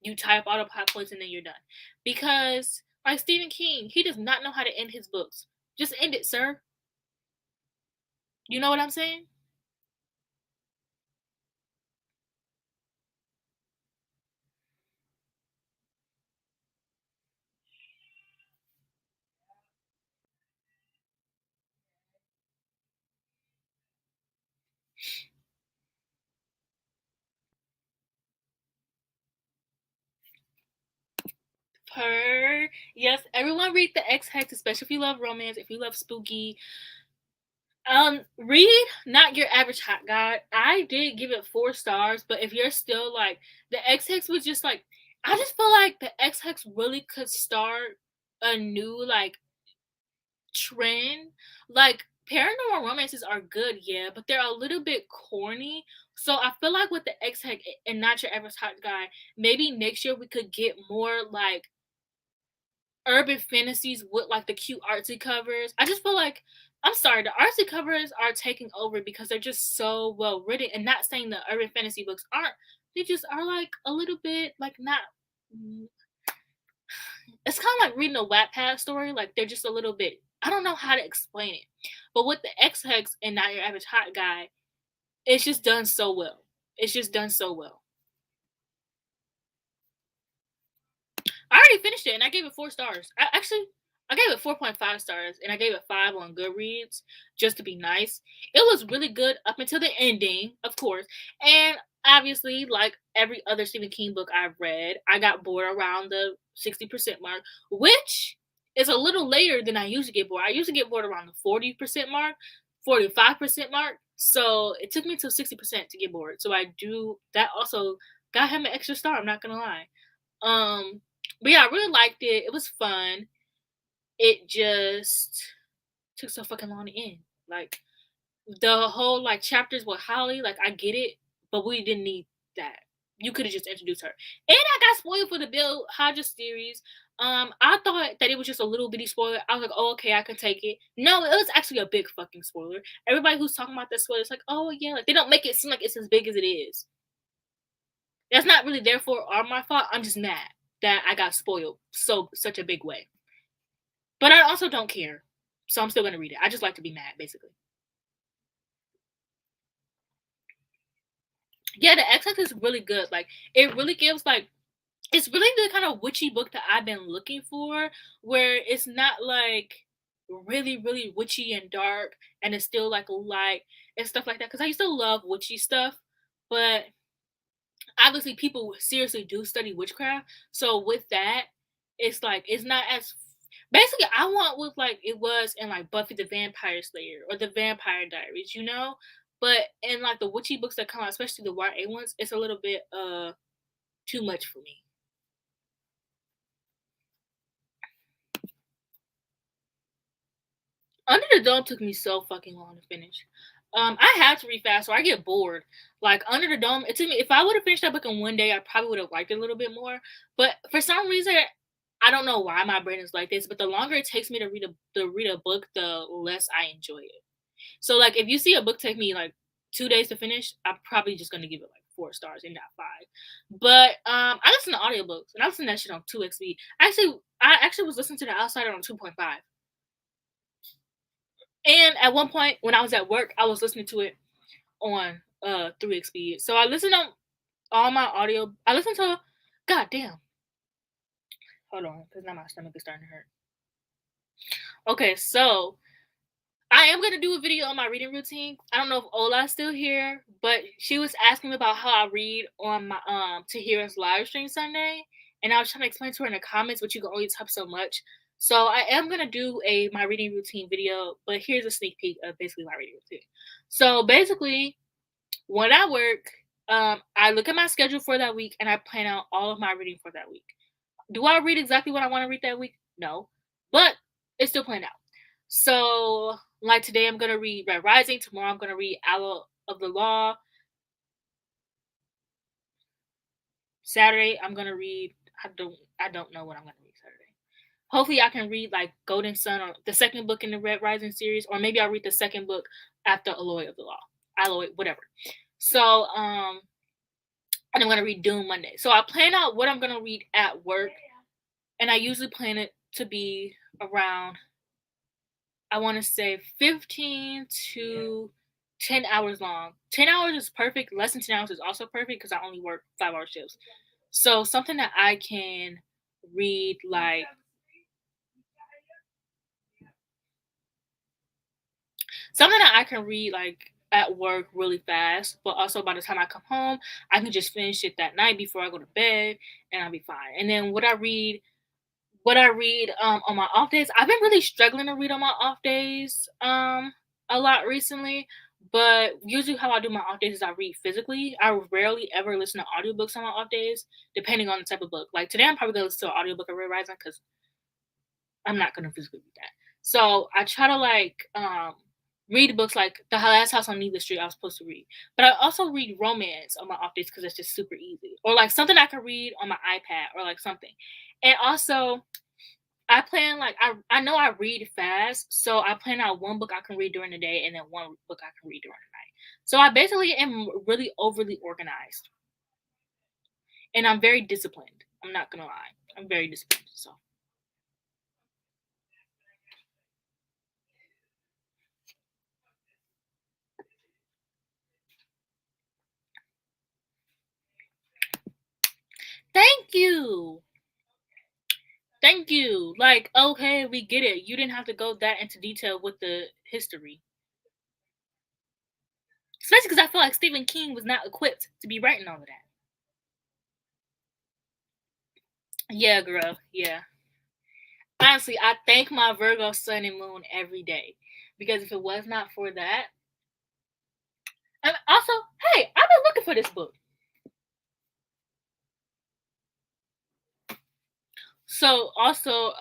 You tie up all the plot points, and then you're done. Because like Stephen King, he does not know how to end his books. Just end it, sir. You know what I'm saying? Per yes, everyone read the X Hex, especially if you love romance, if you love spooky. Read Not Your Average Hot Guy. I did give it 4 stars, but if you're still like the X Hex was just like I just feel like the X Hex really could start a new like trend. Like paranormal romances are good, yeah, but they're a little bit corny. So I feel like with the X Hex and Not Your Average Hot Guy, maybe next year we could get more like urban fantasies with like the cute artsy covers. I just feel like I'm sorry, the artsy covers are taking over because they're just so well written. And not saying the urban fantasy books aren't, they just are like a little bit like not. It's kind of like reading a Wattpad story. Like they're just a little bit. I don't know how to explain it, but with the X Hex and Not Your Average Hot Guy, it's just done so well. It's just done so well. I already finished it and I gave it 4 stars. I gave it 4.5 stars and I gave it 5 on Goodreads just to be nice. It was really good up until the ending, of course. And obviously, like every other Stephen King book I've read, I got bored around the 60% mark, which is a little later than I usually get bored. I usually get bored around the 40% mark, 45% mark. So it took me to 60% to get bored. So I do that also got him an extra star, I'm not gonna lie. Um but yeah, I really liked it. It was fun. It just took so fucking long to end. Like the whole like chapters with Holly, like I get it, but we didn't need that. You could have just introduced her. And I got spoiled for the Bill Hodges series. I thought that it was just a little bitty spoiler. I was like, oh, okay, I can take it. No, it was actually a big fucking spoiler. Everybody who's talking about that spoiler is like, oh yeah, like they don't make it seem like it's as big as it is. That's not really therefore all my fault. I'm just mad that I got spoiled such a big way. But I also don't care. So I'm still gonna read it. I just like to be mad, basically. Yeah, the XX is really good. Like it really gives like it's really the kind of witchy book that I've been looking for, where it's not like really, really witchy and dark and it's still like light and stuff like that. Because I used to love witchy stuff, but obviously people seriously do study witchcraft. So with that, it's like it's not as basically I want what like it was in like Buffy the Vampire Slayer or the Vampire Diaries, you know? But in like the witchy books that come out, especially the YA ones, it's a little bit too much for me. Under the Dome took me so fucking long to finish. I had to read fast, or I get bored. Like Under the Dome, it took me. If I would have finished that book in one day, I probably would have liked it a little bit more. But for some reason, I don't know why my brain is like this. But the longer it takes me to read a book, the less I enjoy it. So like, if you see a book take me like 2 days to finish, I'm probably just gonna give it like 4 stars and not 5. But I listen to audiobooks and I listen to that shit on 2x speed. I actually was listening to The Outsider on 2.5. And at one point when I was at work, I was listening to it on 3x speed. So I listened to all my audio. I listened to God damn. Hold on, because now my stomach is starting to hurt. Okay, so I am gonna do a video on my reading routine. I don't know if Ola's still here, but she was asking me about how I read on my Tahira's live stream Sunday, and I was trying to explain to her in the comments, but you can only type so much. So I am gonna do a my reading routine video, but here's a sneak peek of basically my reading routine. So basically, when I work, I look at my schedule for that week and I plan out all of my reading for that week. Do I read exactly what I want to read that week? No, but it's still planned out. So, like today, I'm gonna read Red Rising. Tomorrow, I'm gonna read Owl of the Law. Saturday, I'm gonna read. I don't know what I'm gonna read Saturday. Hopefully, I can read like Golden Sun or the second book in the Red Rising series, or maybe I'll read the second book after Alloy of the Law. Alloy, whatever. So, and I'm gonna read Doom Monday. So I plan out what I'm gonna read at work, and I usually plan it to be around, I want to say 15 to 10 hours long. 10 hours is perfect. Less than 10 hours is also perfect because I only work 5 hour shifts. So something that I can read like something that I can read like at work really fast, but also by the time I come home, I can just finish it that night before I go to bed and I'll be fine. And then what I read on my off days, I've been really struggling to read on my off days a lot recently. But usually how I do my off days is I read physically. I rarely ever listen to audiobooks on my off days, depending on the type of book. Like today I'm probably gonna listen to an audiobook of Red Rising because I'm not gonna physically read that. So I try to like read books like The Last House on Needless Street I was supposed to read. But I also read romance on my off days because it's just super easy. Or like something I can read on my iPad or like something. And also I plan like I know I read fast, so I plan out one book I can read during the day and then one book I can read during the night. So I basically am really overly organized and I'm very disciplined. I'm not gonna lie. I'm very disciplined. So thank you. Thank you. Like, okay, we get it. You didn't have to go that into detail with the history. Especially because I feel like Stephen King was not equipped to be writing all of that. Yeah, girl. Yeah. Honestly, I thank my Virgo sun and moon every day. Because if it was not for that, and also, hey, I've been looking for this book. So also,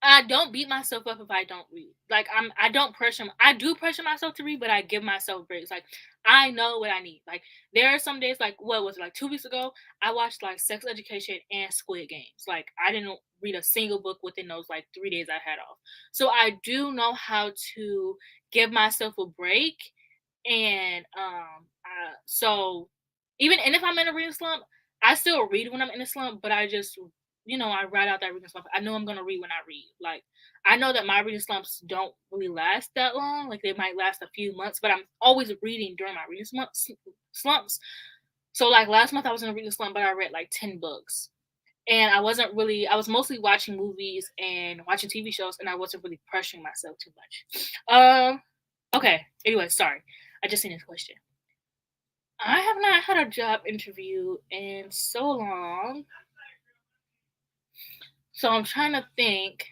I don't beat myself up if I don't read. Like I don't pressure. I do pressure myself to read, but I give myself breaks. Like I know what I need. Like there are some days, like what was it, like 2 weeks ago? I watched like Sex Education and Squid Games. Like I didn't read a single book within those like 3 days I had off. So I do know how to give myself a break, and so even and if I'm in a reading slump, I still read when I'm in a slump, but I just I ride out that reading slump. I know I'm gonna read when I read. Like I know that my reading slumps don't really last that long. Like they might last a few months, but I'm always reading during my reading slumps. So like last month I was in a reading slump, but I read like 10 books. And I was mostly watching movies and watching TV shows, and I wasn't really pressuring myself too much. Okay. Anyway, sorry. I just seen this question. I have not had a job interview in so long. So I'm trying to think.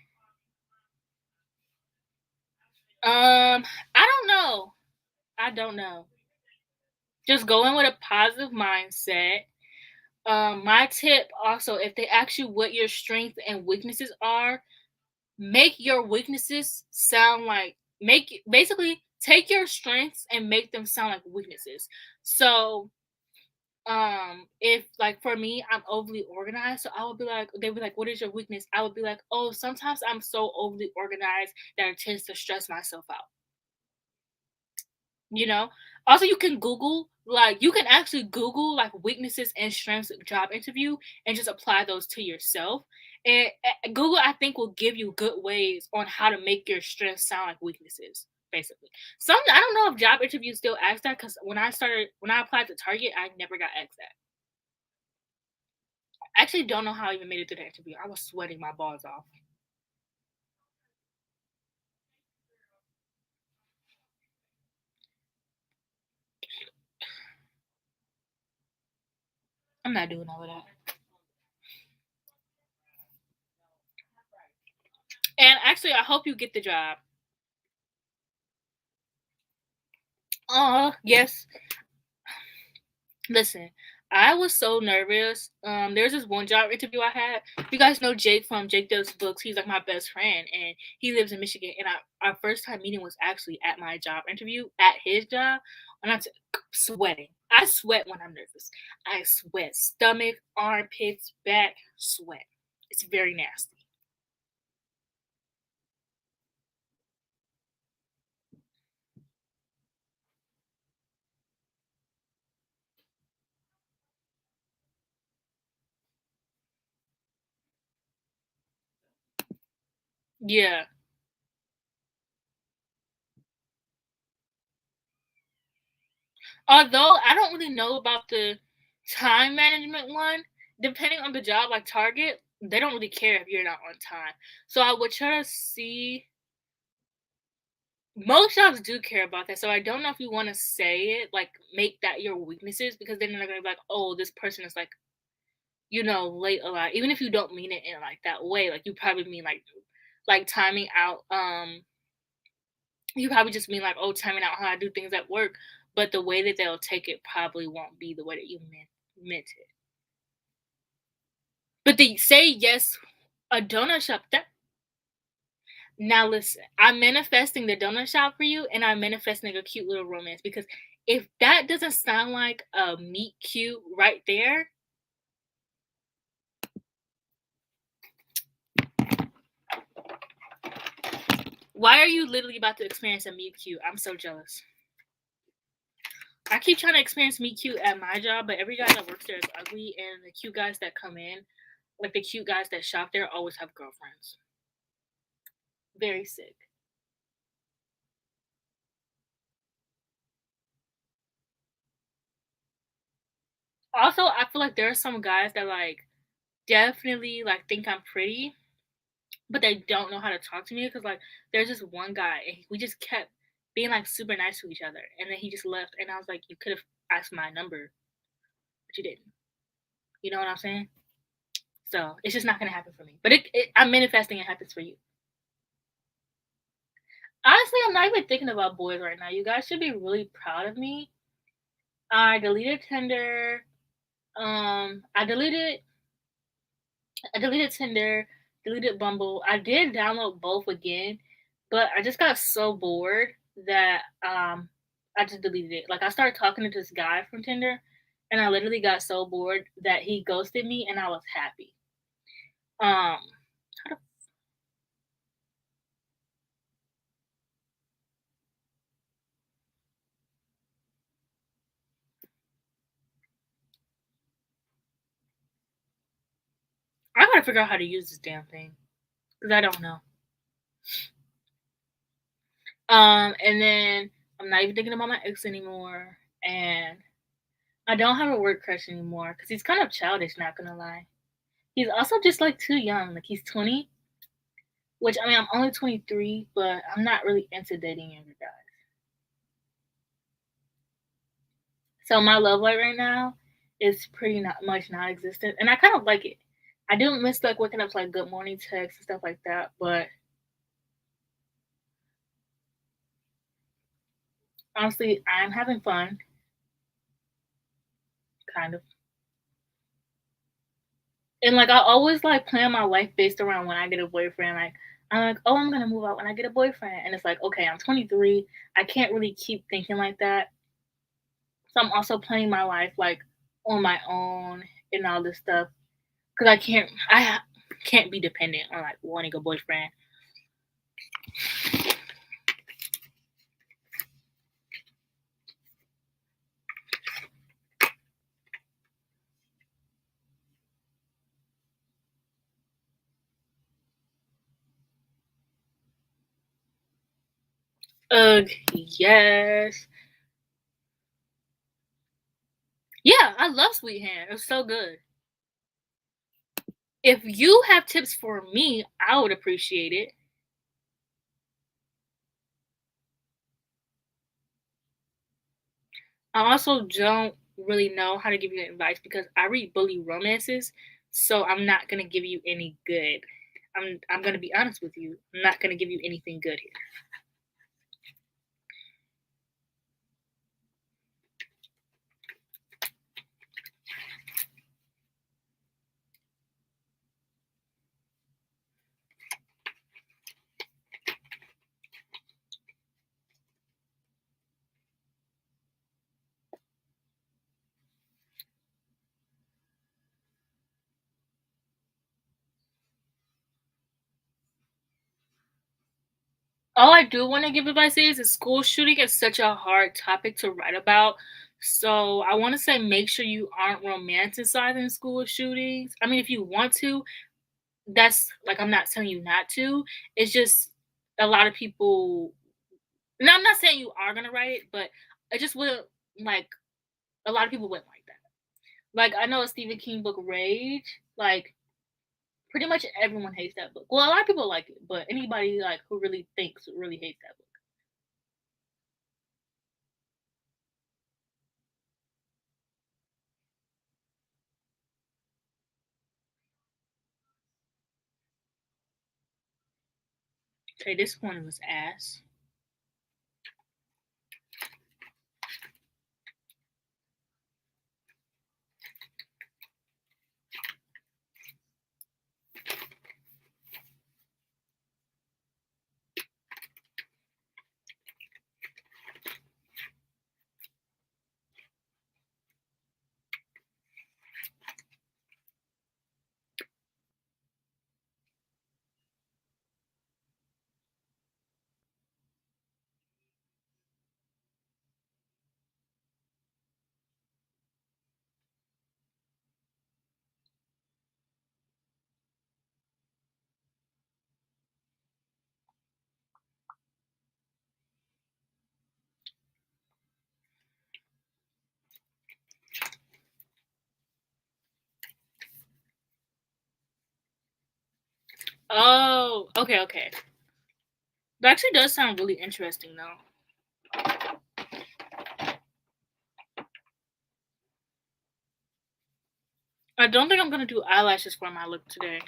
I don't know. I don't know. Just go in with a positive mindset. My tip also, if they ask you what your strengths and weaknesses are, make your weaknesses sound like make basically take your strengths and make them sound like weaknesses. So if like for me I'm overly organized, so I would be like, they'd be like, what is your weakness? I would be like, oh, sometimes I'm so overly organized that it tends to stress myself out. you know Also, you can actually Google like weaknesses and strengths job interview and just apply those to yourself. And Google, I think, will give you good ways on how to make your strengths sound like weaknesses, basically. Some I don't know if job interviews still ask that, because when I applied to Target, I never got asked that. I actually don't know how I even made it to the interview. I was sweating my balls off. I'm not doing all of that. And actually, I hope you get the job. Yes. Listen, I was so nervous. There's this one job interview I had. You guys know Jake from Jake Does Books. He's like my best friend, and he lives in Michigan. And our first time meeting was actually at my job interview at his job, and sweating. I sweat when I'm nervous. I sweat, stomach, armpits, back, sweat. It's very nasty. Yeah. Although I don't really know about the time management one, depending on the job, like Target, they don't really care if you're not on time. So I would try to see. Most jobs do care about that. So I don't know if you want to say it, like make that your weaknesses, because then they're gonna be like, oh, this person is like, late a lot. Even if you don't mean it in like that way, like you probably mean like timing out. You probably just mean like, oh, timing out how I do things at work, but the way that they'll take it probably won't be the way that you meant it. But they say yes, a donut shop. That now listen, I'm manifesting the donut shop for you, and I'm manifesting a cute little romance because if that doesn't sound like a meet cute right there, why are you literally about to experience a meet cute? I'm so jealous. I keep trying to experience meet cute at my job, but every guy that works there is ugly, and the cute guys that come in, like the cute guys that shop there, always have girlfriends. Very sick. Also, I feel like there are some guys that like definitely like think I'm pretty, but they don't know how to talk to me because like there's this one guy and we just kept being like super nice to each other, and then he just left, and I was like, you could have asked my number, but you didn't. You know what I'm saying? So it's just not gonna happen for me. But I'm manifesting it happens for you. Honestly, I'm not even thinking about boys right now. You guys should be really proud of me. I deleted Tinder. I deleted Tinder, deleted Bumble. I did download both again, but I just got so bored that I just deleted it. Like I started talking to this guy from Tinder, and I literally got so bored that he ghosted me, and I was happy. Um, I gotta figure out how to use this damn thing because I don't know. And then I'm not even thinking about my ex anymore, and I don't have a work crush anymore because he's kind of childish. Not gonna lie, he's also just like too young. Like he's 20, which I mean I'm only 23, but I'm not really into dating younger guys. So my love life right now is pretty not much non-existent, and I kind of like it. I do miss like waking up to like good morning texts and stuff like that, but honestly, I'm having fun, kind of. And like I always like plan my life based around when I get a boyfriend. Like I'm like, oh, I'm gonna move out when I get a boyfriend, and it's like, okay, I'm 23. I can't really keep thinking like that. So I'm also planning my life like on my own and all this stuff because I can't be dependent on like wanting a boyfriend. Ugh, yes. Yeah, I love sweet hand. It's so good. If you have tips for me, I would appreciate it. I also don't really know how to give you advice because I read bully romances, so I'm not gonna give you any good. I'm gonna be honest with you. I'm not gonna give you anything good here. All I do want to give advice is school shooting is such a hard topic to write about. So I want to say make sure you aren't romanticizing school shootings. I mean, if you want to, that's like I'm not telling you not to. It's just a lot of people. And I'm not saying you are gonna write it, but I just would like a lot of people wouldn't like that. Like I know a Stephen King book, Rage. Like pretty much everyone hates that book. Well, a lot of people like it, but anybody like who really thinks really hates that book. Okay, this one was ass. Oh, okay, okay. That actually does sound really interesting, though. I don't think I'm gonna do eyelashes for my look today.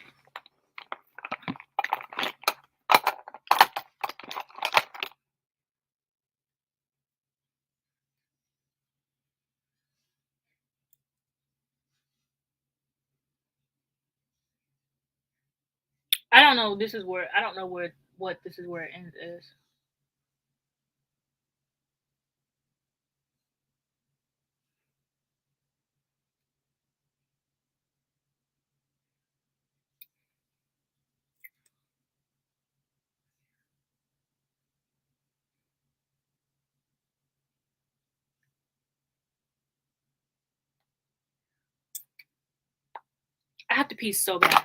I don't know. This is where I don't know where what this is where it ends is. I have to pee so bad.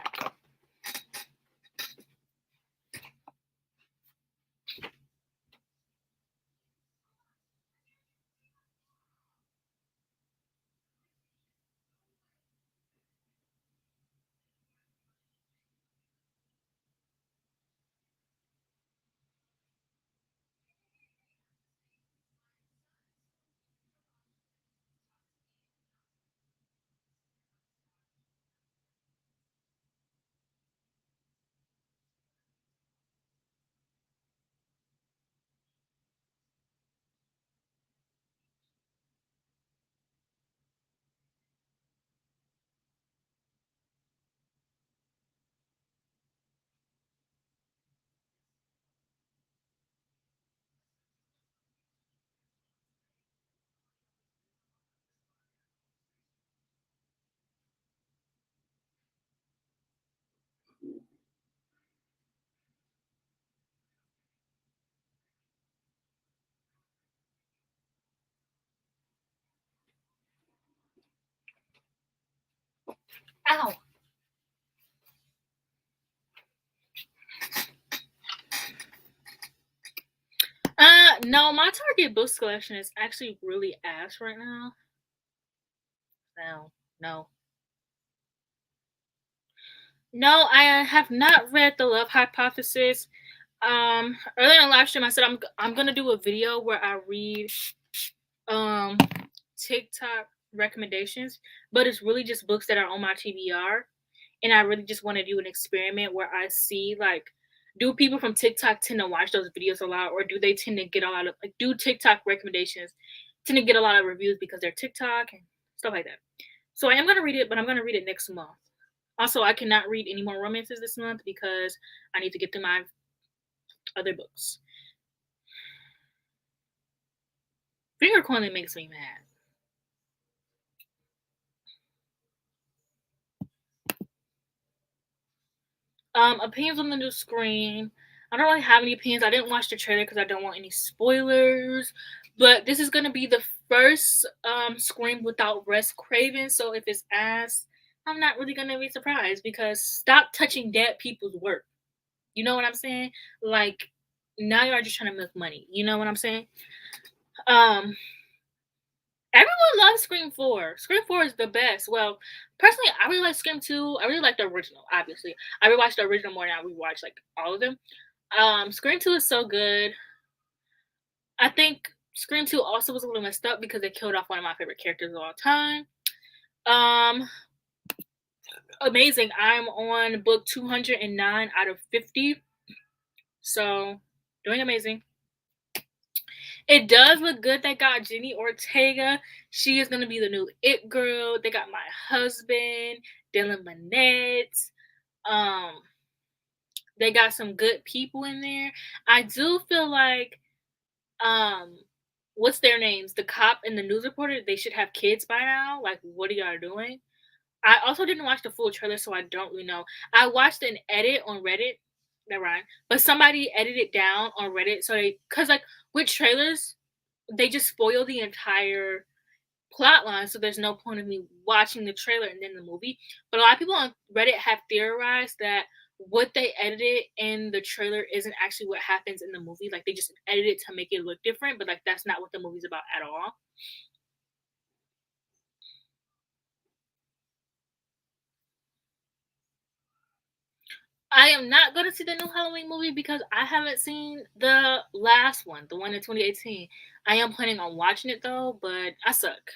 Ow. No, my Target books collection is actually really ass right now. No, no. No, I have not read The Love Hypothesis. Earlier in the live stream, I said I'm gonna do a video where I read um TikTok recommendations, but it's really just books that are on my TBR, and I really just want to do an experiment where I see like, do people from TikTok tend to watch those videos a lot, or do they tend to get a lot of like, do TikTok recommendations tend to get a lot of reviews because they're TikTok and stuff like that. So I am gonna read it, but I'm gonna read it next month. Also, I cannot read any more romances this month because I need to get through my other books. Finger coiling makes me mad. Opinions on the new screen. I don't really have any opinions. I didn't watch the trailer because I don't want any spoilers. But this is gonna be the first Scream without Wes Craven. So if it's ass, I'm not really gonna be surprised because stop touching dead people's work. You know what I'm saying? Like now you're just trying to make money. You know what I'm saying? Um, Everyone loves Scream 4. Scream 4 is the best. Well, personally, I really like Scream 2. I really like the original, obviously. I rewatched the original more than I rewatched like all of them. Scream 2 is so good. I think Scream 2 also was a little messed up because they killed off one of my favorite characters of all time. Um, Amazing. I'm on book 209 out of 50. So, doing amazing. It does look good. They got Jenny Ortega. She is gonna be the new It Girl. They got my husband, Dylan Minnette. Um, they got some good people in there. I do feel like um what's their names? The cop and the news reporter, they should have kids by now. Like, what are y'all doing? I also didn't watch the full trailer, so I don't really know. I watched an edit on Reddit. Never mind. But somebody edited it down on Reddit so they cause like with trailers, they just spoil the entire plot line, so there's no point of me watching the trailer and then the movie. But a lot of people on Reddit have theorized that what they edited in the trailer isn't actually what happens in the movie. Like they just edited it to make it look different, but like that's not what the movie's about at all. I am not going to see the new Halloween movie because I haven't seen the last one, the one in 2018. I am planning on watching it though, but I suck.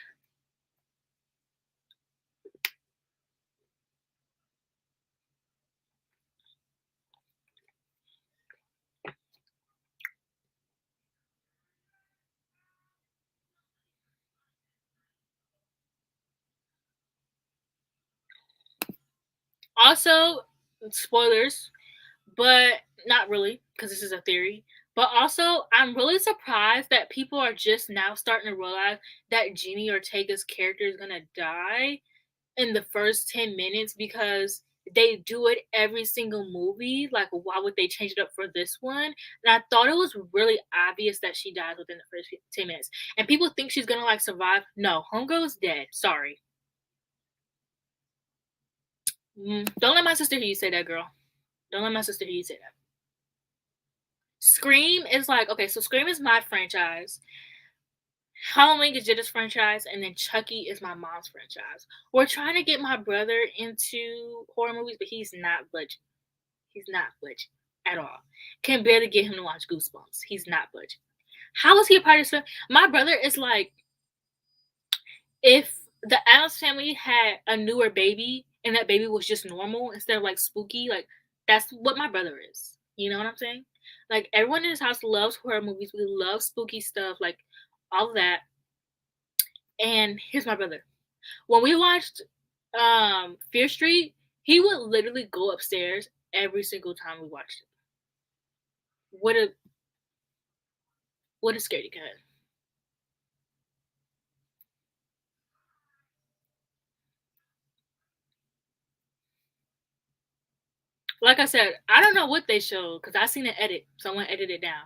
Also, spoilers, but not really because this is a theory. But also, I'm really surprised that people are just now starting to realize that Jenny Ortega's character is gonna die in the first 10 minutes because they do it every single movie. Like, why would they change it up for this one? And I thought it was really obvious that she dies within the first 10 minutes. And people think she's gonna like survive. No, Homegirl is dead. Sorry. Don't let my sister hear you say that, girl. Don't let my sister hear you say that. Scream is like, okay, so Scream is my franchise. Halloween is Jada's franchise, and then Chucky is my mom's franchise. We're trying to get my brother into horror movies, but he's not budging. He's not budging at all. Can barely get him to watch Goosebumps. He's not budging. How is he a part of this film? My brother is like, if the Addams family had a newer baby and that baby was just normal instead of like spooky, like that's what my brother is. You know what I'm saying? Like everyone in his house loves horror movies. We love spooky stuff, like all of that. And here's my brother. When we watched Fear Street, he would literally go upstairs every single time we watched it. What a what a scaredy cat. Like I said, I don't know what they showed because I seen an edit. Someone edited it down,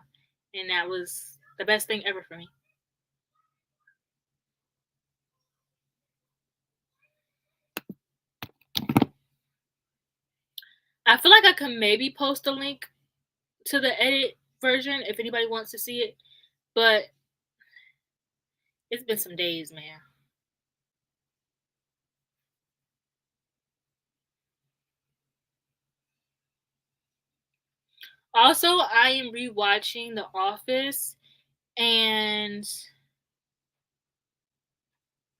and that was the best thing ever for me. I feel like I could maybe post a link to the edit version if anybody wants to see it, but it's been some days, man. Also, I am rewatching The Office, and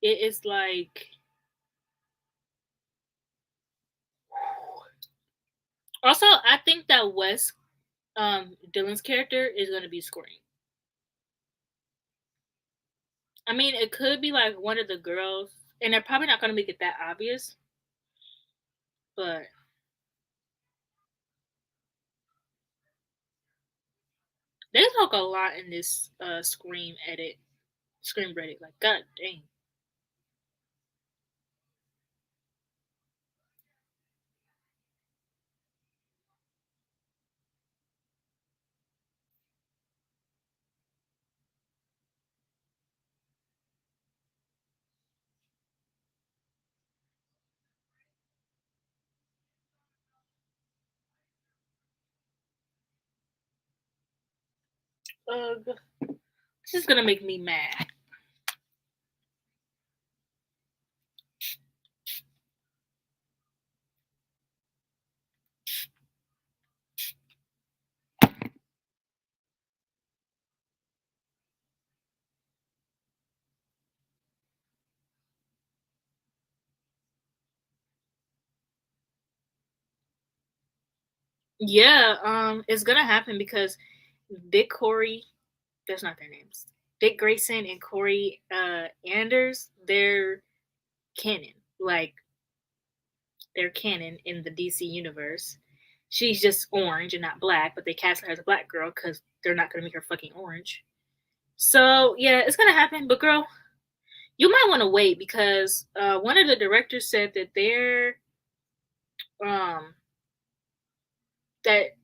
it is like. Also, I think that Wes, Dylan's character is gonna be Scream. I mean, it could be like one of the girls, and they're probably not gonna make it that obvious, but they talk a lot in this Scream Reddit. Like, god dang. Ugh. This is gonna make me mad. Yeah, it's gonna happen because Dick Corey, that's not their names. Dick Grayson and Corey Anders, they're canon. Like they're canon in the DC universe. She's just orange and not black, but they cast her as a black girl because they're not gonna make her fucking orange. So yeah, it's gonna happen. But girl, you might want to wait because one of the directors said that um that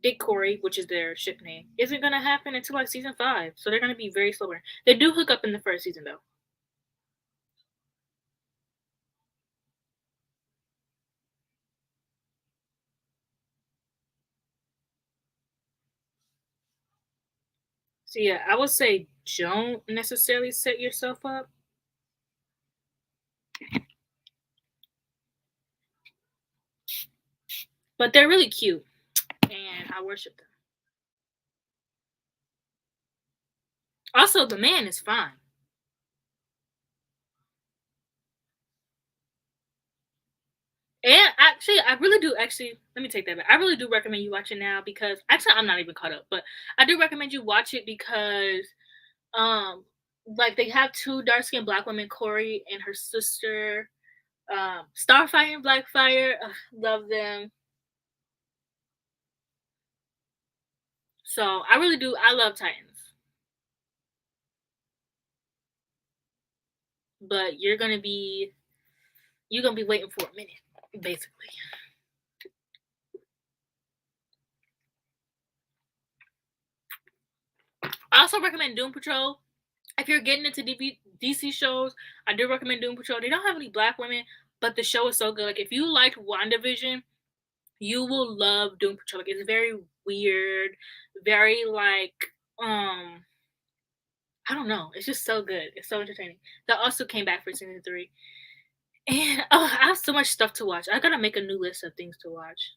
Dick Corey, which is their ship name, isn't gonna happen until like season 5. So they're gonna be very slow. They do hook up in the first season though. So yeah, I would say don't necessarily set yourself up, but they're really cute and I worship them. Also, the man is fine. And actually, I really do. Actually, let me take that back. I really do recommend you watch it now because actually, I'm not even caught up, but I do recommend you watch it because, um, like they have two dark skinned black women, Corey and her sister, Starfire and Blackfire. Ugh, love them. So I really do. I love Titans, but you're gonna be waiting for a minute, basically. I also recommend Doom Patrol. If you're getting into DC shows, I do recommend Doom Patrol. They don't have any black women, but the show is so good. Like if you liked WandaVision, you will love Doom Patrol. Like it's very weird, very like I don't know. It's just so good. It's so entertaining. That also came back for season 3. And oh, I have so much stuff to watch. I gotta make a new list of things to watch.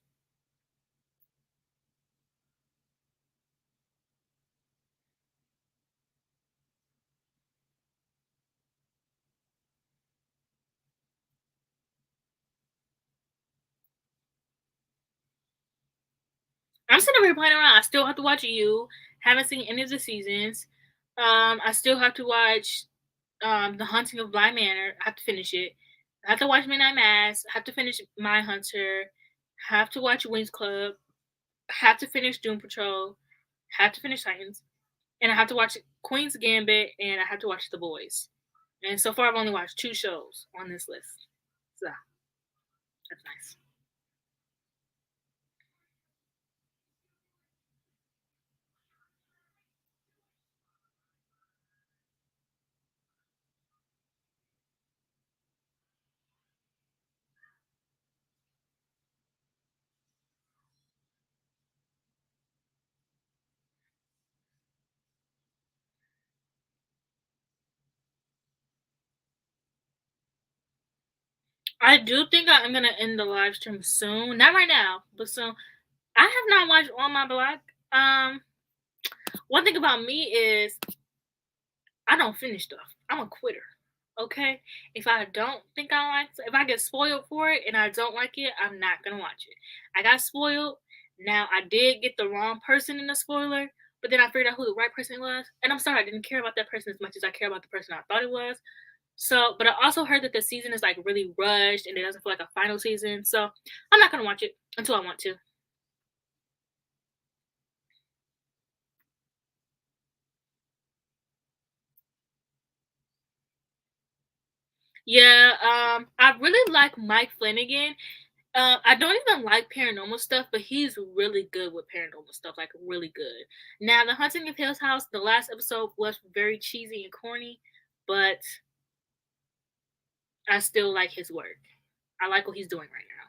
I'm sitting over here playing around. I still have to watch You. Haven't seen any of the seasons. I still have to watch The Haunting of Bly Manor. I have to finish it. I have to watch Midnight Mass. I have to finish My Hunter. Have to watch Wings Club. Have to finish Doom Patrol. Have to finish Titans. And I have to watch Queen's Gambit. And I have to watch The Boys. And so far, I've only watched 2 shows on this list. So that's nice. I do think I'm gonna end the live stream soon. Not right now, but soon. I have not watched All My Black. One thing about me is I don't finish stuff. I'm a quitter. Okay, if I don't think I like, if I get spoiled for it and I don't like it, I'm not gonna watch it. I got spoiled. Now I did get the wrong person in the spoiler, but then I figured out who the right person was, and I'm sorry I didn't care about that person as much as I care about the person I thought it was. So, but I also heard that the season is like really rushed and it doesn't feel like a final season. So I'm not gonna watch it until I want to. Yeah, I really like Mike Flanagan. I don't even like paranormal stuff, but he's really good with paranormal stuff, like really good. Now, The Haunting of Hill House, the last episode was very cheesy and corny, but I still like his work. I like what he's doing right now.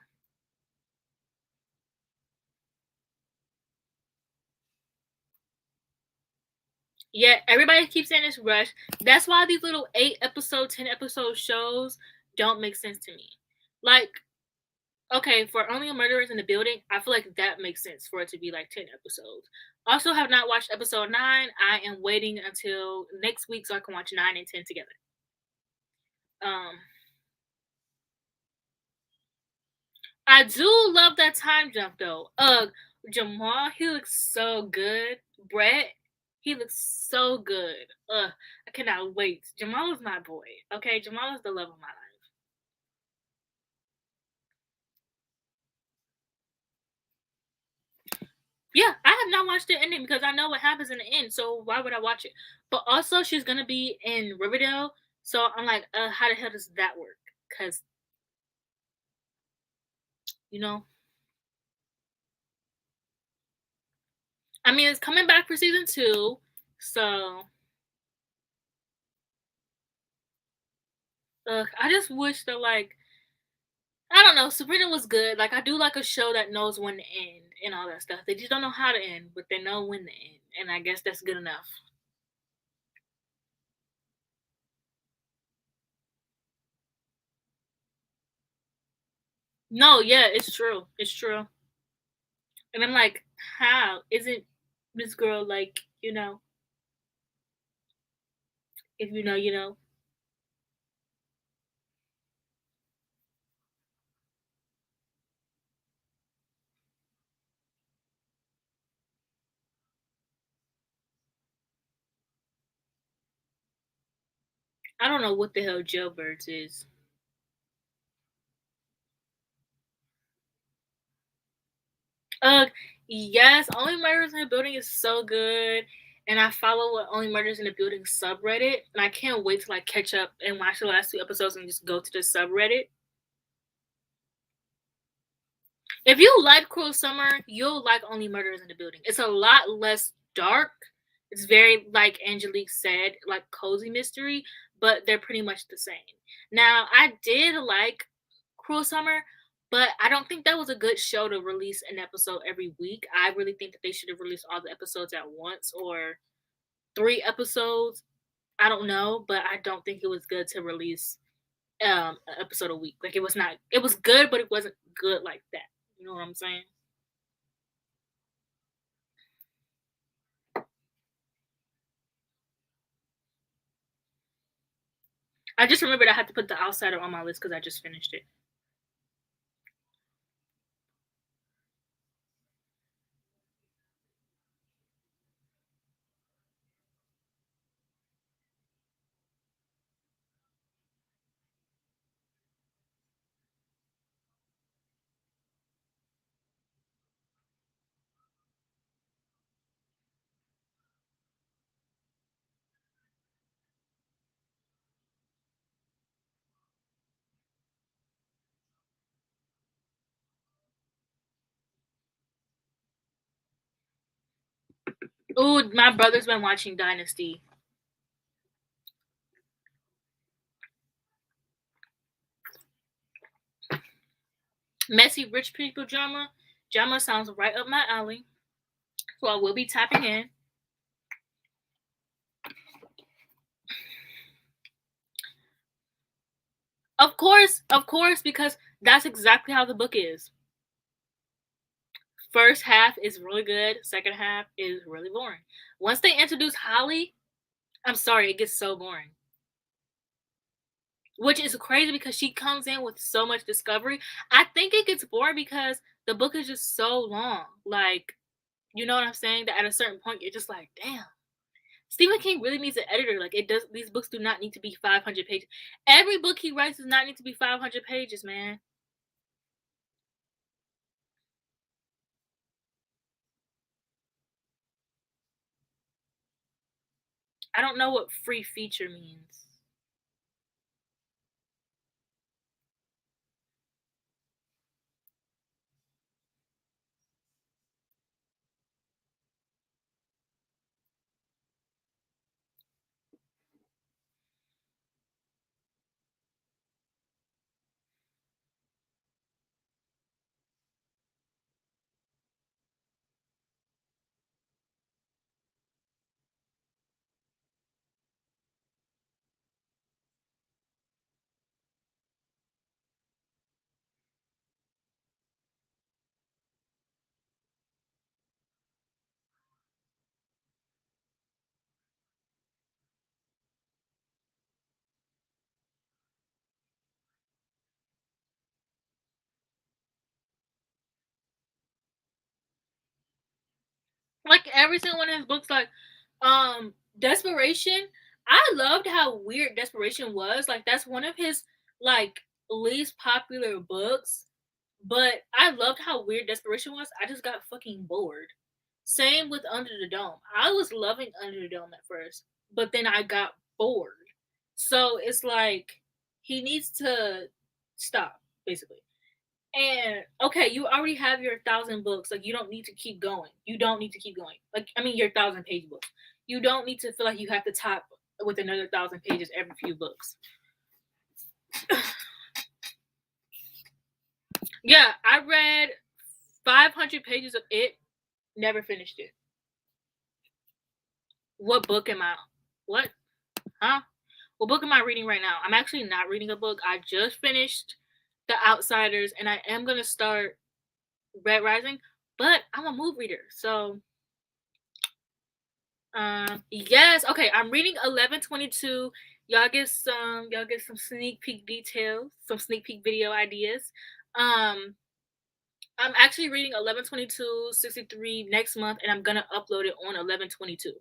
Yeah, everybody keeps saying it's rushed. That's why these little 8 episode, 10 episode shows don't make sense to me. Like, okay, for Only Murderers in the Building, I feel like that makes sense for it to be like 10 episodes. Also, have not watched episode 9. I am waiting until next week so I can watch 9 and 10 together. Um, I do love that time jump though. Jamal, he looks so good. Brett, he looks so good. I cannot wait. Jamal is my boy. Okay, Jamal is the love of my life. Yeah, I have not watched the ending because I know what happens in the end. So why would I watch it? But also, she's gonna be in Riverdale, so I'm like, how the hell does that work? Because you know, I mean, it's coming back for season 2, so I just wish that like I don't know, Sabrina was good. Like I do like a show that knows when to end and all that stuff. They just don't know how to end, but they know when to end, and I guess that's good enough. No, yeah, it's true. It's true. And I'm like, how isn't this girl like if you know, you know? I don't know what the hell jailbirds is. Ugh, yes, Only Murders in the Building is so good. And I follow what Only Murders in the Building subreddit, and I can't wait to like catch up and watch the last 2 episodes and just go to the subreddit. If you like Cruel Summer, you'll like Only Murders in the Building. It's a lot less dark. It's very, like Angelique said, like cozy mystery, but they're pretty much the same. Now, I did like Cruel Summer, but I don't think that was a good show to release an episode every week. I really think that they should have released all the episodes at once or 3 episodes. I don't know, but I don't think it was good to release an episode a week. Like it was not. It was good, but it wasn't good like that. You know what I'm saying? I just remembered I had to put The Outsider on my list because I just finished it. Ooh, my brother's been watching Dynasty. Messy rich people drama. Drama sounds right up my alley. So I will be tapping in. Of course, because that's exactly how the book is. First half is really good. Second half is really boring. Once they introduce Holly, I'm sorry, it gets so boring. Which is crazy because she comes in with so much discovery. I think it gets boring because the book is just so long. Like, you know what I'm saying? That at a certain point you're just like, damn. Stephen King really needs an editor. Like it does these books do not need to be 500 pages. Every book he writes does not need to be 500 pages, man. I don't know what free feature means. Like every single one of his books, like Desperation. I loved how weird Desperation was. Like that's one of his like least popular books. But I loved how weird Desperation was. I just got fucking bored. Same with Under the Dome. I was loving Under the Dome at first, but then I got bored. So it's like he needs to stop, basically. And okay, you already have your 1,000 books. Like you don't need to keep going. You don't need to keep going. Like I mean, your 1,000 page books. You don't need to feel like you have to top with another 1,000 pages every few books. Yeah, I read 500 pages of it. Never finished it. What book am I? What? Huh? What book am I reading right now? I'm actually not reading a book. I just finished The Outsiders, and I am gonna start Red Rising, but I'm a mood reader, so yes. Okay, I'm reading 1122. Y'all get some sneak peek details, some sneak peek video ideas. Um, I'm actually reading 1122 63 next month, and I'm gonna upload it on 1122.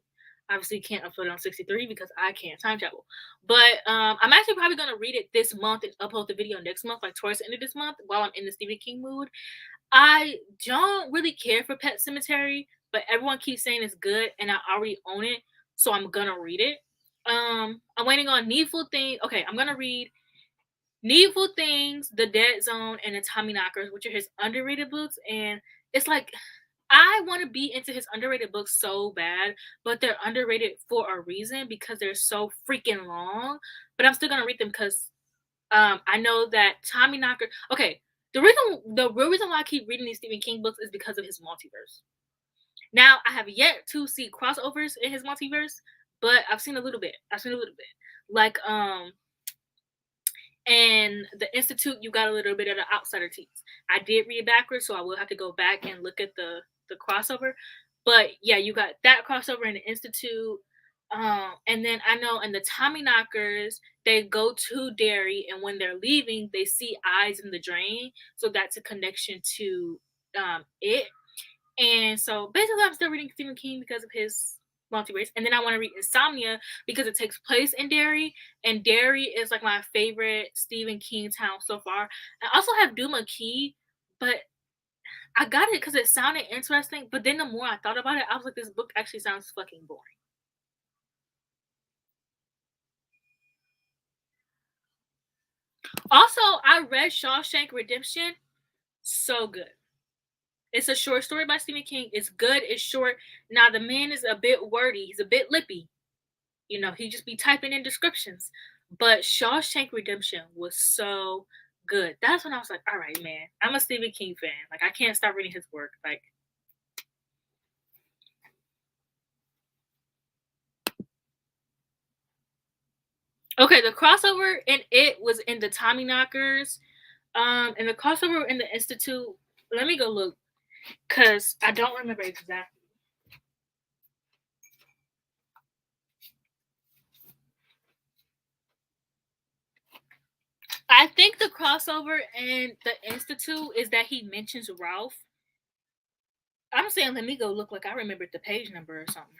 Obviously, can't upload it on 63 because I can't time travel. But I'm actually probably gonna read it this month and upload the video next month, like towards the end of this month, while I'm in the Stephen King mood. I don't really care for Pet Cemetery, but everyone keeps saying it's good, and I already own it, so I'm gonna read it. I'm waiting on Needful Things. Okay, I'm gonna read Needful Things, The Dead Zone, and The Tommyknockers, which are his underrated books. And it's like I want to be into his underrated books so bad, but they're underrated for a reason because they're so freaking long. But I'm still gonna read them because I know that Tommyknocker. Okay, the real reason why I keep reading these Stephen King books is because of his multiverse. Now I have yet to see crossovers in his multiverse, but I've seen a little bit. Like and the Institute, you got a little bit of the outsider teams. I did read it backwards, so I will have to go back and look at the crossover. But yeah, you got that crossover in the Institute. And then I know in the Tommyknockers, they go to Derry, and when they're leaving, they see eyes in the drain. So that's a connection to it. And so basically, I'm still reading Stephen King because of his multiverse. And then I want to read Insomnia because it takes place in Derry. And Derry is like my favorite Stephen King town so far. I also have Duma Key, but I got it because it sounded interesting. But then the more I thought about it, I was like, this book actually sounds fucking boring. Also, I read Shawshank Redemption. So good. It's a short story by Stephen King. It's good. It's short. Now the man is a bit wordy. He's a bit lippy. You know, he just be typing in descriptions. But Shawshank Redemption was so good. That's when I was like, all right, man, I'm a Stephen King fan. Like, I can't stop reading his work. Like, okay, the crossover in it was in the Tommyknockers. And the crossover in the Institute. Let me go look, cause I don't remember exactly. I think the crossover in the Institute is that he mentions Ralph. I'm saying let me go look like I remembered the page number or something.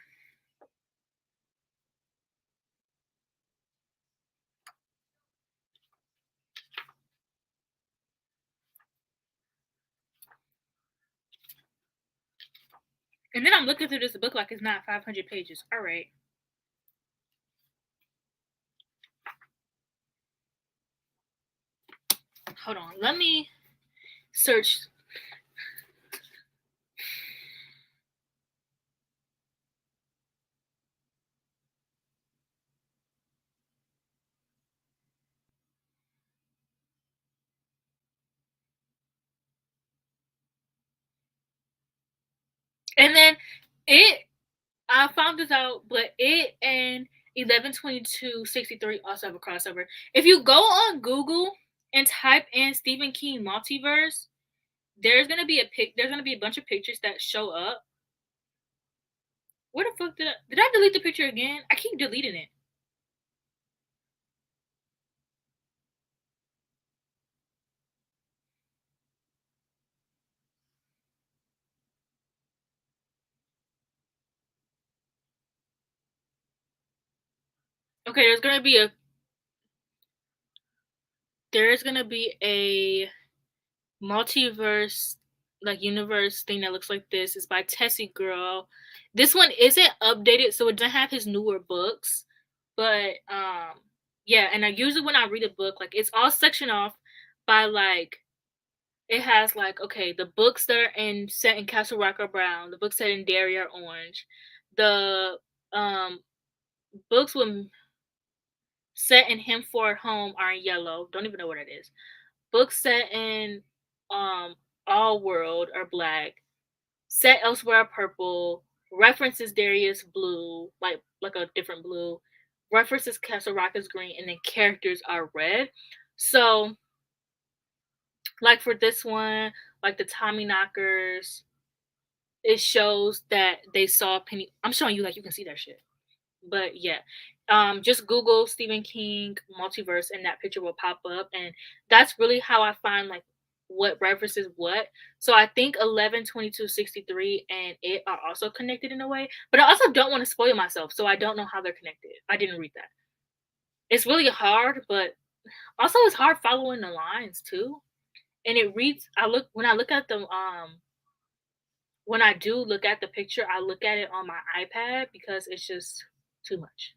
And then I'm looking through this book like it's not 500 pages. All right. Hold on. Let me search. And then it, I found this out, but it and 112263 also have a crossover. If you go on Google and type in Stephen King multiverse, there's gonna be a bunch of pictures that show up. Where the fuck did I delete the picture again? I keep deleting it. Okay, there's gonna be a multiverse like universe thing that looks like this. It's by Tessie Girl. This one isn't updated, so it doesn't have his newer books. But yeah, and I usually when I read a book, like it's all sectioned off by like it has like okay, the books that are in set in Castle Rock are brown, the books set in Derry are orange, the um books with set in Him for Home are in yellow. Don't even know what it is. Books set in um All World are black. Set elsewhere are purple. References Darius blue, like a different blue. References Castle Rock is green, and then characters are red. So, like for this one, like the Tommy Knockers, it shows that they saw Penny. I'm showing you like you can see that shit. But yeah, just Google Stephen King multiverse and that picture will pop up, and that's really how I find like what references what. So I think 11/22/63 and it are also connected in a way, but I also don't want to spoil myself, so I don't know how they're connected. I didn't read that. It's really hard, but also it's hard following the lines too. And it reads. I look at the when I do look at the picture, I look at it on my iPad because it's just too much.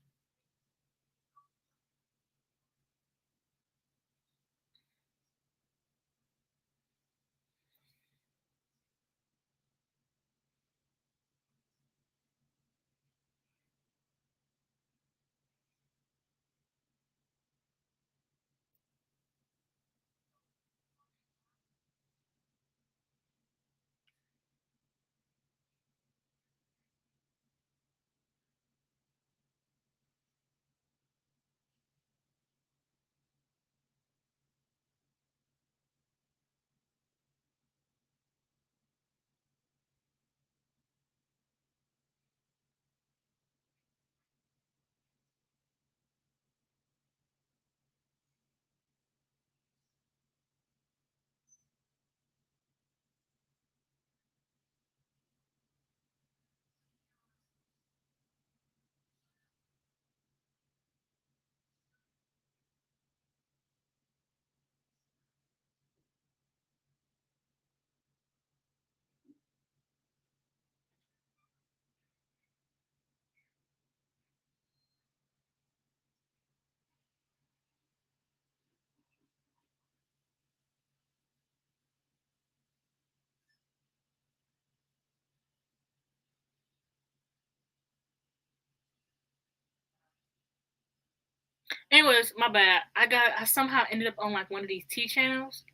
Anyways, my bad. I somehow ended up on like one of these T channels.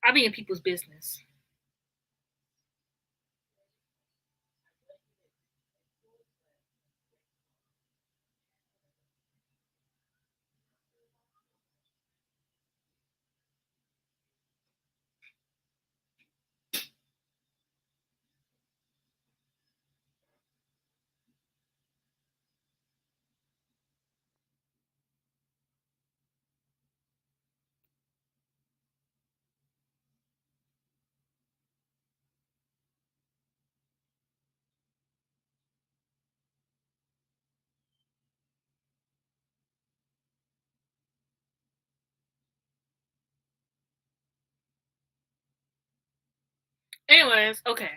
I be in people's business. Anyways, okay.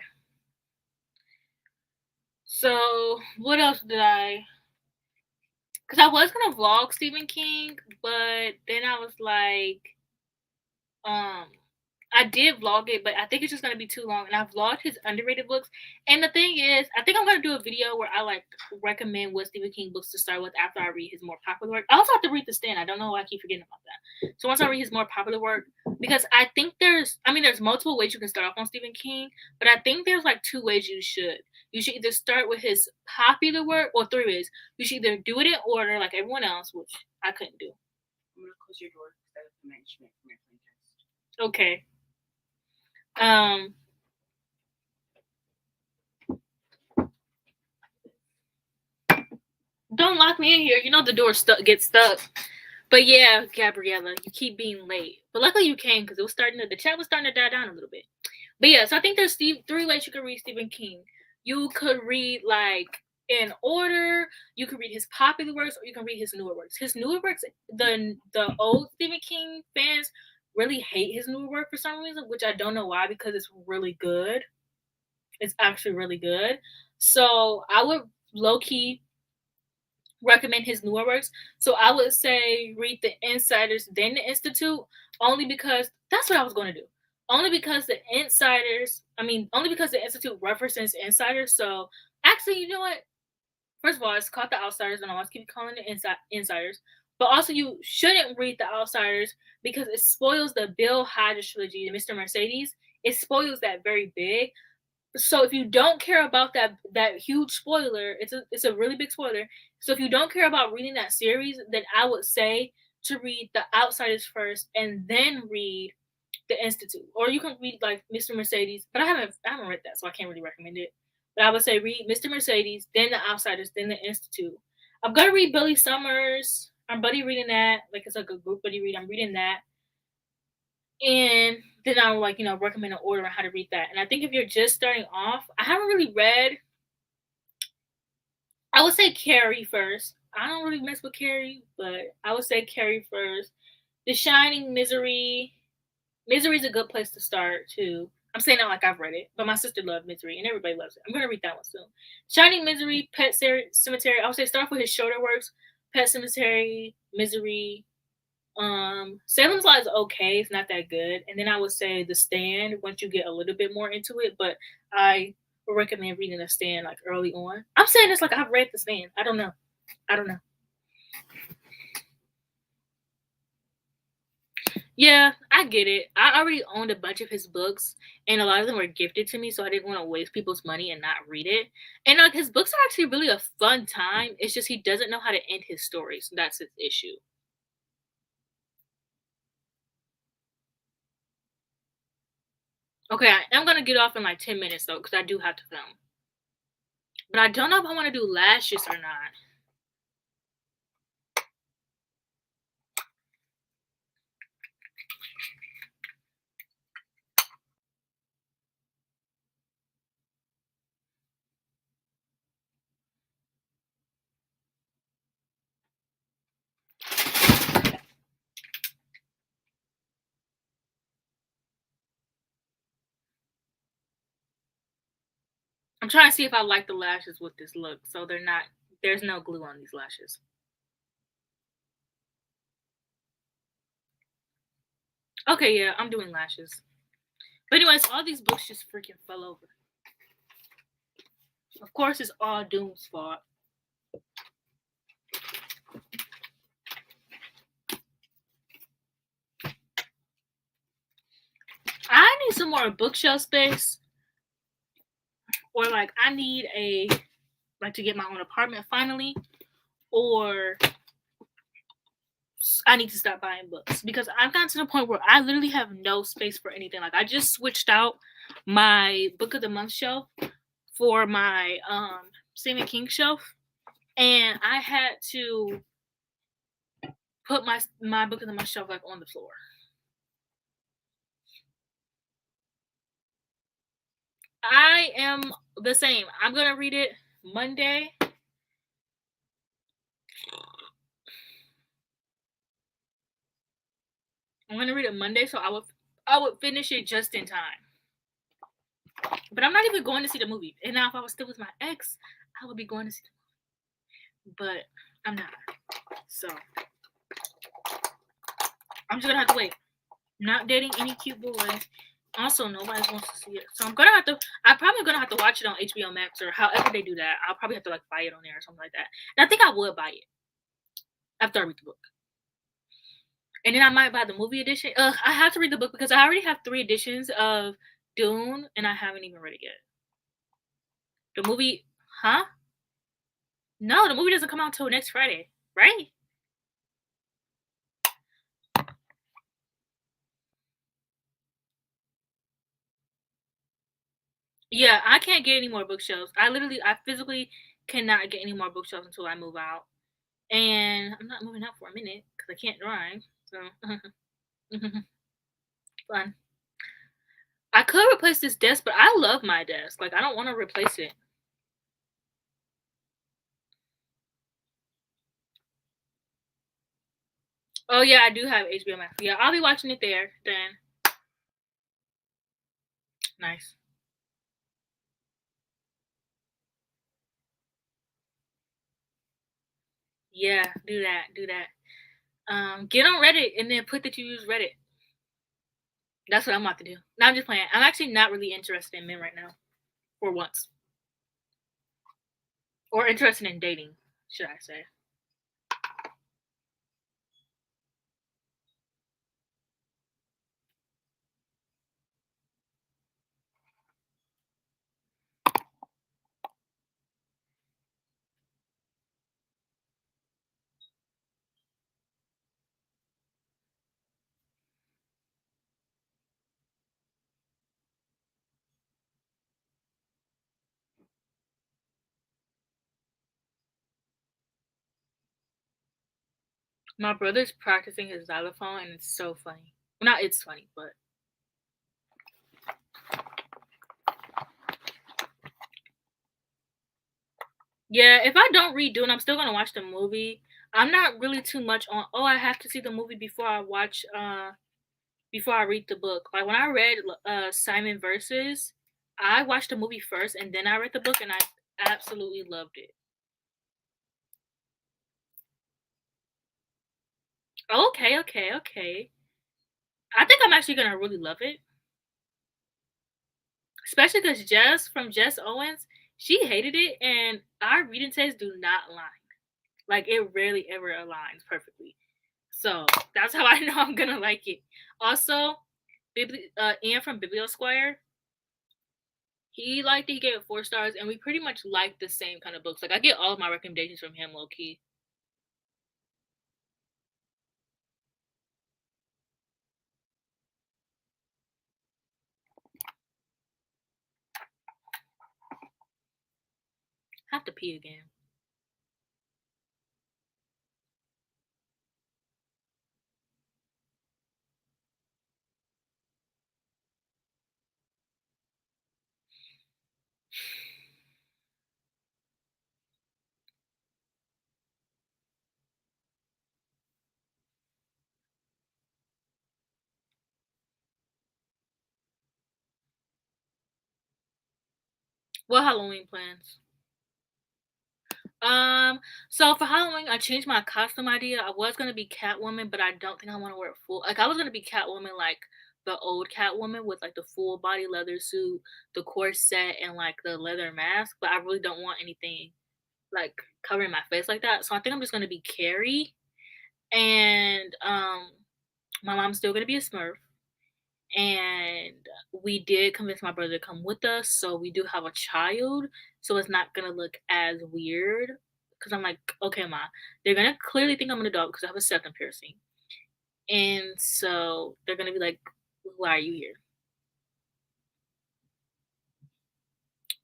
So what else did I? Because I was gonna vlog Stephen King, but then I was like, um, I did vlog it, but I think it's just gonna be too long. And I vlogged his underrated books. And the thing is, I think I'm gonna do a video where I like recommend what Stephen King books to start with after I read his more popular work. I also have to read The Stand. I don't know why I keep forgetting about that. So once I read his more popular work, because I think there's multiple ways you can start off on Stephen King, but I think there's like two ways you should. You should either start with his popular work, or three ways. You should either do it in order like everyone else, which I couldn't do. I'm gonna close your door instead of the management from your podcast. Okay. Um, don't lock me in here. You know the door gets stuck. But yeah, Gabriella, you keep being late. But luckily you came because the chat was starting to die down a little bit. But yeah, so I think there's three ways you could read Stephen King. You could read like in order. You can read his popular works or you can read his newer works. His newer works, the old Stephen King fans really hate his newer work for some reason, which I don't know why, because it's really good. It's actually really good. So I would low key recommend his newer works. So I would say read The Insiders, then The Institute, only because that's what I was going to do. Only because only because The Institute represents insiders. So actually, you know what? First of all, it's called The Outsiders, and I always keep calling it Insiders. But also, you shouldn't read The Outsiders because it spoils the Bill Hodges trilogy, the Mr. Mercedes. It spoils that very big. So if you don't care about that huge spoiler, it's a really big spoiler. So if you don't care about reading that series, then I would say to read The Outsiders first and then read The Institute. Or you can read like Mr. Mercedes, but I haven't read that, so I can't really recommend it. But I would say read Mr. Mercedes, then The Outsiders, then The Institute. I'm gonna read Billy Summers. I'm buddy reading that. Like it's like a group buddy read. I'm reading that. And then I'll like, recommend an order on how to read that. And I think if you're just starting off, I haven't really read, I would say Carrie first. I don't really mess with Carrie, but I would say Carrie first. The Shining, Misery. Misery is a good place to start too. I'm saying that like I've read it, but my sister loved Misery and everybody loves it. I'm gonna read that one soon. Shining, Misery, Cemetery. I would say start off with his shorter works. Pet Cemetery, Misery, Salem's Lot is okay, it's not that good. And then I would say The Stand once you get a little bit more into it, but I would recommend reading The Stand like early on. I'm saying this like I've read The Stand. I don't know. I don't know. Yeah, I get it. I already owned a bunch of his books, and a lot of them were gifted to me, so I didn't want to waste people's money and not read it. And like his books are actually really a fun time. It's just he doesn't know how to end his stories. So that's his issue. Okay, I'm gonna get off in like 10 minutes though, because I do have to film. But I don't know if I want to do lashes or not. I'm trying to see if I like the lashes with this look. So there's no glue on these lashes. Okay, yeah, I'm doing lashes. But anyways, all these books just freaking fell over. Of course, it's all Doom's fault. I need some more bookshelf space. Or like I need to get my own apartment finally. Or I need to stop buying books because I've gotten to the point where I literally have no space for anything. Like I just switched out my book of the month shelf for my Stephen King shelf, and I had to put my book of the month shelf like on the floor. I am the same. I'm gonna read it Monday. I'm gonna read it Monday, so I would finish it just in time. But I'm not even going to see the movie. And now if I was still with my ex, I would be going to see the movie. But I'm not. So I'm just gonna have to wait. Not dating any cute boys. Also, nobody wants to see it. So I'm probably gonna have to watch it on HBO Max or however they do that. I'll probably have to like buy it on there or something like that. And I think I would buy it after I read the book. And then I might buy the movie edition. I have to read the book because I already have 3 editions of Dune and I haven't even read it yet. The movie, huh? No, the movie doesn't come out until next Friday, right? Yeah, I can't get any more bookshelves. I physically cannot get any more bookshelves until I move out. And I'm not moving out for a minute because I can't drive. So, fun. I could replace this desk, but I love my desk. Like, I don't want to replace it. Oh yeah, I do have HBO Max. Yeah, I'll be watching it there then. Nice. Yeah, do that. Do that. Get on Reddit and then put that you use Reddit. That's what I'm about to do. No, I'm just playing. I'm actually not really interested in men right now, for once, or interested in dating, should I say? My brother's practicing his xylophone, and it's so funny. Well, not it's funny, but yeah. If I don't redo it, I'm still gonna watch the movie. I'm not really too much on. Oh, I have to see the movie before I watch. Before I read the book. Like when I read Simon Versus, I watched the movie first, and then I read the book, and I absolutely loved it. Okay, okay, okay. I think I'm actually gonna really love it. Especially because Jess from Jess Owens, she hated it, and our reading tastes do not align. Like it rarely ever aligns perfectly. So that's how I know I'm gonna like it. Also, Ian from Bibliosquire, he liked it. He gave it 4 stars, and we pretty much like the same kind of books. Like I get all of my recommendations from him, low key. Have to pee again. What Halloween plans? Um, so for Halloween, I changed my costume idea. I was gonna be Catwoman, but I don't think I want to wear a full. Like I was gonna be Catwoman, like the old Catwoman with like the full body leather suit, the corset, and like the leather mask. But I really don't want anything like covering my face like that. So I think I'm just gonna be Carrie, and my mom's still gonna be a Smurf. And we did convince my brother to come with us, so we do have a child, so it's not gonna look as weird. Because I'm like, okay, ma, they're gonna clearly think I'm an adult because I have a septum piercing, and so they're gonna be like, why are you here?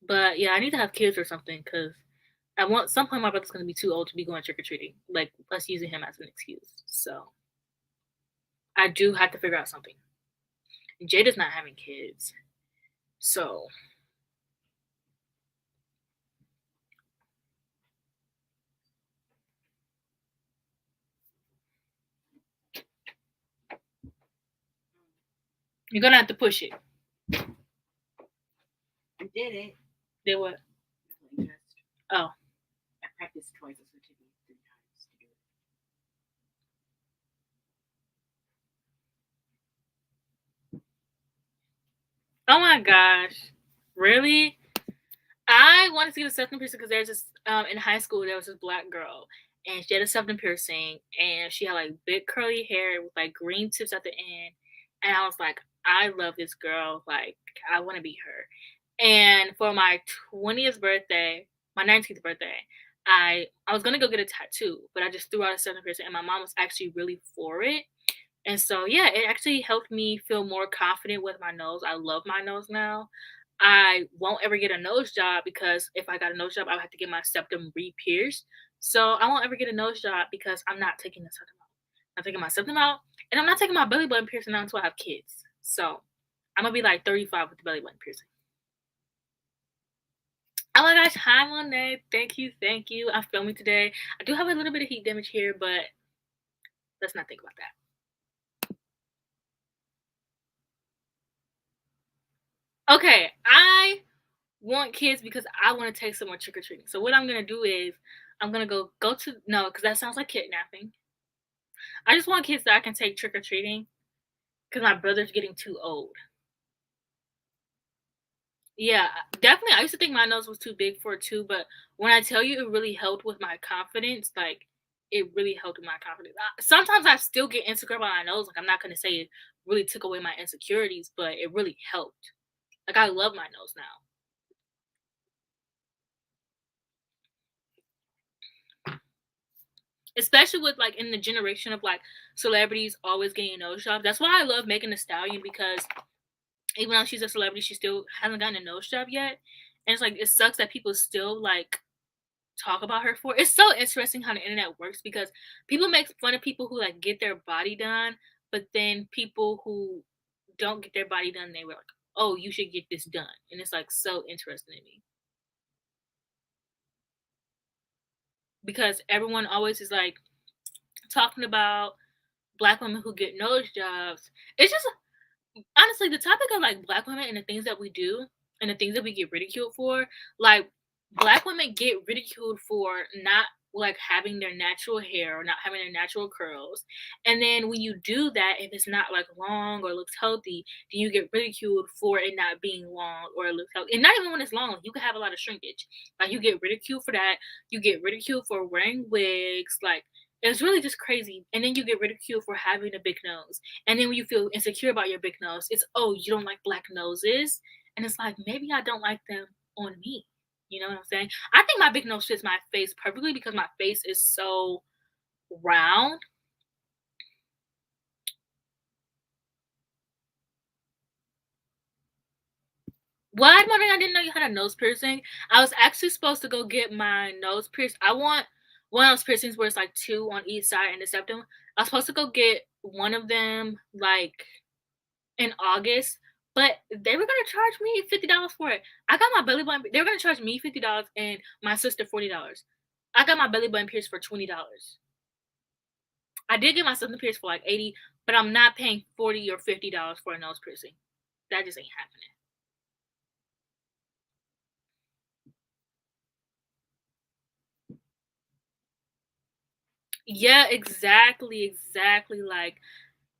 But yeah, I need to have kids or something because at some point my brother's gonna be too old to be going trick or treating, like us using him as an excuse. So I do have to figure out something. Jada's not having kids, so you're gonna have to push it. You did it. Did what? Oh. I practiced twice as much as 3 times to do it. Oh my gosh. Really? I wanted to get a septum piercing because there's this in high school there was this black girl and she had a septum piercing and she had like big curly hair with like green tips at the end. And I was like, I love this girl. Like I want to be her. And for my 20th birthday, my 19th birthday, I was gonna go get a tattoo, but I just threw out a septum piercing and my mom was actually really for it. And so, yeah, it actually helped me feel more confident with my nose. I love my nose now. I won't ever get a nose job because if I got a nose job, I would have to get my septum re-pierced. So I won't ever get a nose job because I'm not taking the septum out. I'm taking my septum out, and I'm not taking my belly button piercing out until I have kids. So I'm gonna be like 35 with the belly button piercing. Oh my gosh, hi Monet. Thank you, thank you. I'm filming today. I do have a little bit of heat damage here, but Let's not think about that. Okay, I want kids because I want to take someone trick or treating. So what I'm gonna do is I'm gonna go to no, because that sounds like kidnapping. I just want kids that I can take trick or treating because my brother's getting too old. Yeah, definitely. I used to think my nose was too big for it too, but when I tell you it really helped with my confidence, like it really helped with my confidence. Sometimes I still get insecure about my nose. Like I'm not gonna say it really took away my insecurities, but it really helped. Like I love my nose now. Especially with like in the generation of like celebrities always getting nose jobs. That's why I love Megan Thee Stallion because even though she's a celebrity, she still hasn't gotten a nose job yet. And it's like it sucks that people still like talk about her for. It's so interesting how the internet works because people make fun of people who like get their body done, but then people who don't get their body done, they were like, "Oh, you should get this done," and it's like so interesting to me because everyone always is like talking about black women who get nose jobs. It's just honestly, the topic of like black women and the things that we do and the things that we get ridiculed for, like black women get ridiculed for not like having their natural hair or not having their natural curls. And then when you do that, if it's not like long or looks healthy, then you get ridiculed for it not being long or it looks healthy. And not even when it's long, you can have a lot of shrinkage. Like you get ridiculed for that. You get ridiculed for wearing wigs. Like it's really just crazy. And then you get ridiculed for having a big nose. And then when you feel insecure about your big nose, it's oh, you don't like black noses. And it's like maybe I don't like them on me. You know what I'm saying? I think my big nose fits my face perfectly because my face is so round. What? I'm wondering, I didn't know you had a nose piercing. I was actually supposed to go get my nose pierced. I want one of those piercings where it's like two on each side and the septum. I was supposed to go get one of them like in August, but they were gonna charge me $50 for it. I got my belly button. They were gonna charge me $50 and my sister $40. I got my belly button pierced for $20. I did get my something pierced for like 80, but I'm not paying $40 or $50 for a nose piercing. That just ain't happening. Yeah, exactly, exactly. Like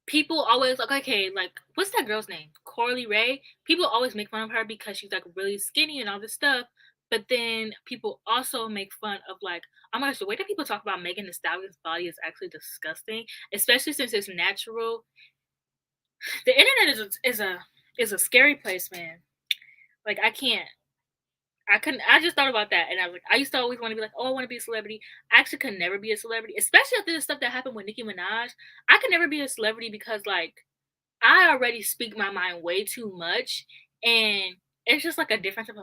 people always like, okay, like what's that girl's name? Corley Ray. People always make fun of her because she's like really skinny and all this stuff. But then people also make fun of like, oh my gosh, the way that people talk about Megan Thee Stallion's body is actually disgusting, especially since it's natural. The internet is a scary place, man. Like I can't. I couldn't. I just thought about that, and I was like, I used to always want to be like, oh, I want to be a celebrity. I actually could never be a celebrity, especially after the stuff that happened with Nicki Minaj. I could never be a celebrity because like I already speak my mind way too much, and it's just like a difference of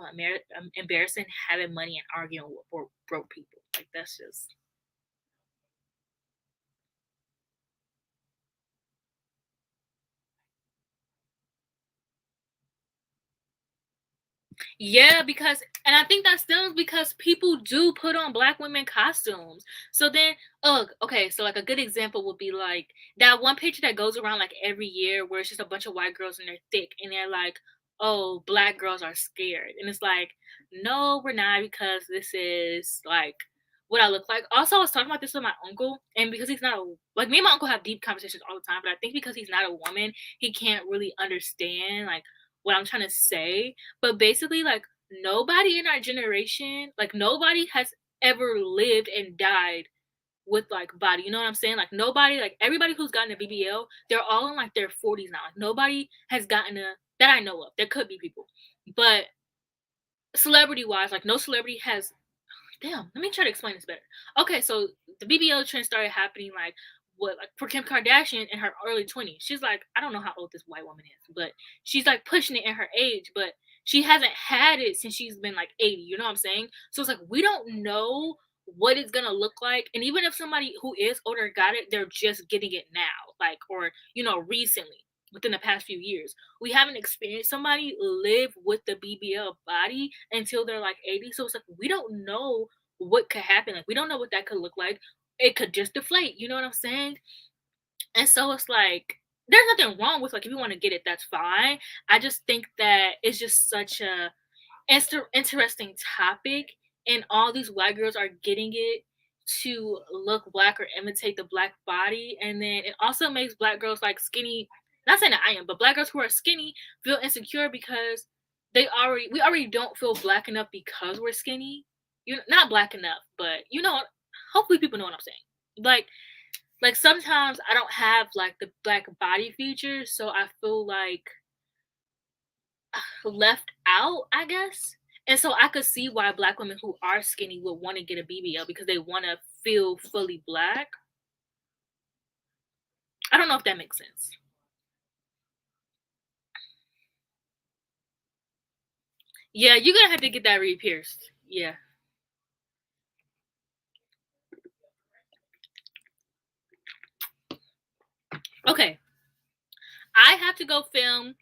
embarrassing having money and arguing with broke people. Like that's just yeah, because and I think that stems because people do put on black women costumes. So then, ugh, okay, so like a good example would be like that one picture that goes around like every year where it's just a bunch of white girls and they're thick and they're like, oh, black girls are scared. And it's like, no, we're not because this is like what I look like. Also, I was talking about this with my uncle, and because he's not a like me and my uncle have deep conversations all the time, but I think because he's not a woman, he can't really understand like what I'm trying to say, but basically, like nobody in our generation, like nobody has ever lived and died with like body. You know what I'm saying? Like nobody, like everybody who's gotten a BBL, they're all in like their 40s now. Like nobody has gotten a that I know of. There could be people, but celebrity wise, like no celebrity has damn, let me try to explain this better. Okay, so the BBL trend started happening like what like for Kim Kardashian in her early 20s. She's like, I don't know how old this white woman is, but she's like pushing it in her age, but she hasn't had it since she's been like 80, you know what I'm saying? So it's like we don't know what it's gonna look like. And even if somebody who is older got it, they're just getting it now, like or recently within the past few years. We haven't experienced somebody live with the BBL body until they're like 80. So it's like we don't know what could happen. Like we don't know what that could look like. It could just deflate. You know what I'm saying? And so it's like there's nothing wrong with like if you want to get it, that's fine. I just think that it's just such a interesting topic, and all these white girls are getting it to look black or imitate the black body, and then it also makes black girls like skinny. Not saying that I am, but black girls who are skinny feel insecure because we already don't feel black enough because we're skinny. You're not black enough, but you know, hopefully people know what I'm saying. Like sometimes I don't have like the black body features, so I feel like left out, I guess. And so I could see why black women who are skinny would want to get a BBL because they want to feel fully black. I don't know if that makes sense. Yeah, you're gonna have to get that re-pierced. Yeah. Okay. I have to go film,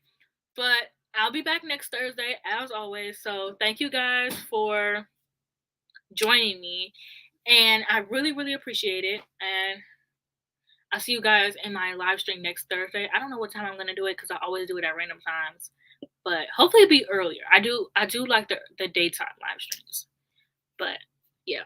but I'll be back next Thursday as always. So thank you guys for joining me. And I really, really appreciate it. And I'll see you guys in my live stream next Thursday. I don't know what time I'm gonna do it because I always do it at random times, but hopefully it'll be earlier. I do like the daytime live streams, but yeah.